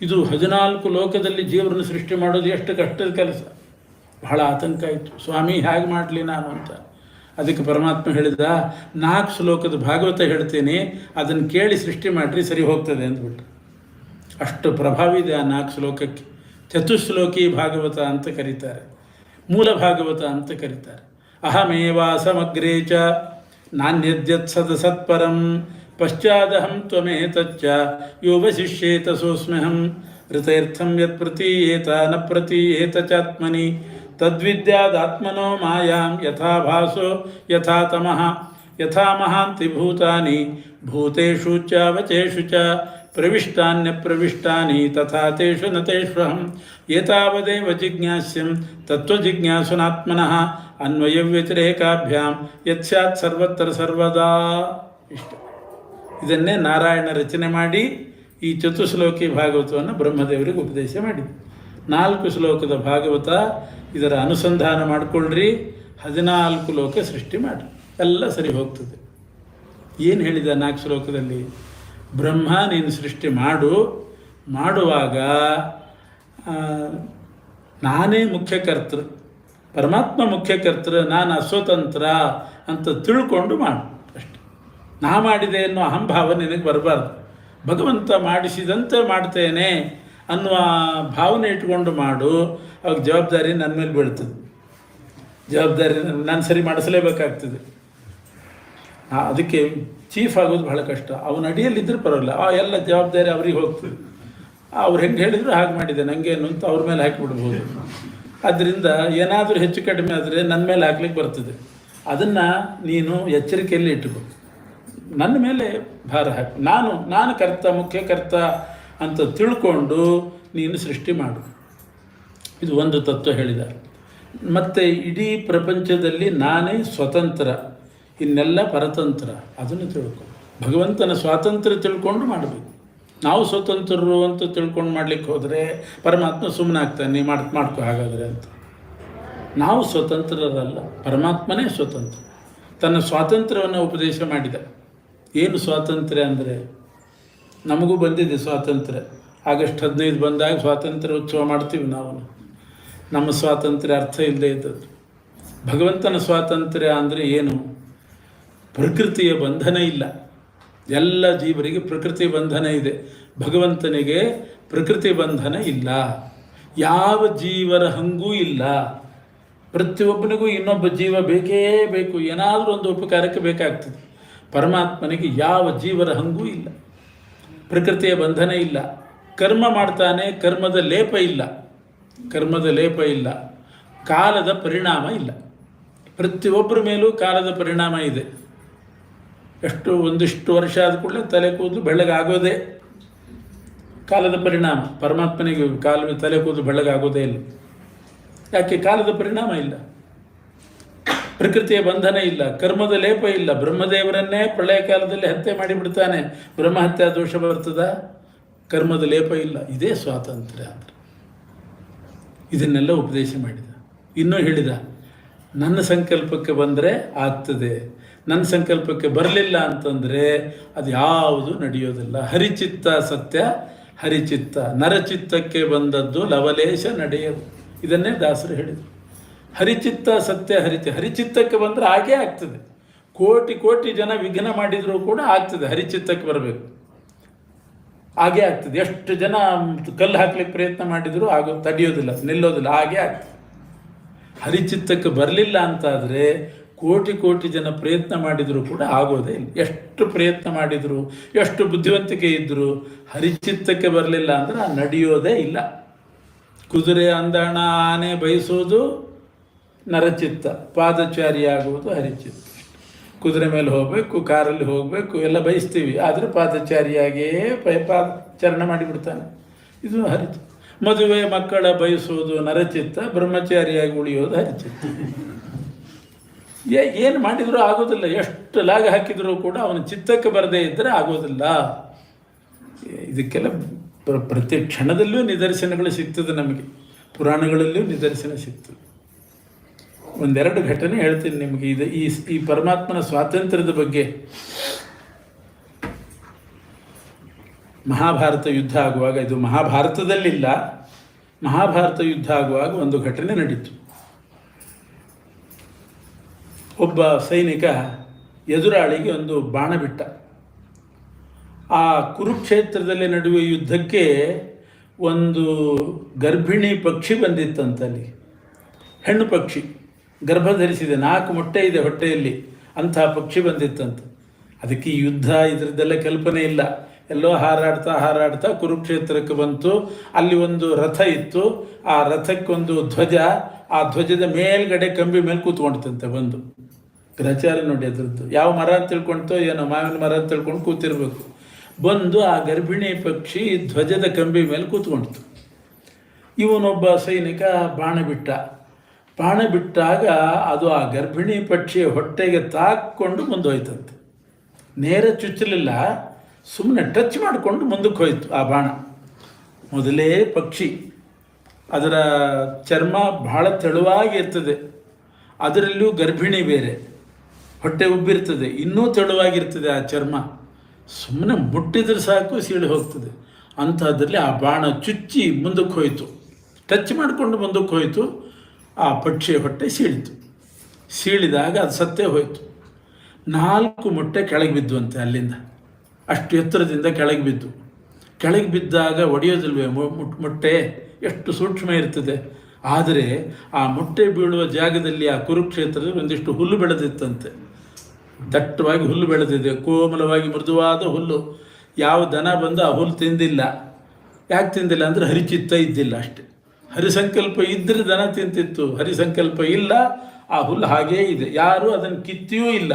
ಇದು 14 ಲೋಕದಲ್ಲಿ ಜೀವರನ್ನು ಸೃಷ್ಟಿ ಮಾಡೋದು ಎಷ್ಟು ಕಷ್ಟದ ಕೆಲಸ. ಬಹಳ ಆತಂಕ ಆಯಿತು. ಸ್ವಾಮಿ ಹೇಗೆ ಮಾಡಲಿ ನಾನು ಅಂತ. ಅದಕ್ಕೆ ಪರಮಾತ್ಮ ಹೇಳಿದ, 4 ಶ್ಲೋಕದ ಭಾಗವತ ಹೇಳ್ತೀನಿ, ಅದನ್ನು ಕೇಳಿ ಸೃಷ್ಟಿ ಮಾಡಿರಿ, ಸರಿ ಹೋಗ್ತದೆ ಅಂದ್ಬಿಟ್ಟು. ಅಷ್ಟು ಪ್ರಭಾವ ಇದೆ ಆ 4 ಶ್ಲೋಕಕ್ಕೆ. ಚತುಶ್ಲೋಕಿ ಭಾಗವತ ಅಂತ ಕರೀತಾರೆ, ಮೂಲ ಭಾಗವತ ಅಂತ ಕರೀತಾರೆ. ಅಹಮೇವ ಸಮಗ್ರೇ ಚ ನಾನ್ಯದ್ಯತ್ ಸತ್ಪರಂ ಪಶ್ಚಾದಹಂ ತ್ವಮೇತಚ್ಚ ಯೋವಶಿಷ್ಯೇತ ಸೋಸ್ಮ್ಯಹಂ ಋತೈರ್ಥಂ ಯತ್ ಪ್ರತೀಯೇತ ನ ಪ್ರತೀಯೇತ ಚಾತ್ಮನಿ ತದ್ವಿದ್ಯಾದಾತ್ಮನೋ ಮಾಯಾಂ ಯಥಾ ಭಾಸೋ ಯಥಾ ತಮಃ ಯಥಾ ಮಹಾಂತಿ ಭೂತಾನಿ ಭೂತೇಷು ಚ ವಚೇಷು ಚ ಪ್ರವಿಷ್ಟಾನ್ಯಪ್ರವಿಷ್ಟಾನಿ ತಥಾ ತೇಷು ನ ತೇಷ್ವಹಂ ಏತಾವದೇವ ಜಿಜ್ಞಾಸ್ಯಂ ತತ್ವಜಿಜ್ಞಾಸುನಾತ್ಮನಃ ಅನ್ವಯವ್ಯತಿರೇಕಾಭ್ಯಾಂ ಯತ್ಸ್ಯಾತ್ ಸರ್ವತ್ರ ಸರ್ವದಾ. ಇಷ್ಟ. ಇದನ್ನೇ ನಾರಾಯಣ ರಚನೆ ಮಾಡಿ ಈ ಚತುಶ್ಲೋಕಿ ಭಾಗವತವನ್ನು ಬ್ರಹ್ಮದೇವರಿಗೆ ಉಪದೇಶ ಮಾಡಿದೆ. 4 ಶ್ಲೋಕದ ಭಾಗವತ, ಇದರ ಅನುಸಂಧಾನ ಮಾಡಿಕೊಳ್ಳ್ರಿ, 14 ಲೋಕ ಸೃಷ್ಟಿ ಮಾಡಿ, ಎಲ್ಲ ಸರಿ ಹೋಗ್ತದೆ. ಏನು ಹೇಳಿದ 4 ಶ್ಲೋಕದಲ್ಲಿ? ಬ್ರಹ್ಮ ನೀನು ಸೃಷ್ಟಿ ಮಾಡುವಾಗ ನಾನೇ ಮುಖ್ಯಕರ್ತೃ, ಪರಮಾತ್ಮ ಮುಖ್ಯಕರ್ತೃ, ನಾನು ಅಸ್ವತಂತ್ರ ಅಂತ ತಿಳ್ಕೊಂಡು ಮಾಡು ಅಷ್ಟೆ. ನಾ ಮಾಡಿದೆ ಅನ್ನೋ ಅಹಂಭಾವ ನಿನಗೆ ಬರಬಾರ್ದು. ಭಗವಂತ ಮಾಡಿಸಿದಂತೆ ಮಾಡ್ತೇನೆ ಅನ್ನುವ ಭಾವನೆ ಇಟ್ಕೊಂಡು ಮಾಡು. ಅವಾಗ ಜವಾಬ್ದಾರಿ ನನ್ನ ಮೇಲೆ ಬೀಳ್ತದೆ. ಜವಾಬ್ದಾರಿ ನಾನು ಸರಿ ಮಾಡಿಸಲೇಬೇಕಾಗ್ತದೆ. ಅದಕ್ಕೆ ಚೀಫ್ ಆಗೋದು ಬಹಳ ಕಷ್ಟ. ಅವನ ಅಡಿಯಲ್ಲಿದ್ದರೆ ಪರವಾಗಿಲ್ಲ, ಎಲ್ಲ ಜವಾಬ್ದಾರಿ ಅವ್ರಿಗೆ ಹೋಗ್ತದೆ. ಅವ್ರು ಹೆಂಗೆ ಹೇಳಿದ್ರು ಹಾಗೆ ಮಾಡಿದೆ ನನಗೇನು ಅಂತ ಅವ್ರ ಮೇಲೆ ಹಾಕಿಬಿಡ್ಬೋದು. ಆದ್ದರಿಂದ ಏನಾದರೂ ಹೆಚ್ಚು ಕಡಿಮೆ ಆದರೆ ನನ್ನ ಮೇಲೆ ಹಾಕ್ಲಿಕ್ಕೆ ಬರ್ತದೆ. ಅದನ್ನು ನೀನು ಎಚ್ಚರಿಕೆಯಲ್ಲಿ ಇಟ್ಟುಕೋ. ನನ್ನ ಮೇಲೆ ಭಾರ ಹಾಕಿ, ನಾನು ಕರ್ತ, ಮುಖ್ಯಕರ್ತ ಅಂತ ತಿಳ್ಕೊಂಡು ನೀನು ಸೃಷ್ಟಿ ಮಾಡು. ಇದು ಒಂದು ತತ್ವ ಹೇಳಿದ್ದಾರೆ. ಮತ್ತು ಇಡೀ ಪ್ರಪಂಚದಲ್ಲಿ ನಾನೇ ಸ್ವತಂತ್ರ, ಇನ್ನೆಲ್ಲ ಪರತಂತ್ರ, ಅದನ್ನು ತಿಳ್ಕೊ. ಭಗವಂತನ ಸ್ವಾತಂತ್ರ್ಯ ತಿಳ್ಕೊಂಡು ಮಾಡಬೇಕು. ನಾವು ಸ್ವತಂತ್ರರು ಅಂತ ತಿಳ್ಕೊಂಡು ಮಾಡಲಿಕ್ಕೆ ಹೋದರೆ ಪರಮಾತ್ಮ ಸುಮ್ಮನೆ ಆಗ್ತಾನೆ, ಮಾಡ್ಕೊ ಹಾಗಾದರೆ ಅಂತ. ನಾವು ಸ್ವತಂತ್ರರಲ್ಲ, ಪರಮಾತ್ಮನೇ ಸ್ವತಂತ್ರ. ತನ್ನ ಸ್ವಾತಂತ್ರ್ಯವನ್ನು ಉಪದೇಶ ಮಾಡಿದ. ಏನು ಸ್ವಾತಂತ್ರ್ಯ ಅಂದರೆ, ನಮಗೂ ಬಂದಿದೆ ಸ್ವಾತಂತ್ರ್ಯ. ಆಗಸ್ಟ್ 15 ಬಂದಾಗ ಸ್ವಾತಂತ್ರ್ಯ ಉತ್ಸವ ಮಾಡ್ತೀವಿ ನಾವು. ನಮ್ಮ ಸ್ವಾತಂತ್ರ್ಯ ಅರ್ಥ ಇಲ್ಲದೆ ಇದ್ದದ್ದು. ಭಗವಂತನ ಸ್ವಾತಂತ್ರ್ಯ ಅಂದರೆ ಏನು? ಪ್ರಕೃತಿಯ ಬಂಧನ ಇಲ್ಲ. ಎಲ್ಲ ಜೀವರಿಗೆ ಪ್ರಕೃತಿ ಬಂಧನ ಇದೆ, ಭಗವಂತನಿಗೆ ಪ್ರಕೃತಿ ಬಂಧನ ಇಲ್ಲ. ಯಾವ ಜೀವರ ಹಂಗೂ ಇಲ್ಲ. ಪ್ರತಿಯೊಬ್ಬನಿಗೂ ಇನ್ನೊಬ್ಬ ಜೀವ ಬೇಕೇ ಬೇಕು, ಏನಾದರೂ ಒಂದು ಉಪಕಾರಕ್ಕೆ ಬೇಕಾಗ್ತದೆ. ಪರಮಾತ್ಮನಿಗೆ ಯಾವ ಜೀವರ ಹಂಗೂ ಇಲ್ಲ, ಪ್ರಕೃತಿಯ ಬಂಧನ ಇಲ್ಲ. ಕರ್ಮ ಮಾಡ್ತಾನೆ, ಕರ್ಮದ ಲೇಪ ಇಲ್ಲ, ಕರ್ಮದ ಲೇಪ ಇಲ್ಲ. ಕಾಲದ ಪರಿಣಾಮ ಇಲ್ಲ. ಪ್ರತಿಯೊಬ್ಬರ ಮೇಲೂ ಕಾಲದ ಪರಿಣಾಮ ಇದೆ. ಒಂದಿಷ್ಟು ವರ್ಷ ಆದ ಕೂಡಲೇ ತಲೆ ಕೂದಲು ಬೆಳ್ಳಗಾಗೋದೇ ಕಾಲದ ಪರಿಣಾಮ. ಪರಮಾತ್ಮನಿಗೆ ತಲೆ ಕೂದಲು ಬೆಳ್ಳಗಾಗೋದೇ ಇಲ್ಲ. ಯಾಕೆ? ಕಾಲದ ಪರಿಣಾಮ ಇಲ್ಲ, ಪ್ರಕೃತಿಯ ಬಂಧನ ಇಲ್ಲ, ಕರ್ಮದ ಲೇಪ ಇಲ್ಲ. ಬ್ರಹ್ಮದೇವರನ್ನೇ ಪ್ರಳಯ ಕಾಲದಲ್ಲಿ ಹತ್ಯೆ ಮಾಡಿಬಿಡ್ತಾನೆ, ಬ್ರಹ್ಮಹತ್ಯಾ ದೋಷ ಬರ್ತದ? ಕರ್ಮದ ಲೇಪ ಇಲ್ಲ. ಇದೇ ಸ್ವಾತಂತ್ರ್ಯ ಅಂದರೆ. ಇದನ್ನೆಲ್ಲ ಉಪದೇಶ ಮಾಡಿದ. ಇನ್ನೂ ಹೇಳಿದ, ನನ್ನ ಸಂಕಲ್ಪಕ್ಕೆ ಬಂದರೆ ಆಗ್ತದೆ, ನನ್ನ ಸಂಕಲ್ಪಕ್ಕೆ ಬರಲಿಲ್ಲ ಅಂತಂದರೆ ಅದು ಯಾವುದು ನಡೆಯೋದಿಲ್ಲ. ಹರಿಚಿತ್ತ ಸತ್ಯ ಹರಿಚಿತ್ತ, ನರಚಿತ್ತಕ್ಕೆ ಬಂದದ್ದು ಲವಲೇಶ ನಡೆಯದು. ಇದನ್ನೇ ದಾಸರು ಹೇಳಿದರು. ಹರಿಚಿತ್ತ ಸತ್ಯ ಹರಿಚಿತ್ತಕ್ಕೆ ಬಂದರೆ ಹಾಗೇ ಆಗ್ತದೆ. ಕೋಟಿ ಕೋಟಿ ಜನ ವಿಘ್ನ ಮಾಡಿದರೂ ಕೂಡ ಆಗ್ತದೆ. ಹರಿಚಿತ್ತಕ್ಕೆ ಬರಬೇಕು, ಹಾಗೇ ಆಗ್ತದೆ. ಎಷ್ಟು ಜನ ಕಲ್ಲು ಹಾಕ್ಲಿಕ್ಕೆ ಪ್ರಯತ್ನ ಮಾಡಿದರೂ ತಡೆಯೋದಿಲ್ಲ, ನಿಲ್ಲೋದಿಲ್ಲ, ಹಾಗೇ ಆಗ್ತದೆ. ಹರಿಚಿತ್ತಕ್ಕೆ ಬರಲಿಲ್ಲ ಅಂತಾದರೆ ಕೋಟಿ ಕೋಟಿ ಜನ ಪ್ರಯತ್ನ ಮಾಡಿದರೂ ಕೂಡ ಆಗೋದೇ ಇಲ್ಲ. ಎಷ್ಟು ಪ್ರಯತ್ನ ಮಾಡಿದರು, ಎಷ್ಟು ಬುದ್ಧಿವಂತಿಕೆ ಇದ್ದರೂ ಹರಿಚಿತ್ತಕ್ಕೆ ಬರಲಿಲ್ಲ ಅಂದರೆ ನಡೆಯೋದೇ ಇಲ್ಲ. ಕುದುರೆ ಅಂದಾಣ ಆನೆ ಬಯಸೋದು ನರಚಿತ್ತ, ಪಾದಚಾರಿಯಾಗುವುದು ಹರಿಚಿತ್ತ. ಕುದುರೆ ಮೇಲೆ ಹೋಗಬೇಕು, ಕಾರಲ್ಲಿ ಹೋಗಬೇಕು, ಎಲ್ಲ ಬಯಸ್ತೀವಿ, ಆದರೆ ಪಾದಚಾರಿಯಾಗಿಯೇ ಪಾದಚಾರಣೆ ಮಾಡಿಬಿಡ್ತಾನೆ, ಇದು ಹರಿಚಿತ್ತ. ಮದುವೆ ಮಕ್ಕಳ ಬಯಸೋದು ನರಚಿತ್ತ, ಬ್ರಹ್ಮಚಾರಿಯಾಗಿ ಉಳಿಯೋದು ಹರಿಚಿತ್ತ. ಏನು ಮಾಡಿದರೂ ಆಗೋದಿಲ್ಲ. ಎಷ್ಟು ಲಾಗ ಹಾಕಿದರೂ ಕೂಡ ಅವನ ಚಿತ್ತಕ್ಕೆ ಬರದೇ ಇದ್ದರೆ ಆಗೋದಿಲ್ಲ. ಇದಕ್ಕೆಲ್ಲ ಪ್ರತಿ ಕ್ಷಣದಲ್ಲಿಯೂ ನಿದರ್ಶನಗಳು ಸಿಗ್ತದೆ ನಮಗೆ, ಪುರಾಣಗಳಲ್ಲಿಯೂ ನಿದರ್ಶನ ಸಿಗ್ತದೆ. ಒಂದೆರಡು ಘಟನೆ ಹೇಳ್ತೀನಿ ನಿಮಗೆ. ಇದು ಈ ಪರಮಾತ್ಮನ ಸ್ವಾತಂತ್ರ್ಯದ ಬಗ್ಗೆ. ಮಹಾಭಾರತ ಯುದ್ಧ ಆಗುವಾಗ, ಇದು ಮಹಾಭಾರತದಲ್ಲಿಲ್ಲ, ಮಹಾಭಾರತ ಯುದ್ಧ ಆಗುವಾಗ ಒಂದು ಘಟನೆ ನಡೀತು. ಒಬ್ಬ ಸೈನಿಕ ಎದುರಾಳಿಗೆ ಒಂದು ಬಾಣ ಬಿಟ್ಟ. ಆ ಕುರುಕ್ಷೇತ್ರದಲ್ಲಿ ನಡೆಯುವ ಯುದ್ಧಕ್ಕೆ ಒಂದು ಗರ್ಭಿಣಿ ಪಕ್ಷಿ ಬಂದಿತ್ತಂತಲ್ಲಿ, ಹೆಣ್ಣು ಪಕ್ಷಿ ಗರ್ಭ ಧರಿಸಿದೆ, 4 ಮೊಟ್ಟೆ ಇದೆ ಹೊಟ್ಟೆಯಲ್ಲಿ, ಅಂಥ ಪಕ್ಷಿ ಬಂದಿತ್ತಂತ. ಅದಕ್ಕೆ ಈ ಯುದ್ಧ ಇದರದ್ದೆಲ್ಲ ಕಲ್ಪನೆ ಇಲ್ಲ, ಎಲ್ಲೋ ಹಾರಾಡ್ತಾ ಕುರುಕ್ಷೇತ್ರಕ್ಕೆ ಬಂತು. ಅಲ್ಲಿ ಒಂದು ರಥ ಇತ್ತು, ಆ ರಥಕ್ಕೊಂದು ಧ್ವಜ, ಆ ಧ್ವಜದ ಮೇಲ್ಗಡೆ ಕಂಬಿ ಮೇಲೆ ಕೂತ್ಕೊಂಡ್ತಂತೆ ಬಂದು. ಗ್ರಹಚಾರ ನೋಡಿ ಅದರದ್ದು, ಯಾವ ಮರ ಅಂತ ತಿಳ್ಕೊಳ್ತೋ ಏನೋ, ಮಾವಿನ ಮರ ಅಂತ ತಿಳ್ಕೊಂಡು ಕೂತಿರ್ಬೇಕು. ಬಂದು ಆ ಗರ್ಭಿಣಿ ಪಕ್ಷಿ ಧ್ವಜದ ಕಂಬಿ ಮೇಲೆ ಕೂತ್ಕೊಂಡಿತು. ಇವನೊಬ್ಬ ಸೈನಿಕ ಬಾಣ ಬಿಟ್ಟಾಗ ಅದು ಆ ಗರ್ಭಿಣಿ ಪಕ್ಷಿಯ ಹೊಟ್ಟೆಗೆ ತಾಕ್ಕೊಂಡು ಮುಂದೋಯ್ತಂತೆ. ನೇರ ಚುಚ್ಚಲಿಲ್ಲ, ಸುಮ್ಮನೆ ಟಚ್ ಮಾಡಿಕೊಂಡು ಮುಂದಕ್ಕೆ ಹೋಯಿತು ಆ ಬಾಣ. ಮೊದಲೇ ಪಕ್ಷಿ, ಅದರ ಚರ್ಮ ಬಹಳ ತೆಳುವಾಗಿರ್ತದೆ, ಅದರಲ್ಲೂ ಗರ್ಭಿಣಿ ಬೇರೆ, ಹೊಟ್ಟೆ ಉಬ್ಬಿರ್ತದೆ, ಇನ್ನೂ ತೆಳುವಾಗಿರ್ತದೆ ಆ ಚರ್ಮ. ಸುಮ್ಮನೆ ಮುಟ್ಟಿದ್ರೆ ಸಾಕು ಸೀಳಿ ಹೋಗ್ತದೆ. ಅಂಥದ್ರಲ್ಲಿ ಆ ಬಾಣ ಚುಚ್ಚಿ ಮುಂದಕ್ಕೆ ಹೋಯಿತು, ಟಚ್ ಮಾಡಿಕೊಂಡು ಮುಂದಕ್ಕೆ ಹೋಯಿತು. ಆ ಪಕ್ಷಿಯ ಹೊಟ್ಟೆ ಸೀಳಿದಾಗ ಅದು ಸತ್ತೇ ಹೋಯಿತು. 4 ಮೊಟ್ಟೆ ಕೆಳಗೆ ಬಿದ್ದುವಂತೆ ಅಲ್ಲಿಂದ, ಅಷ್ಟು ಎತ್ತರದಿಂದ ಕೆಳಗೆ ಬಿದ್ದಾಗ ಒಡೆಯೋದಿಲ್ವೇ ಮೊಟ್ಟೆ, ಎಷ್ಟು ಸೂಕ್ಷ್ಮ ಇರ್ತದೆ. ಆದರೆ ಆ ಮೊಟ್ಟೆ ಬೀಳುವ ಜಾಗದಲ್ಲಿ ಆ ಕುರುಕ್ಷೇತ್ರದಲ್ಲಿ ಒಂದಿಷ್ಟು ಹುಲ್ಲು ಬೆಳೆದಿತ್ತಂತೆ, ದಟ್ಟವಾಗಿ ಹುಲ್ಲು ಬೆಳೆದಿದೆ, ಕೋಮಲವಾಗಿ ಮೃದುವಾದ ಹುಲ್ಲು. ಯಾವ ದನ ಬಂದು ಆ ಹುಲ್ಲು ತಿಂದಿಲ್ಲ. ಯಾಕೆ ತಿಂದಿಲ್ಲ ಅಂದರೆ ಹರಿಚಿತ್ತ ಇದ್ದಿಲ್ಲ ಅಷ್ಟೆ. ಹರಿಸಂಕಲ್ಪ ಇದ್ದರೆ ದನ ತಿಂತಿತ್ತು, ಹರಿಸಂಕಲ್ಪ ಇಲ್ಲ, ಆ ಹುಲ್ಲು ಹಾಗೇ ಇದೆ, ಯಾರೂ ಅದನ್ನು ಕಿತ್ತಿಯೂ ಇಲ್ಲ.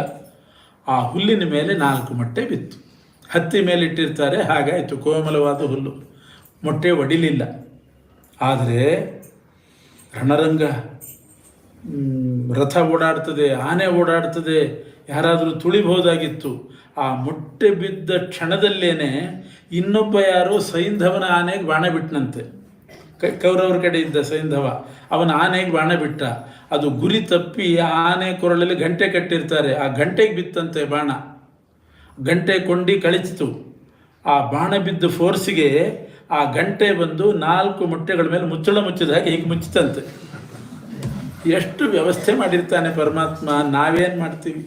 ಆ ಹುಲ್ಲಿನ ಮೇಲೆ 4 ಮೊಟ್ಟೆ ಬಿತ್ತು, ಹತ್ತಿ ಮೇಲೆ ಇಟ್ಟಿರ್ತಾರೆ ಹಾಗಾಯಿತು, ಕೋಮಲವಾದ ಹುಲ್ಲು, ಮೊಟ್ಟೆ ಒಡಿಲಿಲ್ಲ. ಆದರೆ ರಣರಂಗ, ರಥ ಓಡಾಡ್ತದೆ, ಆನೆ ಓಡಾಡ್ತದೆ, ಯಾರಾದರೂ ತುಳಿಬಹುದಾಗಿತ್ತು. ಆ ಮೊಟ್ಟೆ ಬಿದ್ದ ಕ್ಷಣದಲ್ಲೇನೆ ಇನ್ನೊಬ್ಬ ಯಾರೋ ಸೈಂಧವನ ಆನೆಗೆ ಬಾಣ ಬಿಟ್ಟನಂತೆ. ಕೌರವರ ಕಡೆ ಇದ್ದ ಸೈಂಧವ ಅವನ ಆನೆಗೆ ಬಾಣ ಬಿಟ್ಟ. ಅದು ಗುರಿ ತಪ್ಪಿ ಆನೆ ಕೊರಳಲ್ಲಿ ಗಂಟೆ ಕಟ್ಟಿರ್ತಾರೆ, ಆ ಗಂಟೆಗೆ ಬಿತ್ತಂತೆ ಬಾಣ. ಗಂಟೆ ಕೊಂಡಿ ಕಳಿಸಿತು. ಆ ಬಾಣ ಬಿದ್ದ ಫೋರ್ಸಿಗೆ ಆ ಗಂಟೆ ಬಂದು 4 ಮೊಟ್ಟೆಗಳ ಮೇಲೆ ಮುಚ್ಚಳ ಮುಚ್ಚಿದ ಹಾಗೆ ಹೀಗೆ ಮುಚ್ಚಿತಂತೆ. ಎಷ್ಟು ವ್ಯವಸ್ಥೆ ಮಾಡಿರ್ತಾನೆ ಪರಮಾತ್ಮ, ನಾವೇನು ಮಾಡ್ತೀವಿ.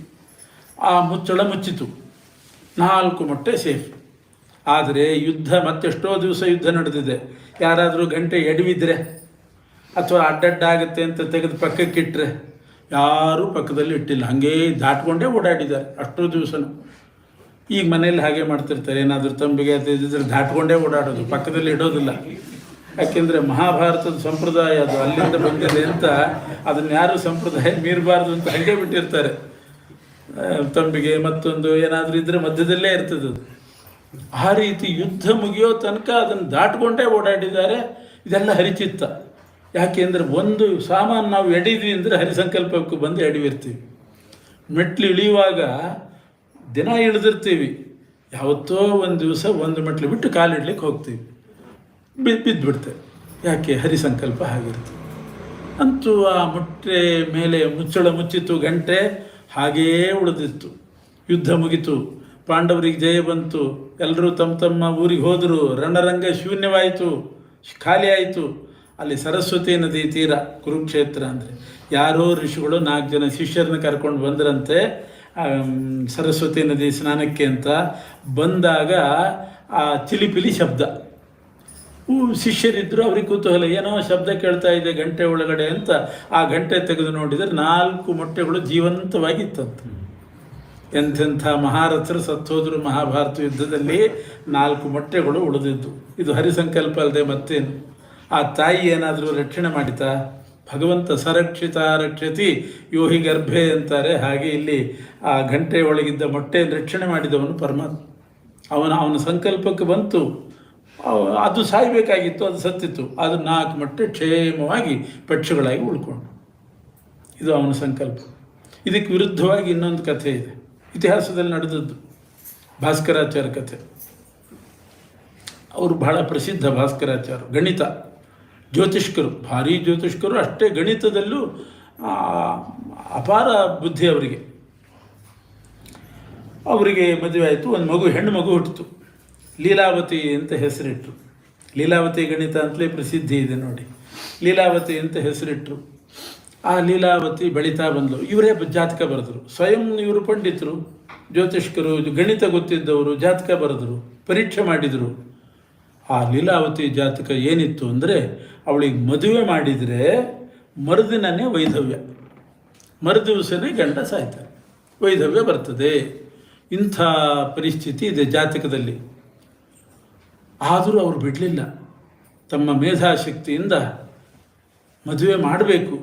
ಆ ಮುಚ್ಚಳ ಮುಚ್ಚಿತು, 4 ಮೊಟ್ಟೆ ಸೇಫ್. ಆದರೆ ಯುದ್ಧ ಮತ್ತೆಷ್ಟೋ ದಿವಸ ಯುದ್ಧ ನಡೆದಿದೆ. ಯಾರಾದರೂ ಗಂಟೆ ಎಡವಿದ್ರೆ ಅಥವಾ ಅಡ್ಡಡ್ಡಾಗುತ್ತೆ ಅಂತ ತೆಗೆದು ಪಕ್ಕಕ್ಕಿಟ್ಟರೆ ಯಾರೂ ಪಕ್ಕದಲ್ಲಿ ಇಟ್ಟಿಲ್ಲ, ಹಾಗೇ ದಾಟ್ಕೊಂಡೇ ಓಡಾಡಿದ್ದಾರೆ ಅಷ್ಟೋ ದಿವಸನೂ. ಈಗ ಮನೇಲಿ ಹಾಗೆ ಮಾಡ್ತಿರ್ತಾರೆ, ಏನಾದರೂ ತಂಬಿಗೆ ಇದ್ದಿದ್ರೆ ದಾಟ್ಕೊಂಡೇ ಓಡಾಡೋದು, ಪಕ್ಕದಲ್ಲಿ ಇಡೋದಿಲ್ಲ. ಯಾಕೆಂದರೆ ಮಹಾಭಾರತದ ಸಂಪ್ರದಾಯ ಅದು ಅಲ್ಲಿಂದ ಬಂದಿದೆ ಅಂತ, ಅದನ್ನು ಯಾರು ಸಂಪ್ರದಾಯ ಮೀರಬಾರ್ದು ಅಂತ ಹಾಗೆ ಬಿಟ್ಟಿರ್ತಾರೆ. ತಂಬಿಗೆ ಮತ್ತೊಂದು ಏನಾದರೂ ಇದ್ದರೆ ಮಧ್ಯದಲ್ಲೇ ಇರ್ತದೆ ಅದು. ಆ ರೀತಿ ಯುದ್ಧ ಮುಗಿಯೋ ತನಕ ಅದನ್ನು ದಾಟ್ಕೊಂಡೇ ಓಡಾಡಿದ್ದಾರೆ. ಇದೆಲ್ಲ ಹರಿಚಿತ್ತ. ಯಾಕೆಂದರೆ ಒಂದು ಸಾಮಾನು ನಾವು ಎಡಿದ್ವಿ ಅಂದರೆ ಹರಿಸಂಕಲ್ಪಕ್ಕೂ ಬಂದು ಎಡವಿರ್ತೀವಿ. ಮೆಟ್ಲು ಇಳಿಯುವಾಗ ದಿನ ಇಳಿದಿರ್ತೀವಿ, ಯಾವತ್ತೋ ಒಂದು ದಿವಸ ಒಂದು ಮೆಟ್ಲು ಬಿಟ್ಟು ಕಾಲಿಡ್ಲಿಕ್ಕೆ ಹೋಗ್ತೀವಿ, ಬಿದ್ದುಬಿಡ್ತೇವೆ. ಯಾಕೆ? ಹರಿಸಂಕಲ್ಪ ಆಗಿರ್ತದೆ. ಅಂತೂ ಆ ಮೊಟ್ಟೆ ಮೇಲೆ ಮುಚ್ಚಳ ಮುಚ್ಚಿತು, ಗಂಟೆ ಹಾಗೆಯೇ ಉಳಿದಿತ್ತು. ಯುದ್ಧ ಮುಗಿತು, ಪಾಂಡವರಿಗೆ ಜಯ ಬಂತು, ಎಲ್ಲರೂ ತಮ್ಮ ಊರಿಗೆ ಹೋದರು. ರಣರಂಗ ಶೂನ್ಯವಾಯಿತು, ಖಾಲಿ ಆಯಿತು. ಅಲ್ಲಿ ಸರಸ್ವತಿ ನದಿ ತೀರ, ಕುರುಕ್ಷೇತ್ರ ಅಂದರೆ ಯಾರೋ ಋಷಿಗಳು 4 ಜನ ಶಿಷ್ಯರನ್ನ ಕರ್ಕೊಂಡು ಬಂದ್ರಂತೆ ಸರಸ್ವತಿ ನದಿ ಸ್ನಾನಕ್ಕೆ ಅಂತ. ಬಂದಾಗ ಆ ಚಿಲಿಪಿಲಿ ಶಬ್ದ, ಶಿಷ್ಯರಿದ್ದರು, ಅವ್ರಿಗೆ ಕುತೂಹಲ, ಏನೋ ಶಬ್ದ ಕೇಳ್ತಾ ಇದೆ ಗಂಟೆ ಒಳಗಡೆ ಅಂತ ಆ ಗಂಟೆ ತೆಗೆದು ನೋಡಿದರೆ 4 ಮೊಟ್ಟೆಗಳು ಜೀವಂತವಾಗಿತ್ತಂತೆ. ಎಂಥೆಂಥ ಮಹಾರಥರು ಸತ್ತೋದ್ರು ಮಹಾಭಾರತ ಯುದ್ಧದಲ್ಲಿ, 4 ಮೊಟ್ಟೆಗಳು ಉಳಿದಿದ್ದು. ಇದು ಹರಿಸಂಕಲ್ಪ ಅಲ್ಲದೆ ಮತ್ತೇನು? ಆ ತಾಯಿ ಏನಾದರೂ ರಕ್ಷಣೆ ಮಾಡಿತಾ? ಭಗವಂತ ಸರಕ್ಷಿತ ರಕ್ಷತಿ ಯೋಹಿ ಗರ್ಭೆ ಅಂತಾರೆ. ಹಾಗೆ ಇಲ್ಲಿ ಆ ಗಂಟೆ ಒಳಗಿದ್ದ ಮೊಟ್ಟೆಯನ್ನು ರಕ್ಷಣೆ ಮಾಡಿದವನು ಪರಮಾತ್ಮ. ಅವನ ಸಂಕಲ್ಪಕ್ಕೆ ಬಂತು, ಅದು ಸಾಯಬೇಕಾಗಿತ್ತು, ಅದು ಸತ್ತಿತ್ತು. ಅದು 4 ಮೊಟ್ಟೆ ಕ್ಷೇಮವಾಗಿ ಪಕ್ಷಿಗಳಾಗಿ ಉಳ್ಕೊಂಡು. ಇದು ಅವನ ಸಂಕಲ್ಪ. ಇದಕ್ಕೆ ವಿರುದ್ಧವಾಗಿ ಇನ್ನೊಂದು ಕಥೆ ಇದೆ, ಇತಿಹಾಸದಲ್ಲಿ ನಡೆದದ್ದು. ಭಾಸ್ಕರಾಚಾರ್ಯ ಕಥೆ. ಅವರು ಬಹಳ ಪ್ರಸಿದ್ಧ ಭಾಸ್ಕರಾಚಾರ್ಯ, ಗಣಿತ ಜ್ಯೋತಿಷ್ಕರು, ಭಾರೀ ಜ್ಯೋತಿಷ್ಕರು, ಅಷ್ಟೇ ಗಣಿತದಲ್ಲೂ ಅಪಾರ ಬುದ್ಧಿ ಅವರಿಗೆ. ಮದುವೆ ಆಯಿತು, ಒಂದು ಹೆಣ್ಣು ಮಗು ಹುಟ್ಟಿತು. ಲೀಲಾವತಿ ಅಂತ ಹೆಸರಿಟ್ಟರು. ಲೀಲಾವತಿ ಗಣಿತ ಅಂತಲೇ ಪ್ರಸಿದ್ಧಿ ಇದೆ ನೋಡಿ. ಲೀಲಾವತಿ ಅಂತ ಹೆಸರಿಟ್ಟರು. ಆ ಲೀಲಾವತಿ ಬೆಳೀತಾ ಬಂದಳು. ಇವರೇ ಜಾತಕ ಬರೆದರು. ಸ್ವಯಂ ಇವರು ಪಂಡಿತರು, ಜ್ಯೋತಿಷ್ಕರು, ಗಣಿತ ಗೊತ್ತಿದ್ದವರು ಜಾತಕ ಬರೆದರು, ಪರೀಕ್ಷೆ ಮಾಡಿದರು. ಆ ಲೀಲಾವತಿ ಜಾತಕ ಏನಿತ್ತು ಅಂದರೆ, ಅವಳಿಗೆ ಮದುವೆ ಮಾಡಿದರೆ ಮರುದಿನನೇ ವೈಧವ್ಯ, ಮರುದಿವಸನೇ ಗಂಡ ಸಾಯ್ತಾರೆ, ವೈಧವ್ಯ ಬರ್ತದೆ. ಇಂಥ ಪರಿಸ್ಥಿತಿ ಇದೆ ಜಾತಕದಲ್ಲಿ. ಆದರೂ ಅವರು ಬಿಡಲಿಲ್ಲ. ತಮ್ಮ ಮೇಧಾಶಕ್ತಿಯಿಂದ ಮದುವೆ ಮಾಡಬೇಕು,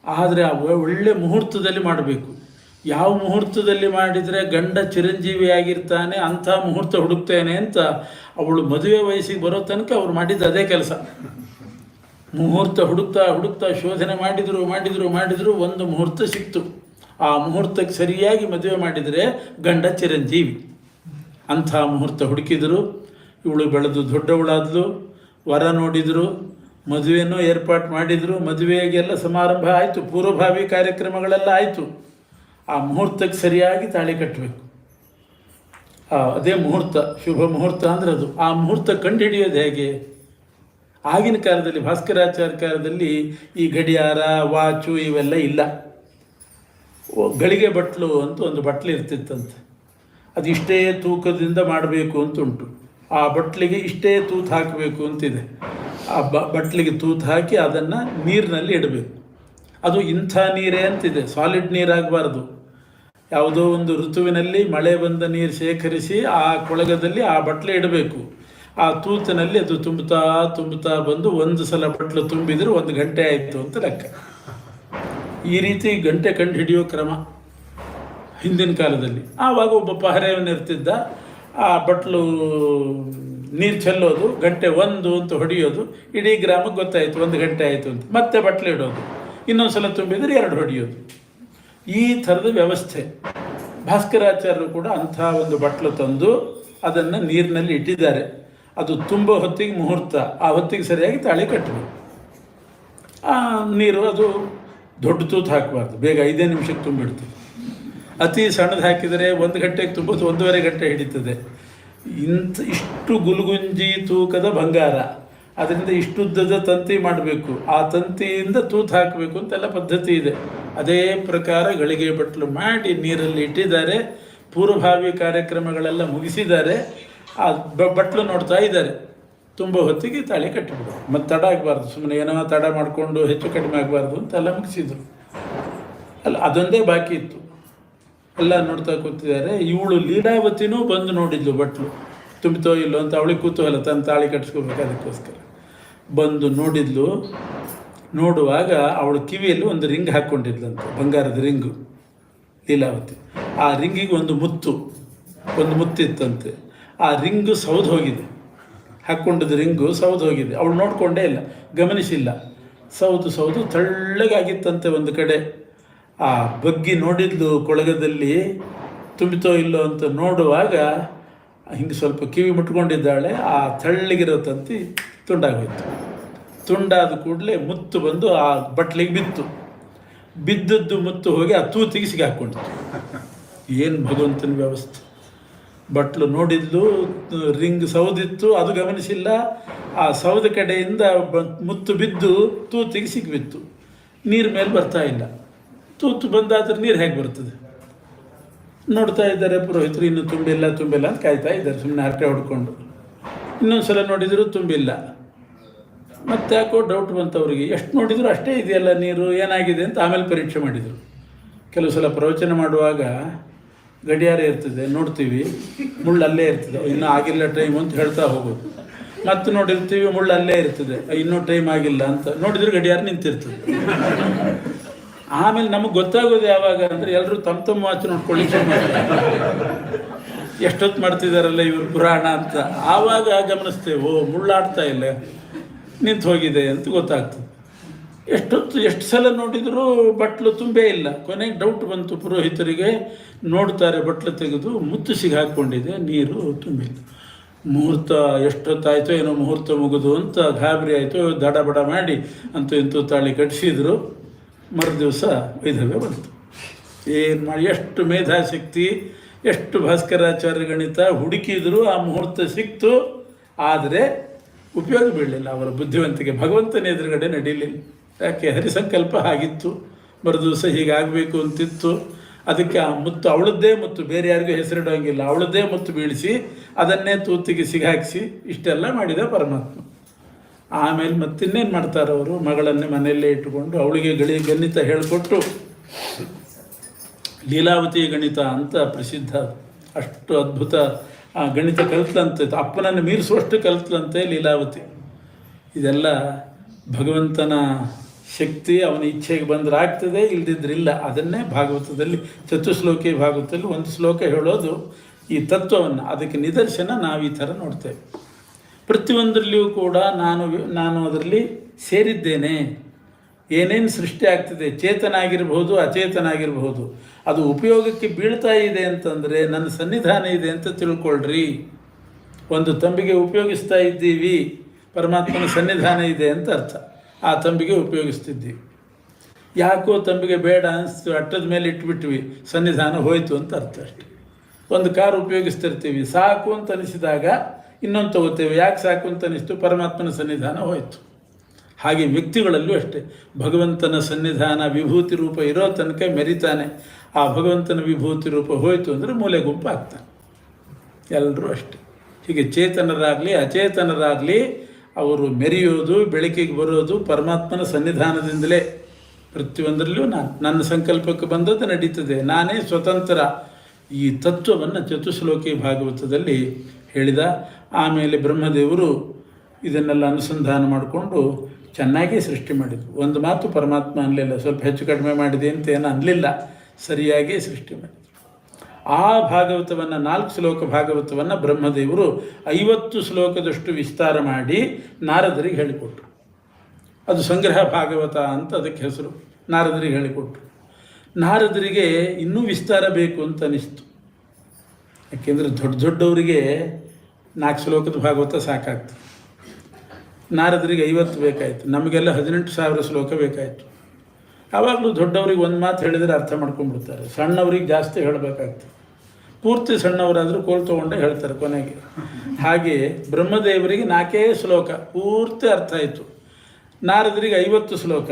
ಆದರೆ ಆ ಒಳ್ಳೆ ಮುಹೂರ್ತದಲ್ಲಿ ಮಾಡಬೇಕು. ಯಾವ ಮುಹೂರ್ತದಲ್ಲಿ ಮಾಡಿದರೆ ಗಂಡ ಚಿರಂಜೀವಿಯಾಗಿರ್ತಾನೆ ಅಂಥ ಮುಹೂರ್ತ ಹುಡುಕ್ತೇನೆ ಅಂತ ಅವಳು ಮದುವೆ ವಯಸ್ಸಿಗೆ ಬರೋ ತನಕ ಅವ್ರು ಮಾಡಿದ್ದು ಅದೇ ಕೆಲಸ. ಮುಹೂರ್ತ ಹುಡುಕ್ತಾ ಶೋಧನೆ ಮಾಡಿದರು. ಒಂದು ಮುಹೂರ್ತ ಸಿಕ್ತು. ಆ ಮುಹೂರ್ತಕ್ಕೆ ಸರಿಯಾಗಿ ಮದುವೆ ಮಾಡಿದರೆ ಗಂಡ ಚಿರಂಜೀವಿ. ಅಂಥ ಮುಹೂರ್ತ ಹುಡುಕಿದರು. ಇವಳು ಬೆಳೆದು ದೊಡ್ಡವಳಾದ್ಲು, ವರ ನೋಡಿದರು, ಮದುವೆನೂ ಏರ್ಪಾಟ್ ಮಾಡಿದರು. ಮದುವೆಗೆಲ್ಲ ಸಮಾರಂಭ ಆಯಿತು, ಪೂರ್ವಭಾವಿ ಕಾರ್ಯಕ್ರಮಗಳೆಲ್ಲ ಆಯಿತು. ಆ ಮುಹೂರ್ತಕ್ಕೆ ಸರಿಯಾಗಿ ತಾಳಿ ಕಟ್ಟಬೇಕು. ಅದೇ ಮುಹೂರ್ತ, ಶುಭ ಮುಹೂರ್ತ ಅಂದರೆ ಅದು. ಆ ಮುಹೂರ್ತ ಕಂಡುಹಿಡಿಯೋದು ಹೇಗೆ? ಆಗಿನ ಕಾಲದಲ್ಲಿ, ಭಾಸ್ಕರಾಚಾರ್ಯ ಕಾಲದಲ್ಲಿ ಈ ಗಡಿಯಾರ, ವಾಚು ಇವೆಲ್ಲ ಇಲ್ಲ. ಗಳಿಗೆ ಬಟ್ಲು ಅಂತ ಒಂದು ಬಟ್ಲು ಇರ್ತಿತ್ತಂತೆ. ಅದು ಇಷ್ಟೇ ತೂಕದಿಂದ ಮಾಡಬೇಕು ಅಂತ ಉಂಟು. ಆ ಬಟ್ಲಿಗೆ ಇಷ್ಟೇ ತೂತು ಹಾಕಬೇಕು ಅಂತಿದೆ. ಆ ಬಟ್ಲಿಗೆ ತೂತು ಹಾಕಿ ಅದನ್ನು ನೀರಿನಲ್ಲಿ ಇಡಬೇಕು. ಅದು ಇಂಥ ನೀರೇ ಅಂತಿದೆ, ಸಾಲಿಡ್ ನೀರಾಗಬಾರ್ದು. ಯಾವುದೋ ಒಂದು ಋತುವಿನಲ್ಲಿ ಮಳೆ ಬಂದ ನೀರು ಶೇಖರಿಸಿ ಆ ಕೊಳಗದಲ್ಲಿ ಆ ಬಟ್ಲೆ ಇಡಬೇಕು. ಆ ತೂತಿನಲ್ಲಿ ಅದು ತುಂಬುತ್ತಾ ಬಂದು ಒಂದು ಸಲ ಬಟ್ಲು ತುಂಬಿದರೆ 1 ಗಂಟೆ ಆಯಿತು ಅಂತ ಲೆಕ್ಕ. ಈ ರೀತಿ ಗಂಟೆ ಕಂಡು ಹಿಡಿಯೋ ಕ್ರಮ ಹಿಂದಿನ ಕಾಲದಲ್ಲಿ. ಆವಾಗ ಒಬ್ಬ ಪಹರೆಯವನಿರ್ತಿದ್ದ. ಆ ಬಟ್ಲು ನೀರು ಚೆಲ್ಲೋದು, ಗಂಟೆ 1 ಅಂತ ಹೊಡೆಯೋದು, ಇಡೀ ಗ್ರಾಮಕ್ಕೆ ಗೊತ್ತಾಯಿತು 1 ಗಂಟೆ ಆಯಿತು ಅಂತ. ಮತ್ತೆ ಬಟ್ಲು ಇಡೋದು, ಇನ್ನೊಂದು ಸಲ ತುಂಬಿದರೆ 2 ಹೊಡೆಯೋದು. ಈ ಥರದ ವ್ಯವಸ್ಥೆ. ಭಾಸ್ಕರಾಚಾರ್ಯರು ಕೂಡ ಅಂಥ ಒಂದು ಬಟ್ಲು ತಂದು ಅದನ್ನು ನೀರಿನಲ್ಲಿ ಇಟ್ಟಿದ್ದಾರೆ. ಅದು ತುಂಬ ಹೊತ್ತಿಗೆ ಮುಹೂರ್ತ, ಆ ಹೊತ್ತಿಗೆ ಸರಿಯಾಗಿ ತಾಳಿ ಕಟ್ಟಬೇಕು. ಆ ನೀರು ಅದು ದೊಡ್ಡ ತೂತು ಹಾಕಬಾರ್ದು, ಬೇಗ 5 ನಿಮಿಷಕ್ಕೆ ತುಂಬಿಡ್ತದೆ. ಅತಿ ಸಣ್ಣದು ಹಾಕಿದರೆ 1 ಗಂಟೆಗೆ ತುಂಬೋದು, 1.5 ಗಂಟೆ ಹಿಡಿತದೆ. ಇಷ್ಟು ಗುಲ್ಗುಂಜಿ ತೂಕದ ಬಂಗಾರ, ಅದರಿಂದ ಇಷ್ಟುದ್ದದ ತಂತಿ ಮಾಡಬೇಕು, ಆ ತಂತಿಯಿಂದ ತೂತು ಹಾಕಬೇಕು ಅಂತೆಲ್ಲ ಪದ್ಧತಿ ಇದೆ. ಅದೇ ಪ್ರಕಾರ ಗಳಿಗೆ ಬಟ್ಲು ಮಾಡಿ ನೀರಲ್ಲಿ ಇಟ್ಟಿದ್ದಾರೆ. ಪೂರ್ವಭಾವಿ ಕಾರ್ಯಕ್ರಮಗಳೆಲ್ಲ ಮುಗಿಸಿದ್ದಾರೆ. ಆ ಬಟ್ಲು ನೋಡ್ತಾ ಇದ್ದಾರೆ. ತುಂಬ ಹೊತ್ತಿಗೆ ತಾಳಿ ಕಟ್ಟಿಬಿಡು, ಮತ್ತು ತಡ ಆಗಬಾರ್ದು, ಸುಮ್ಮನೆ ಏನೋ ತಡ ಮಾಡಿಕೊಂಡು ಹೆಚ್ಚು ಕಡಿಮೆ ಆಗಬಾರ್ದು ಅಂತೆಲ್ಲ ಮುಗಿಸಿದರು. ಅಲ್ಲ, ಅದೊಂದೇ ಬಾಕಿ ಇತ್ತು. ಎಲ್ಲ ನೋಡ್ತಾ ಕೂತಿದ್ದಾರೆ. ಇವಳು ಲೀಲಾವತಿನೂ ಬಂದು ನೋಡಿದ್ಲು ಬಟ್ಲು ತುಂಬಿತೋ ಇಲ್ಲೋ ಅಂತ. ಅವಳಿಗೆ ಕೂತುವಲ್ಲ, ತನ್ನ ತಾಳಿ ಕಟ್ಸ್ಕೋಬೇಕು, ಅದಕ್ಕೋಸ್ಕರ ಬಂದು ನೋಡಿದ್ಲು. ನೋಡುವಾಗ ಅವಳು ಕಿವಿಯಲ್ಲಿ ಒಂದು ರಿಂಗ್ ಹಾಕ್ಕೊಂಡಿದ್ಲಂತೆ, ಬಂಗಾರದ ರಿಂಗು ಲೀಲಾವತಿ. ಆ ರಿಂಗಿಗೆ ಒಂದು ಮುತ್ತಿತ್ತಂತೆ. ಆ ರಿಂಗು ಸೌದು ಹೋಗಿದೆ, ಹಾಕ್ಕೊಂಡಿದ್ದು ರಿಂಗು ಸೌದು ಹೋಗಿದೆ. ಅವಳು ನೋಡಿಕೊಂಡೇ ಇಲ್ಲ, ಗಮನಿಸಿಲ್ಲ. ಸೌದು ತಳ್ಳಗಾಗಿತ್ತಂತೆ ಒಂದು ಕಡೆ. ಆ ಬಗ್ಗಿ ನೋಡಿದ್ಲು ಕೊಳಗದಲ್ಲಿ, ತುಂಬಿತೋ ಇಲ್ಲೋ ಅಂತ ನೋಡುವಾಗ ಹಿಂಗೆ ಸ್ವಲ್ಪ ಕಿವಿ ಮುಟ್ಕೊಂಡಿದ್ದಾಳೆ. ಆ ತಳ್ಳಗಿರೋ ತಂತಿ ತುಂಡಾಗೋಯ್ತು. ತುಂಡಾದ ಕೂಡಲೇ ಮುತ್ತು ಬಂದು ಆ ಬಟ್ಲಿಗೆ ಬಿದ್ದದ್ದು ಮುತ್ತು ಹೋಗಿ ಆ ತೂತಿಗೆ ಸಿಗಾಕೊಂಡಿತ್ತು. ಏನು ಭಗವಂತನ ವ್ಯವಸ್ಥೆ! ಬಟ್ಲು ನೋಡಿದ್ಲು, ರಿಂಗ್ ಸೌದಿತ್ತು, ಅದು ಗಮನಿಸಿಲ್ಲ. ಆ ಸೌದ ಕಡೆಯಿಂದ ಮುತ್ತು ಬಿದ್ದು ತೂತಿಗೆ ಸಿಕ್ಬಿತ್ತು. ನೀರು ಮೇಲೆ ಬರ್ತಾ ಇಲ್ಲ. ತೂತು ಬಂದಾದ್ರೆ ನೀರು ಹೇಗೆ ಬರ್ತದೆ? ನೋಡ್ತಾ ಇದ್ದಾರೆ ಪುರೋಹಿತರು, ಇನ್ನೂ ತುಂಬಿಲ್ಲ ಅಂತ ಕಾಯ್ತಾ ಇದ್ದಾರೆ, ಸುಮ್ಮನೆ ಹರಟೆ ಹೊಡ್ಕೊಂಡು. ಇನ್ನೊಂದು ಸಲ ನೋಡಿದರೂ ತುಂಬಿಲ್ಲ. ಮತ್ತೆ ಯಾಕೋ ಡೌಟ್ ಬಂತು ಅವರಿಗೆ. ಎಷ್ಟು ನೋಡಿದ್ರು ಅಷ್ಟೇ ಇದೆಯಲ್ಲ ನೀರು, ಏನಾಗಿದೆ ಅಂತ ಆಮೇಲೆ ಪರೀಕ್ಷೆ ಮಾಡಿದರು. ಕೆಲವು ಸಲ ಪ್ರವಚನ ಮಾಡುವಾಗ ಗಡಿಯಾರ ಇರ್ತದೆ, ನೋಡ್ತೀವಿ, ಮುಳ್ಳು ಅಲ್ಲೇ ಇರ್ತದೆ, ಇನ್ನೂ ಆಗಿಲ್ಲ ಟೈಮ್ ಅಂತ ಹೇಳ್ತಾ ಹೋಗೋದು. ಮತ್ತೆ ನೋಡಿರ್ತೀವಿ, ಮುಳ್ಳು ಅಲ್ಲೇ ಇರ್ತದೆ, ಇನ್ನೂ ಟೈಮ್ ಆಗಿಲ್ಲ ಅಂತ ನೋಡಿದ್ರೆ ಗಡಿಯಾರ ನಿಂತಿರ್ತದೆ. ಆಮೇಲೆ ನಮಗೆ ಗೊತ್ತಾಗೋದು ಯಾವಾಗ ಅಂದರೆ, ಎಲ್ಲರೂ ತಮ್ಮ ವಾಚ್ ನೋಡ್ಕೊಳ್ಳಿ, ಎಷ್ಟೊತ್ತು ಮಾಡ್ತಿದ್ದಾರಲ್ಲ ಇವರು ಪುರಾಣ ಅಂತ. ಆವಾಗ ಗಮನಿಸ್ತೇವೆ, ಮುಳ್ಳಾಡ್ತಾ ಇಲ್ಲ, ನಿಂತು ಹೋಗಿದೆ ಅಂತ ಗೊತ್ತಾಗ್ತದೆ. ಎಷ್ಟು ಸಲ ನೋಡಿದರೂ ಬಟ್ಲು ತುಂಬೇ ಇಲ್ಲ. ಕೊನೆಗೆ ಡೌಟ್ ಬಂತು ಪುರೋಹಿತರಿಗೆ. ನೋಡ್ತಾರೆ, ಬಟ್ಲು ತೆಗೆದು ಮುತ್ತು ಹಾಕ್ಕೊಂಡಿದೆ, ನೀರು ತುಂಬಿಲ್ಲ. ಮುಹೂರ್ತ ಎಷ್ಟೊತ್ತಾಯಿತೋ ಏನೋ ಮುಹೂರ್ತ ಮುಗಿದು ಅಂತ ಗಾಬರಿ ಆಯಿತು. ದಡಬಡ ಮಾಡಿ ಅಂತೂ ಇಂತೂ ತಾಳಿ ಕಟ್ಟಿಸಿದ್ರು. ಮರುದಿವಸ ವೈಧವ್ಯ ಬಂತು. ಏನು ಮಾಡಿ, ಎಷ್ಟು ಮೇಧಾಶಕ್ತಿ, ಎಷ್ಟು ಭಾಸ್ಕರಾಚಾರ್ಯ ಗಣಿತ ಹುಡುಕಿದ್ರು ಆ ಮುಹೂರ್ತ ಸಿಕ್ತು. ಆದರೆ ಉಪಯೋಗ ಬೀಳಲಿಲ್ಲ. ಅವರ ಬುದ್ಧಿವಂತಿಕೆ ಭಗವಂತನ ಎದುರುಗಡೆ ನಡೀಲಿಲ್ಲ. ಯಾಕೆ ಹರಿಸಂಕಲ್ಪ ಆಗಿತ್ತು, ಮರುದಿವಸ ಹೀಗಾಗಬೇಕು ಅಂತಿತ್ತು. ಅದಕ್ಕೆ ಆ ಮುತ್ತು ಅವಳದ್ದೇ ಮುತ್ತು, ಬೇರೆ ಯಾರಿಗೂ ಹೆಸರಿಡೋಂಗಿಲ್ಲ, ಅವಳದ್ದೇ ಮುತ್ತು ಬೀಳಿಸಿ ಅದನ್ನೇ ತೂತಿಗೆ ಸಿಗಾಕಿಸಿ ಇಷ್ಟೆಲ್ಲ ಮಾಡಿದ ಪರಮಾತ್ಮ. ಆಮೇಲೆ ಮತ್ತಿನ್ನೇನು ಮಾಡ್ತಾರೆ ಅವರು, ಮಗಳನ್ನೇ ಮನೆಯಲ್ಲೇ ಇಟ್ಟುಕೊಂಡು ಅವಳಿಗೆ ಗಣಿತ ಹೇಳಿಕೊಟ್ಟು, ಲೀಲಾವತಿ ಗಣಿತ ಅಂತ ಪ್ರಸಿದ್ಧ, ಅಷ್ಟು ಅದ್ಭುತ ಆ ಗಣಿತ ಕಲಿತಂತೆ, ಅಪ್ಪನನ್ನು ಮೀರಿಸುವಷ್ಟು ಕಲಿತಂತೆ ಲೀಲಾವತಿ. ಇದೆಲ್ಲ ಭಗವಂತನ ಶಕ್ತಿ, ಅವನ ಇಚ್ಛೆಗೆ ಬಂದರೆ ಆಗ್ತದೆ, ಇಲ್ದಿದ್ರಿಲ್ಲ. ಅದನ್ನೇ ಭಾಗವತದಲ್ಲಿ ಚತುಶ್ಲೋಕಿ ಭಾಗವತದಲ್ಲಿ ಒಂದು ಶ್ಲೋಕ ಹೇಳೋದು ಈ ತತ್ವವನ್ನು. ಅದಕ್ಕೆ ನಿದರ್ಶನ ನಾವು ಈ ಥರ ನೋಡ್ತೇವೆ. ಪ್ರತಿಯೊಂದರಲ್ಲಿಯೂ ಕೂಡ ನಾನು ಅದರಲ್ಲಿ ಸೇರಿದ್ದೇನೆ. ಏನೇನು ಸೃಷ್ಟಿ ಆಗ್ತದೆ, ಚೇತನ ಆಗಿರಬಹುದು, ಅಚೇತನ ಆಗಿರಬಹುದು, ಅದು ಉಪಯೋಗಕ್ಕೆ ಬೀಳ್ತಾ ಇದೆ ಅಂತಂದರೆ ನನ್ನ ಸನ್ನಿಧಾನ ಇದೆ ಅಂತ ತಿಳ್ಕೊಳ್ರಿ. ಒಂದು ತಂಬಿಗೆ ಉಪಯೋಗಿಸ್ತಾ ಇದ್ದೀವಿ, ಪರಮಾತ್ಮನ ಸನ್ನಿಧಾನ ಇದೆ ಅಂತ ಅರ್ಥ. ಆ ತಂಬಿಗೆ ಉಪಯೋಗಿಸ್ತಿದ್ದೀವಿ. ಯಾಕೋ ತಂಬಿಗೆ ಬೇಡ ಅನಿಸ್ತು, ಅಟ್ಟದ ಮೇಲೆ ಇಟ್ಬಿಟ್ವಿ, ಸನ್ನಿಧಾನ ಹೋಯಿತು ಅಂತ ಅರ್ಥ ಅಷ್ಟೆ. ಒಂದು ಕಾರು ಉಪಯೋಗಿಸ್ತಿರ್ತೀವಿ, ಸಾಕು ಅಂತ ಅನಿಸಿದಾಗ ಇನ್ನೊಂದು ತಗೋತೇವೆ, ಯಾಕೆ ಸಾಕು ಅಂತ ಅನಿಸ್ತು, ಪರಮಾತ್ಮನ ಸನ್ನಿಧಾನ ಹೋಯಿತು. ಹಾಗೆ ವ್ಯಕ್ತಿಗಳಲ್ಲೂ ಅಷ್ಟೇ, ಭಗವಂತನ ಸನ್ನಿಧಾನ ವಿಭೂತಿ ರೂಪ ಇರೋ ತನಕ ಮೆರಿತಾನೆ. ಆ ಭಗವಂತನ ವಿಭೂತಿ ರೂಪ ಹೋಯಿತು ಅಂದರೆ ಮೂಲೆ ಗುಂಪು ಆಗ್ತಾನೆ. ಎಲ್ಲರೂ ಅಷ್ಟೆ. ಹೀಗೆ ಚೇತನರಾಗಲಿ ಅಚೇತನರಾಗಲಿ ಅವರು ಮೆರೆಯೋದು, ಬೆಳಕಿಗೆ ಬರೋದು ಪರಮಾತ್ಮನ ಸನ್ನಿಧಾನದಿಂದಲೇ. ಪ್ರತಿಯೊಂದರಲ್ಲೂ ನನ್ನ ಸಂಕಲ್ಪಕ್ಕೆ ಬಂದದ್ದು ನಡೀತದೆ, ನಾನೇ ಸ್ವತಂತ್ರ. ಈ ತತ್ವವನ್ನು ಚತುಶ್ಲೋಕಿ ಭಾಗವತದಲ್ಲಿ ಹೇಳಿದ. ಆಮೇಲೆ ಬ್ರಹ್ಮದೇವರು ಇದನ್ನೆಲ್ಲ ಅನುಸಂಧಾನ ಮಾಡಿಕೊಂಡು ಚೆನ್ನಾಗೇ ಸೃಷ್ಟಿ ಮಾಡಿದರು. ಒಂದು ಮಾತು ಪರಮಾತ್ಮ ಅನ್ನಲಿಲ್ಲ, ಸ್ವಲ್ಪ ಹೆಚ್ಚು ಕಡಿಮೆ ಮಾಡಿದೆ ಅಂತ ಏನು ಅನ್ನಲಿಲ್ಲ, ಸರಿಯಾಗೇ ಸೃಷ್ಟಿ ಮಾಡಿದರು. ಆ ಭಾಗವತವನ್ನು 4 ಶ್ಲೋಕ ಭಾಗವತವನ್ನು ಬ್ರಹ್ಮದೇವರು 50 ಶ್ಲೋಕದಷ್ಟು ವಿಸ್ತಾರ ಮಾಡಿ ನಾರದರಿಗೆ ಹೇಳಿಕೊಟ್ರು. ಅದು ಸಂಗ್ರಹ ಭಾಗವತ ಅಂತ ಅದಕ್ಕೆ ಹೆಸರು. ನಾರದರಿಗೆ ಹೇಳಿಕೊಟ್ರು. ನಾರದರಿಗೆ ಇನ್ನೂ ವಿಸ್ತಾರ ಬೇಕು ಅಂತ ಅನಿಸ್ತು. ಯಾಕೆಂದರೆ ದೊಡ್ಡವರಿಗೆ 4 ಶ್ಲೋಕದ ಭಾಗವತ ಸಾಕಾಗ್ತದೆ. ನಾರದರಿಗೆ 50 ಬೇಕಾಯಿತು, ನಮಗೆಲ್ಲ 18,000 ಶ್ಲೋಕ ಬೇಕಾಯಿತು. ಆವಾಗಲೂ ದೊಡ್ಡವ್ರಿಗೆ ಒಂದು ಮಾತು ಹೇಳಿದರೆ ಅರ್ಥ ಮಾಡ್ಕೊಂಡ್ಬಿಡ್ತಾರೆ, ಸಣ್ಣವ್ರಿಗೆ ಜಾಸ್ತಿ ಹೇಳಬೇಕಾಗ್ತದೆ. ಪೂರ್ತಿ ಸಣ್ಣವರಾದರೂ ಕೋಲ್ ತೊಗೊಂಡೇ ಹೇಳ್ತಾರೆ ಕೊನೆಗೆ. ಹಾಗೆ ಬ್ರಹ್ಮದೇವರಿಗೆ 4 ಶ್ಲೋಕ ಪೂರ್ತಿ ಅರ್ಥ ಆಯಿತು, ನಾರದರಿಗೆ 50 ಶ್ಲೋಕ.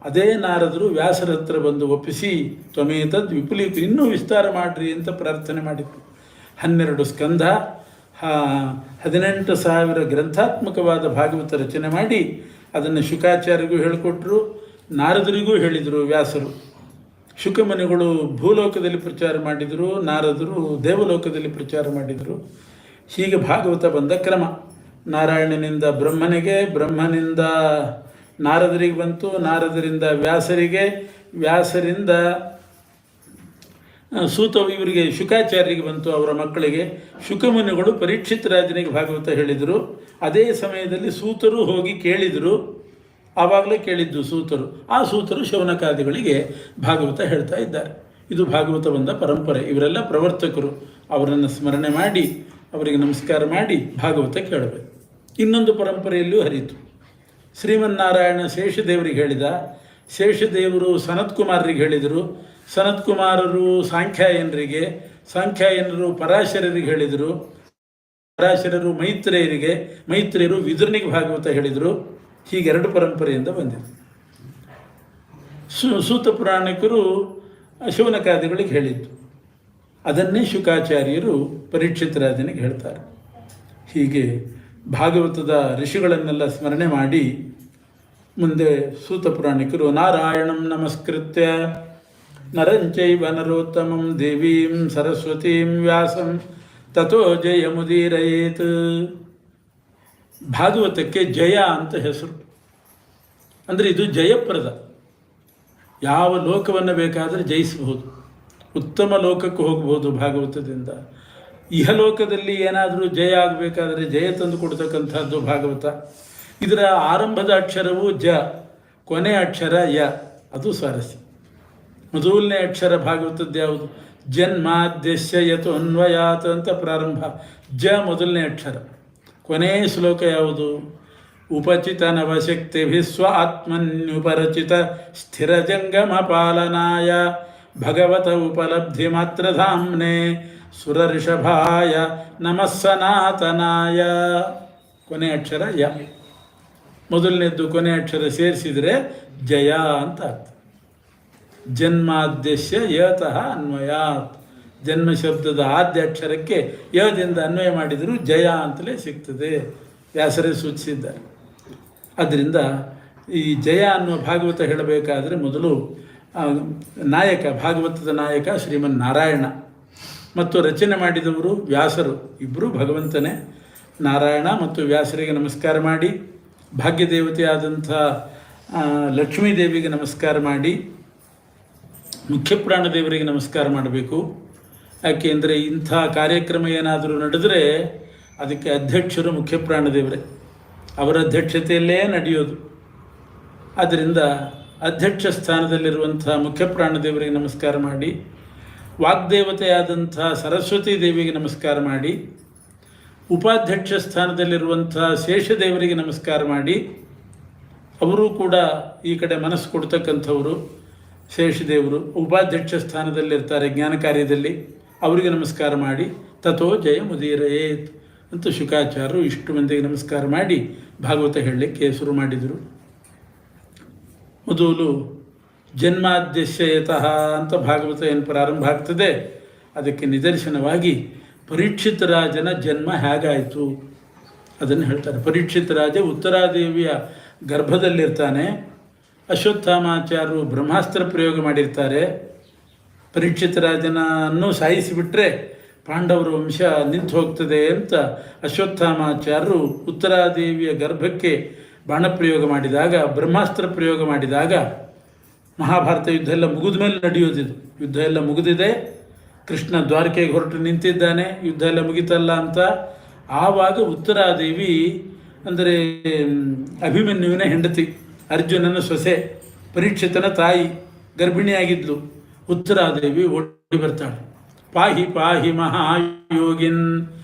ಅದೇ ನಾರದರು ವ್ಯಾಸರ ಹತ್ರ ಬಂದು ಒಪ್ಪಿಸಿ ತ್ವಮೇತದ್ ವಿಪುಲೀಕೃತ, ಇನ್ನೂ ವಿಸ್ತಾರ ಮಾಡಿರಿ ಅಂತ ಪ್ರಾರ್ಥನೆ ಮಾಡಿದರು. 12 ಸ್ಕಂಧ, 18,000 ಗ್ರಂಥಾತ್ಮಕವಾದ ಭಾಗವತ ರಚನೆ ಮಾಡಿ ಅದನ್ನು ಶುಕಾಚಾರ್ಯರಿಗೂ ಹೇಳಿಕೊಟ್ರು, ನಾರದರಿಗೂ ಹೇಳಿದರು ವ್ಯಾಸರು. ಶುಕಮುನಿಗಳು ಭೂಲೋಕದಲ್ಲಿ ಪ್ರಚಾರ ಮಾಡಿದರು, ನಾರದರು ದೇವಲೋಕದಲ್ಲಿ ಪ್ರಚಾರ ಮಾಡಿದರು. ಹೀಗೆ ಭಾಗವತ ಬಂದ ಕ್ರಮ. ನಾರಾಯಣನಿಂದ ಬ್ರಹ್ಮನಿಗೆ, ಬ್ರಹ್ಮನಿಂದ ನಾರದರಿಗೆ ಬಂತು, ನಾರದರಿಂದ ವ್ಯಾಸರಿಗೆ, ವ್ಯಾಸರಿಂದ ಇವರಿಗೆ ಶುಕಾಚಾರ್ಯರಿಗೆ ಬಂತು, ಅವರ ಮಕ್ಕಳಿಗೆ. ಶುಕಮುನಿಗಳು ಪರೀಕ್ಷಿತ್ ರಾಜನಿಗೆ ಭಾಗವತ ಹೇಳಿದರು. ಅದೇ ಸಮಯದಲ್ಲಿ ಸೂತರು ಹೋಗಿ ಕೇಳಿದರು. ಆವಾಗಲೇ ಕೇಳಿದ್ದು ಸೂತರು. ಆ ಸೂತರು ಶೌನಕಾದಿಗಳಿಗೆ ಭಾಗವತ ಹೇಳ್ತಾ ಇದ್ದಾರೆ. ಇದು ಭಾಗವತ ಬಂದ ಪರಂಪರೆ. ಇವರೆಲ್ಲ ಪ್ರವರ್ತಕರು. ಅವರನ್ನು ಸ್ಮರಣೆ ಮಾಡಿ ಅವರಿಗೆ ನಮಸ್ಕಾರ ಮಾಡಿ ಭಾಗವತ ಕೇಳಬೇಕು. ಇನ್ನೊಂದು ಪರಂಪರೆಯಲ್ಲಿಯೂ ಹರಿತು. ಶ್ರೀಮನ್ನಾರಾಯಣ ಶೇಷದೇವರಿಗೆ ಹೇಳಿದ, ಶೇಷದೇವರು ಸನತ್ಕುಮಾರರಿಗೆ ಹೇಳಿದರು, ಸನತ್ಕುಮಾರರು ಸಾಂಖ್ಯಾಯನರಿಗೆ, ಸಾಂಖ್ಯಾಯನರು ಪರಾಶರರಿಗೆ ಹೇಳಿದರು, ಪರಾಶರರು ಮೈತ್ರೇಯರಿಗೆ, ಮೈತ್ರೇಯರು ವಿದುರನಿಗೆ ಭಾಗವತ ಹೇಳಿದರು. ಹೀಗೆ 2 ಪರಂಪರೆಯಿಂದ ಬಂದಿದೆ. ಸೂತ ಪುರಾಣಿಕರು ಶೌನಕಾದಿಗಳಿಗೆ ಹೇಳಿದ್ದು, ಅದನ್ನೇ ಶುಕಾಚಾರ್ಯರು ಪರೀಕ್ಷಿತ್ ರಾಜನಿಗೆ ಹೇಳ್ತಾರೆ. ಹೀಗೆ ಭಾಗವತದ ಋಷಿಗಳನ್ನೆಲ್ಲ ಸ್ಮರಣೆ ಮಾಡಿ ಮುಂದೆ ಸೂತ ಪುರಾಣಿಕರು ನಾರಾಯಣಂ ನಮಸ್ಕೃತ್ಯ ನರಂಚೈವ ನರೋತ್ತಮಂ ದೇವೀಂ ಸರಸ್ವತೀಂ ವ್ಯಾಸಂ ತಥೋ ಜಯಮುದೀರಯೇತ್. ಭಾಗವತಕ್ಕೆ ಜಯ ಅಂತ ಹೆಸರು. ಅಂದರೆ ಇದು ಜಯಪ್ರದ. ಯಾವ ಲೋಕವನ್ನು ಬೇಕಾದರೆ ಜಯಿಸಬಹುದು, ಉತ್ತಮ ಲೋಕಕ್ಕೆ ಹೋಗಬಹುದು ಭಾಗವತದಿಂದ. ಇಹಲೋಕದಲ್ಲಿ ಏನಾದರೂ ಜಯ ಆಗಬೇಕಾದರೆ ಜಯ ತಂದು ಕೊಡ್ತಕ್ಕಂಥದ್ದು ಭಾಗವತ. ಇದರ ಆರಂಭದ ಅಕ್ಷರವು ಜ, ಕೊನೆ ಅಕ್ಷರ ಯ. ಅದು ಸ್ವಾರಸ್ಯ. ಮೊದಲನೇ ಅಕ್ಷರ ಭಾಗವತದ್ದು ಯಾವುದು? ಜನ್ಮಾದ್ಯಸ್ಯ ಯತ್ ಅನ್ವಯಾತ್ ಅಂತ ಪ್ರಾರಂಭ. ಜ ಮೊದಲನೇ ಅಕ್ಷರ. ಕೊನೆಯ ಶ್ಲೋಕ ಯಾವುದು? ಉಪಚಿತ ನವಶಕ್ತಿಭಿ ಸ್ವ ಆತ್ಮನ್ಯುಪರಚಿತ ಸ್ಥಿರ ಜಂಗಮ ಪಾಲನಾಯ ಭಗವತ ಉಪಲಬ್ಧಿ ಮಾತ್ರಧಾಮ್ನೆ ಸುರಋಷಭಾಯ ನಮಃ ಸನಾತನಾಯ. ಕೊನೆಯ ಅಕ್ಷರ ಯ. ಮೊದಲನೇದ್ದು ಕೊನೆ ಅಕ್ಷರ ಸೇರಿಸಿದರೆ ಜಯ ಅಂತ ಆಗ್ತದೆ. ಜನ್ಮಾದ್ಯಸ್ಯ ಯತಃ ಅನ್ವಯಾತ್, ಜನ್ಮ ಶಬ್ದದ ಆದ್ಯ ಅಕ್ಷರಕ್ಕೆ ಯದಿಂದ ಅನ್ವಯ ಮಾಡಿದರೂ ಜಯ ಅಂತಲೇ ಸಿಗ್ತದೆ, ವ್ಯಾಸರೇ ಸೂಚಿಸಿದ್ದಾರೆ. ಆದ್ದರಿಂದ ಈ ಜಯ ಅನ್ನುವ ಭಾಗವತ ಹೇಳಬೇಕಾದರೆ ಮೊದಲು ನಾಯಕ, ಭಾಗವತದ ನಾಯಕ ಶ್ರೀಮನ್ ನಾರಾಯಣ ಮತ್ತು ರಚನೆ ಮಾಡಿದವರು ವ್ಯಾಸರು, ಇಬ್ಬರು ಭಗವಂತನೇ. ನಾರಾಯಣ ಮತ್ತು ವ್ಯಾಸರಿಗೆ ನಮಸ್ಕಾರ ಮಾಡಿ, ಭಾಗ್ಯದೇವತೆಯಾದಂಥ ಲಕ್ಷ್ಮೀದೇವಿಗೆ ನಮಸ್ಕಾರ ಮಾಡಿ, ಮುಖ್ಯಪ್ರಾಣ ದೇವರಿಗೆ ನಮಸ್ಕಾರ ಮಾಡಬೇಕು. ಯಾಕೆಂದರೆ ಇಂಥ ಕಾರ್ಯಕ್ರಮ ಏನಾದರೂ ನಡೆದರೆ ಅದಕ್ಕೆ ಅಧ್ಯಕ್ಷರು ಮುಖ್ಯಪ್ರಾಣ ದೇವರೇ, ಅವರ ಅಧ್ಯಕ್ಷತೆಯಲ್ಲೇ ನಡೆಯೋದು. ಆದ್ದರಿಂದ ಅಧ್ಯಕ್ಷ ಸ್ಥಾನದಲ್ಲಿರುವಂಥ ಮುಖ್ಯಪ್ರಾಣ ದೇವರಿಗೆ ನಮಸ್ಕಾರ ಮಾಡಿ, ವಾಗ್ದೇವತೆಯಾದಂಥ ಸರಸ್ವತಿ ದೇವಿಗೆ ನಮಸ್ಕಾರ ಮಾಡಿ, ಉಪಾಧ್ಯಕ್ಷ ಸ್ಥಾನದಲ್ಲಿರುವಂಥ ಶೇಷದೇವರಿಗೆ ನಮಸ್ಕಾರ ಮಾಡಿ, ಅವರು ಕೂಡ ಈ ಕಡೆ ಮನಸ್ಸು ಕೊಡ್ತಕ್ಕಂಥವರು. ಶೇಷದೇವರು ಉಪಾಧ್ಯಕ್ಷ ಸ್ಥಾನದಲ್ಲಿರ್ತಾರೆ ಜ್ಞಾನ ಕಾರ್ಯದಲ್ಲಿ, ಅವರಿಗೆ ನಮಸ್ಕಾರ ಮಾಡಿ, ತಥೋ ಜಯ ಮುದೀರಯೇತ್ ಅಂತ ಶುಕಾಚಾರ್ಯರು ಇಷ್ಟು ಮಂದಿಗೆ ನಮಸ್ಕಾರ ಮಾಡಿ ಭಾಗವತ ಹೇಳಲಿಕ್ಕೆ ಶುರು ಮಾಡಿದರು. ಮೊದಲು ಜನ್ಮಾದ್ಯಸ್ಯಯತಃ ಅಂತ ಭಾಗವತ ಏನು ಪ್ರಾರಂಭ ಆಗ್ತದೆ ಅದಕ್ಕೆ ನಿದರ್ಶನವಾಗಿ ಪರೀಕ್ಷಿತ ರಾಜನ ಜನ್ಮ ಹೇಗಾಯಿತು ಅದನ್ನು ಹೇಳ್ತಾರೆ. ಪರೀಕ್ಷಿತ ರಾಜ ಉತ್ತರಾದೇವಿಯ ಗರ್ಭದಲ್ಲಿರ್ತಾನೆ. ಅಶ್ವತ್ಥಾಮಾಚಾರ್ಯರು ಬ್ರಹ್ಮಾಸ್ತ್ರ ಪ್ರಯೋಗ ಮಾಡಿರ್ತಾರೆ. ಪರೀಕ್ಷಿತ ರಾಜನನ್ನು ಸಾಯಿಸಿಬಿಟ್ರೆ ಪಾಂಡವರ ವಂಶ ನಿಂತು ಹೋಗ್ತದೆ ಅಂತ ಅಶ್ವತ್ಥಾಮಾಚಾರ್ಯರು ಉತ್ತರಾದೇವಿಯ ಗರ್ಭಕ್ಕೆ ಬಾಣಪ್ರಯೋಗ ಮಾಡಿದಾಗ, ಬ್ರಹ್ಮಾಸ್ತ್ರ ಪ್ರಯೋಗ ಮಾಡಿದಾಗ, ಮಹಾಭಾರತ ಯುದ್ಧ ಎಲ್ಲ ಮುಗಿದ ಮೇಲೆ ನಡೆಯೋದಿದು. ಯುದ್ಧ ಎಲ್ಲ ಮುಗಿದಿದೆ, ಕೃಷ್ಣ ದ್ವಾರಕೆಗೆ ಹೊರಟು ನಿಂತಿದ್ದಾನೆ, ಯುದ್ಧ ಎಲ್ಲ ಮುಗಿತಲ್ಲ ಅಂತ. ಆವಾಗ ಉತ್ತರಾದೇವಿ ಅಂದರೆ ಅಭಿಮನ್ಯುವಿನ ಹೆಂಡತಿ, ಅರ್ಜುನನ ಸೊಸೆ, ಪರೀಕ್ಷಿತನ ತಾಯಿ, ಗರ್ಭಿಣಿಯಾಗಿದ್ಲು. ಉತ್ತರಾದೇವಿ ಓಡಿ ಬರ್ತಾಳೆ. ಪಾಹಿ ಪಾಹಿ ಮಹಾಯೋಗಿನ್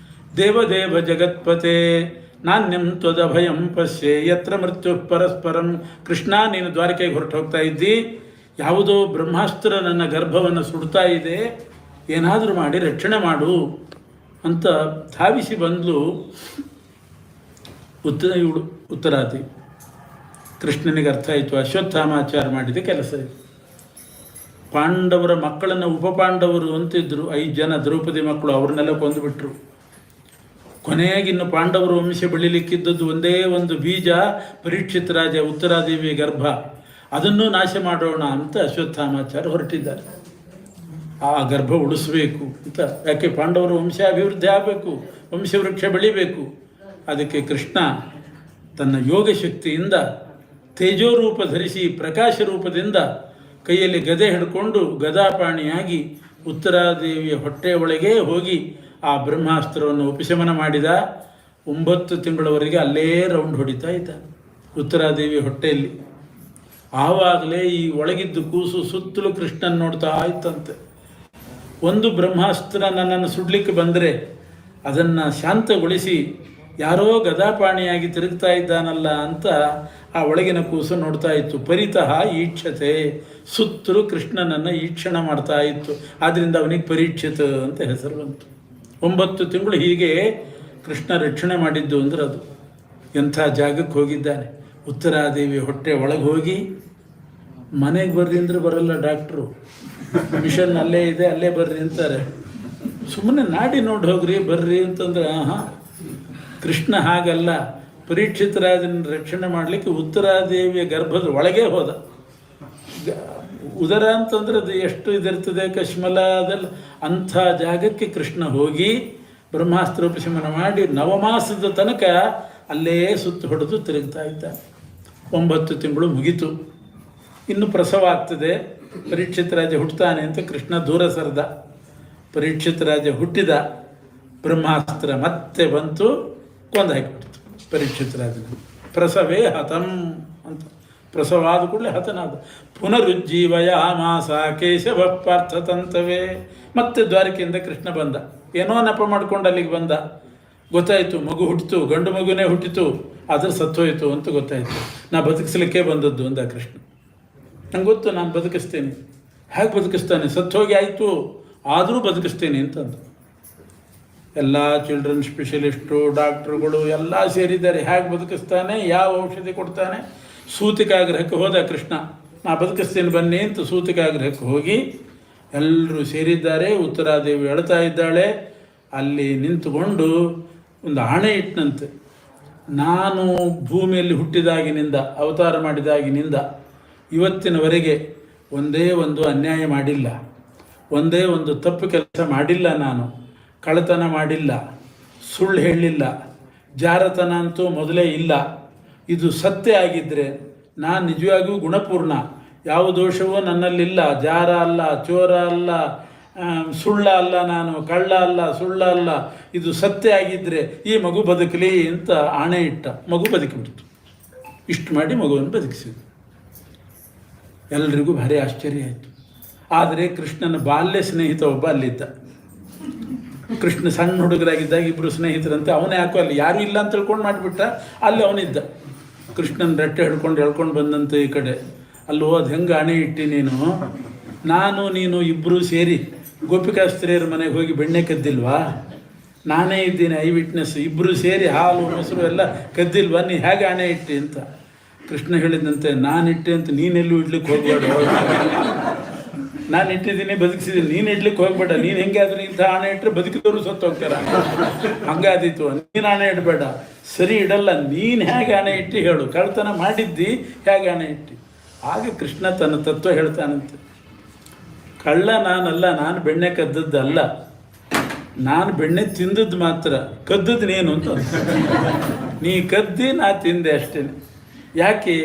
ದೇವದೇವ ಜಗತ್ಪತೆ ನಾಣ್ಯಂ ತ್ವದಭಯಂ ಪಶ್ಯೆ ಯತ್ರ ಮೃತ್ಯು ಪರಸ್ಪರಂ. ಕೃಷ್ಣ, ನೀನು ದ್ವಾರಕೆಗೆ ಹೊರಟು ಹೋಗ್ತಾ ಇದ್ದಿ, ಯಾವುದೋ ಬ್ರಹ್ಮಾಸ್ತ್ರ ನನ್ನ ಗರ್ಭವನ್ನು ಸುಡ್ತಾ ಇದೆ, ಏನಾದರೂ ಮಾಡಿ ರಕ್ಷಣೆ ಮಾಡು ಅಂತ ಧಾವಿಸಿ ಬಂದಳು ಉತ್ತರಾದೇವಿ. ಕೃಷ್ಣನಿಗೆ ಅರ್ಥ ಆಯಿತು, ಅಶ್ವತ್ಥಾಮಾಚಾರ ಮಾಡಿದ ಕೆಲಸ ಇದು. ಪಾಂಡವರ ಮಕ್ಕಳನ್ನು ಉಪಪಾಂಡವರು ಅಂತಿದ್ದರು, 5 ಜನ ದ್ರೌಪದಿ ಮಕ್ಕಳು, ಅವ್ರನ್ನೆಲ್ಲ ಕೊಂದುಬಿಟ್ರು. ಕೊನೆಗಿನ್ನು ಪಾಂಡವರ ವಂಶ ಬೆಳಿಲಿಕ್ಕಿದ್ದದ್ದು ಒಂದೇ ಒಂದು ಬೀಜ, ಪರೀಕ್ಷಿತ ರಾಜ ಉತ್ತರಾದೇವಿಯ ಗರ್ಭ, ಅದನ್ನು ನಾಶ ಮಾಡೋಣ ಅಂತ ಅಶ್ವತ್ಥಾಮಾಚಾರ ಹೊರಟಿದ್ದಾರೆ. ಆ ಗರ್ಭ ಉಳಿಸಬೇಕು ಅಂತ. ಯಾಕೆ ಪಾಂಡವರ ವಂಶ ಅಭಿವೃದ್ಧಿ ಆಗಬೇಕು, ವಂಶವೃಕ್ಷ ಬೆಳಿಬೇಕು. ಅದಕ್ಕೆ ಕೃಷ್ಣ ತನ್ನ ಯೋಗ ಶಕ್ತಿಯಿಂದ ತೇಜೋರೂಪ ಧರಿಸಿ ಪ್ರಕಾಶ ರೂಪದಿಂದ ಕೈಯಲ್ಲಿ ಗದೆ ಹಿಡ್ಕೊಂಡು ಗದಾಪಾಣಿಯಾಗಿ ಉತ್ತರಾದೇವಿಯ ಹೊಟ್ಟೆಯ ಒಳಗೆ ಹೋಗಿ ಆ ಬ್ರಹ್ಮಾಸ್ತ್ರವನ್ನು ಉಪಶಮನ ಮಾಡಿದ. 9 ತಿಂಗಳವರೆಗೆ ಅಲ್ಲೇ ರೌಂಡ್ ಹೊಡಿತಾ ಇದ್ದ ಉತ್ತರಾದೇವಿಯ ಹೊಟ್ಟೆಯಲ್ಲಿ. ಆವಾಗಲೇ ಈ ಒಳಗಿದ್ದು ಕೂಸು ಸುತ್ತಲೂ ಕೃಷ್ಣನ್ ನೋಡ್ತಾ ಇತ್ತಂತೆ. ಒಂದು ಬ್ರಹ್ಮಾಸ್ತ್ರ ನನ್ನನ್ನು ಸುಡ್ಲಿಕ್ಕೆ ಬಂದರೆ ಅದನ್ನು ಶಾಂತಗೊಳಿಸಿ ಯಾರೋ ಗದಾಪಾಣಿಯಾಗಿ ತಿರುಗ್ತಾ ಇದ್ದಾನಲ್ಲ ಅಂತ ಆ ಒಳಗಿನ ಕೂಸು ನೋಡ್ತಾ ಇತ್ತು. ಪರಿತಃ ಈಕ್ಷತೆ, ಸುತ್ತಲೂ ಕೃಷ್ಣನನ್ನು ಈಕ್ಷಣ ಮಾಡ್ತಾ ಇತ್ತು. ಆದ್ದರಿಂದ ಅವನಿಗೆ ಪರೀಕ್ಷಿತ ಅಂತ ಹೆಸರು ಬಂತು. 9 ತಿಂಗಳು ಹೀಗೆ ಕೃಷ್ಣ ರಕ್ಷಣೆ ಮಾಡಿದ್ದು ಅಂದ್ರೆ ಅದು. ಎಂಥ ಜಾಗಕ್ಕೆ ಹೋಗಿದ್ದಾನೆ. ಉತ್ತರಾದೇವಿ ಹೊಟ್ಟೆ ಒಳಗೆ ಹೋಗಿ, ಮನೆಗೆ ಬರ್ರಿ ಅಂದರೆ ಬರಲ್ಲ ಡಾಕ್ಟ್ರು, ಮಿಷನ್ ಅಲ್ಲೇ ಇದೆ ಅಲ್ಲೇ ಬರ್ರಿ ಅಂತಾರೆ. ಸುಮ್ಮನೆ ನಾಡಿ ನೋಡಿ ಹೋಗ್ರಿ ಬರ್ರಿ ಅಂತಂದ್ರೆ ಕೃಷ್ಣ ಹಾಗಲ್ಲ. ಪರೀಕ್ಷಿತ ರಾಜನ ರಕ್ಷಣೆ ಮಾಡಲಿಕ್ಕೆ ಉತ್ತರಾದೇವಿಯ ಗರ್ಭದ ಒಳಗೆ ಹೋದ. ಉದರ ಅಂತಂದ್ರೆ ಅದು ಎಷ್ಟು ಇದಿರ್ತದೆ, ಕಶ್ಮಲ ಅದೆಲ್ಲ, ಅಂಥ ಜಾಗಕ್ಕೆ ಕೃಷ್ಣ ಹೋಗಿ ಬ್ರಹ್ಮಾಸ್ತ್ರ ಉಪಶಮನ ಮಾಡಿ 9 ಮಾಸದ ತನಕ ಅಲ್ಲೇ ಸುತ್ತು ಹೊಡೆದು ತಿರುಗ್ತಾ ಇದ್ದ. 9 ತಿಂಗಳು ಮುಗಿತು. ಇನ್ನು ಪ್ರಸವ ಆಗ್ತದೆ. ಪರೀಕ್ಷಿತ ರಾಜ ಹುಟ್ಟುತ್ತಾನೆ ಅಂತ ಕೃಷ್ಣ ದೂರ ಸರಿದ. ಪರೀಕ್ಷಿತ ರಾಜ ಹುಟ್ಟಿದ, ಬ್ರಹ್ಮಾಸ್ತ್ರ ಮತ್ತೆ ಬಂತು, ಕೊಂದು ಹಾಕಿಬಿಡ್ತು ಪರೀಕ್ಷಿತ ರಾಜನ. ಪ್ರಸವೇ ಹತಂ ಅಂತ, ಪ್ರಸವ ಆದ ಕೂಡಲೇ ಹತನಾದ. ಪುನರುಜ್ಜೀವಯಾಮಾಸ ಕೇಶವ ಪಾರ್ಥತಂತವೇ. ಮತ್ತೆ ದ್ವಾರಕೆಯಿಂದ ಕೃಷ್ಣ ಬಂದ. ಏನೋ ನೆಪ ಮಾಡ್ಕೊಂಡು ಅಲ್ಲಿಗೆ ಬಂದ. ಗೊತ್ತಾಯಿತು ಮಗು ಹುಟ್ಟಿತು, ಗಂಡು ಮಗುನೇ ಹುಟ್ಟಿತು, ಆದರೆ ಸತ್ತೋಯ್ತು ಅಂತ ಗೊತ್ತಾಯಿತು. ನಾ ಬದುಕಿಸ್ಲಿಕ್ಕೆ ಬಂದದ್ದು ಅಂದ ಕೃಷ್ಣ. ನಂಗೆ ಗೊತ್ತು, ನಾನು ಬದುಕಿಸ್ತೇನೆ. ಹೇಗೆ ಬದುಕಿಸ್ತಾನೆ? ಸತ್ತೋಗಿ ಆಯಿತು, ಆದರೂ ಬದುಕಿಸ್ತೇನೆ ಅಂತಂದು. ಎಲ್ಲ ಚಿಲ್ಡ್ರನ್ ಸ್ಪೆಷಲಿಸ್ಟು, ಡಾಕ್ಟ್ರುಗಳು ಎಲ್ಲ ಸೇರಿದ್ದಾರೆ. ಹೇಗೆ ಬದುಕಿಸ್ತಾನೆ, ಯಾವ ಔಷಧಿ ಕೊಡ್ತಾನೆ. ಸೂತಿಕಾಗ್ರಹಕ್ಕೆ ಹೋದ ಕೃಷ್ಣ, ನಾ ಬದುಕಿಸ್ತೀನಿ ಬನ್ನಿ ಅಂತ ಸೂತಿಕಾಗ್ರಹಕ್ಕೆ ಹೋಗಿ ಎಲ್ಲರೂ ಸೇರಿದ್ದಾರೆ. ಉತ್ತರಾದೇವಿ ಅಳ್ತಾ ಇದ್ದಾಳೆ. ಅಲ್ಲಿ ನಿಂತುಕೊಂಡು ಒಂದು ಆಣೆ ಇಟ್ಟನಂತೆ, ನಾನು ಭೂಮಿಯಲ್ಲಿ ಹುಟ್ಟಿದಾಗಿನಿಂದ, ಅವತಾರ ಮಾಡಿದಾಗಿನಿಂದ ಇವತ್ತಿನವರೆಗೆ ಒಂದೇ ಒಂದು ಅನ್ಯಾಯ ಮಾಡಿಲ್ಲ, ಒಂದೇ ಒಂದು ತಪ್ಪು ಕೆಲಸ ಮಾಡಿಲ್ಲ, ನಾನು ಕಳ್ಳತನ ಮಾಡಿಲ್ಲ, ಸುಳ್ಳು ಹೇಳಲಿಲ್ಲ, ಜಾರತನ ಅಂತೂ ಮೊದಲೇ ಇಲ್ಲ. ಇದು ಸತ್ಯ ಆಗಿದ್ದರೆ ನಾನು ನಿಜವಾಗಿಯೂ ಗುಣಪೂರ್ಣ, ಯಾವ ದೋಷವೂ ನನ್ನಲ್ಲಿಲ್ಲ. ಜಾರ ಅಲ್ಲ, ಚೋರ ಅಲ್ಲ, ಸುಳ್ಳ ಅಲ್ಲ, ನಾನು ಕಳ್ಳ ಅಲ್ಲ, ಸುಳ್ಳ ಅಲ್ಲ. ಇದು ಸತ್ಯ ಆಗಿದ್ದರೆ ಈ ಮಗು ಬದುಕಲಿ ಅಂತ ಆಣೆ ಇಟ್ಟ. ಮಗು ಬದುಕಿಬಿಡ್ತು. ಇಷ್ಟು ಮಾಡಿ ಮಗುವನ್ನು ಬದುಕಿಸಿದ್ರು. ಎಲ್ರಿಗೂ ಭಾರಿ ಆಶ್ಚರ್ಯ ಆಯಿತು. ಆದರೆ ಕೃಷ್ಣನ ಬಾಲ್ಯ ಸ್ನೇಹಿತ ಒಬ್ಬ ಅಲ್ಲಿದ್ದ. ಕೃಷ್ಣ ಸಣ್ಣ ಹುಡುಗರಾಗಿದ್ದಾಗ ಇಬ್ಬರು ಸ್ನೇಹಿತರಂತೆ. ಅವನೇ ಯಾಕೋ ಅಲ್ಲಿ ಯಾರೂ ಇಲ್ಲ ಅಂತ ತಿಳ್ಕೊಂಡು ಮಾಡಿಬಿಟ್ಟ. ಅಲ್ಲಿ ಅವನಿದ್ದ. ಕೃಷ್ಣನ ರಟ್ಟೆ ಹೇಳ್ಕೊಂಡು ಬಂದಂತೆ ಈ ಕಡೆ. ಅಲ್ಲಿ ಹೋದ ಹೆಂಗೆ ಆಣೆ ಇಟ್ಟು ನೀನು, ನಾನು ನೀನು ಇಬ್ಬರು ಸೇರಿ ಗೋಪಿಕಾಸ್ತ್ರೀಯರ ಮನೆಗೆ ಹೋಗಿ ಬೆಣ್ಣೆ ಕದ್ದಿಲ್ವಾ? ನಾನೇ ಇದ್ದೀನಿ ಐ ವಿಟ್ನೆಸ್. ಇಬ್ಬರು ಸೇರಿ ಹಾಲು ಮೊಸರು ಎಲ್ಲ ಕದ್ದಿಲ್ವಾ? ನೀ ಹೇಗೆ ಆಣೆ ಇಟ್ಟಿ ಅಂತ. ಕೃಷ್ಣ ಹೇಳಿದಂತೆ, ನಾನು ಇಟ್ಟೆ ಅಂತ ನೀನೆಲ್ಲೂ ಇಡ್ಲಿಕ್ಕೆ ಹೋಗಬೇಡ. ನಾನು ಇಟ್ಟಿದ್ದೀನಿ, ಬದುಕಿಸಿದ್ದೀನಿ, ನೀನು ಇಡ್ಲಿಕ್ಕೆ ಹೋಗ್ಬೇಡ. ನೀನು ಹೆಂಗೆ ಆದ್ರೆ ಇಂಥ ಆಣೆ ಇಟ್ಟರೆ ಬದುಕಿದವರು ಸತ್ತು ಹೋಗ್ತಾರ. ಹಂಗಾದೀತು. ನೀನು ಆಣೆ ಇಡಬೇಡ. ಸರಿ, ಇಡಲ್ಲ. ನೀನು ಹೇಗೆ ಆಣೆ ಇಟ್ಟು ಹೇಳು, ಕಳ್ತನ ಮಾಡಿದ್ದಿ, ಹೇಗೆ ಆಣೆ ಇಟ್ಟು. ಆಗ ಕೃಷ್ಣ ತನ್ನ ತತ್ವ ಹೇಳ್ತಾನಂತೆ, ಕಳ್ಳ ನಾನಲ್ಲ, ನಾನು ಬೆಣ್ಣೆ ಕದ್ದದ್ದಲ್ಲ, ನಾನು ಬೆಣ್ಣೆ ತಿಂದದ್ದು ಮಾತ್ರ, ಕದ್ದದ್ದು ನೀನು ಅಂತ. ನೀ ಕದ್ದಿ, ನಾ ತಿಂದೆ ಅಷ್ಟೇ. ಯಾಕೆ?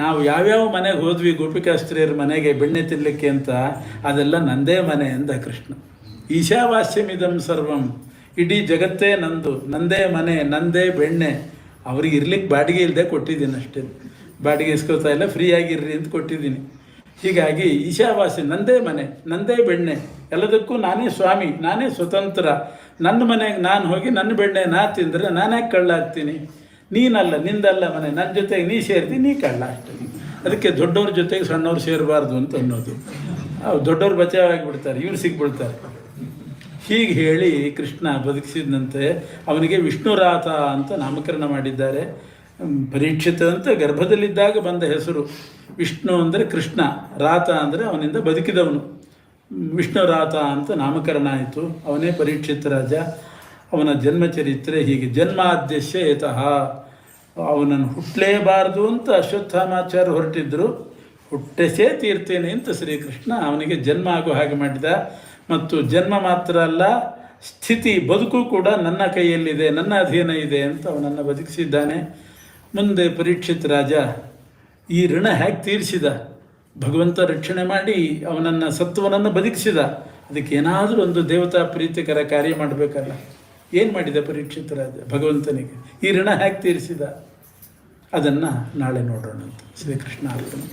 ನಾವು ಯಾವ್ಯಾವ ಮನೆಗೆ ಹೋದ್ವಿ ಗೋಪಿಕಾಸ್ತ್ರೀಯರ ಮನೆಗೆ ಬೆಣ್ಣೆ ತಿನ್ನಲಿಕ್ಕೆ ಅಂತ, ಅದೆಲ್ಲ ನಂದೇ ಮನೆ ಅಂದ ಕೃಷ್ಣ. ಈಶಾವಾಸ್ಯಮಿದಂ ಸರ್ವಂ, ಇಡೀ ಜಗತ್ತೇ ನಂದು, ನಂದೇ ಮನೆ, ನಂದೇ ಬೆಣ್ಣೆ. ಅವ್ರಿಗೆ ಇರ್ಲಿಕ್ಕೆ ಬಾಡಿಗೆ ಇಲ್ಲದೆ ಕೊಟ್ಟಿದ್ದೀನಿ ಅಷ್ಟೇ. ಬಾಡಿಗೆ ಇಸ್ಕೋತಾ ಇಲ್ಲ, ಫ್ರೀಯಾಗಿರ್ರಿ ಅಂತ ಕೊಟ್ಟಿದ್ದೀನಿ. ಹೀಗಾಗಿ ಈಶಾವಾಸ್ಯ, ನಂದೇ ಮನೆ, ನಂದೇ ಬೆಣ್ಣೆ, ಎಲ್ಲದಕ್ಕೂ ನಾನೇ ಸ್ವಾಮಿ, ನಾನೇ ಸ್ವತಂತ್ರ. ನನ್ನ ಮನೆಗೆ ನಾನು ಹೋಗಿ ನನ್ನ ಬೆಣ್ಣೆ ನಾ ತಿಂದರೆ ನಾನ್ಯಾಕೆ ಕಳ್ಳ ಆಗ್ತೀನಿ? ನೀನಲ್ಲ, ನಿಂದಲ್ಲ ಮನೆ, ನನ್ನ ಜೊತೆಗೆ ನೀ ಸೇರ್ತೀನಿ, ನೀ ಕಳ್ಳ ಅಷ್ಟೇ. ಅದಕ್ಕೆ ದೊಡ್ಡವ್ರ ಜೊತೆಗೆ ಸಣ್ಣವ್ರು ಸೇರಬಾರ್ದು ಅಂತ ಅನ್ನೋದು. ದೊಡ್ಡವ್ರು ಬಚಾವಾಗಿಬಿಡ್ತಾರೆ, ಇವ್ರು ಸಿಕ್ಬಿಡ್ತಾರೆ. ಹೀಗೆ ಹೇಳಿ ಕೃಷ್ಣ ಬದುಕಿಸಿದಂತೆ ಅವನಿಗೆ ವಿಷ್ಣುರಾತ ಅಂತ ನಾಮಕರಣ ಮಾಡಿದ್ದಾರೆ. ಪರೀಕ್ಷಿತ ಅಂತ ಗರ್ಭದಲ್ಲಿದ್ದಾಗ ಬಂದ ಹೆಸರು. ವಿಷ್ಣು ಅಂದರೆ ಕೃಷ್ಣ, ರಾತ ಅಂದರೆ ಅವನಿಂದ ಬದುಕಿದವನು. ವಿಷ್ಣುರಾತ ಅಂತ ನಾಮಕರಣ ಆಯಿತು. ಅವನೇ ಪರೀಕ್ಷಿತ ರಾಜ. ಅವನ ಜನ್ಮಚರಿತ್ರೆ ಹೀಗೆ. ಜನ್ಮಾದ್ಯಸ್ಯ ಯತಃ, ಅವನನ್ನು ಹುಟ್ಟಲೇಬಾರ್ದು ಅಂತ ಅಶ್ವತ್ಥಾಮಾಚಾರ್ಯ ಹೊರಟಿದ್ದರು. ಹುಟ್ಟಿಸೇ ತೀರ್ತೇನೆ ಅಂತ ಶ್ರೀಕೃಷ್ಣ ಅವನಿಗೆ ಜನ್ಮ ಆಗೋ ಹಾಗೆ ಮಾಡಿದ. ಮತ್ತು ಜನ್ಮ ಮಾತ್ರ ಅಲ್ಲ, ಸ್ಥಿತಿ, ಬದುಕು ಕೂಡ ನನ್ನ ಕೈಯಲ್ಲಿದೆ, ನನ್ನ ಅಧೀನ ಇದೆ ಅಂತ ಅವನನ್ನು ಬದುಕಿಸಿದ್ದಾನೆ. ಮುಂದೆ ಪರೀಕ್ಷಿತ್ ರಾಜ ಈ ಋಣ ಹೇಗೆ ತೀರಿಸಿದ? ಭಗವಂತ ರಕ್ಷಣೆ ಮಾಡಿ ಅವನನ್ನು ಸತ್ವನನ್ನು ಬದುಕಿಸಿದ. ಅದಕ್ಕೆ ಏನಾದರೂ ಒಂದು ದೇವತಾ ಪ್ರೀತಿಕರ ಕಾರ್ಯ ಮಾಡಬೇಕಲ್ಲ. ಏನು ಮಾಡಿದ ಪರೀಕ್ಷಿತ್ ರಾಜ ಭಗವಂತನಿಗೆ? ಈ ಋಣ ಹೇಗೆ ತೀರಿಸಿದ? ಅದನ್ನು ನಾಳೆ ನೋಡೋಣ ಅಂತ. ಶ್ರೀಕೃಷ್ಣ ಅರ್ಪಣೆ.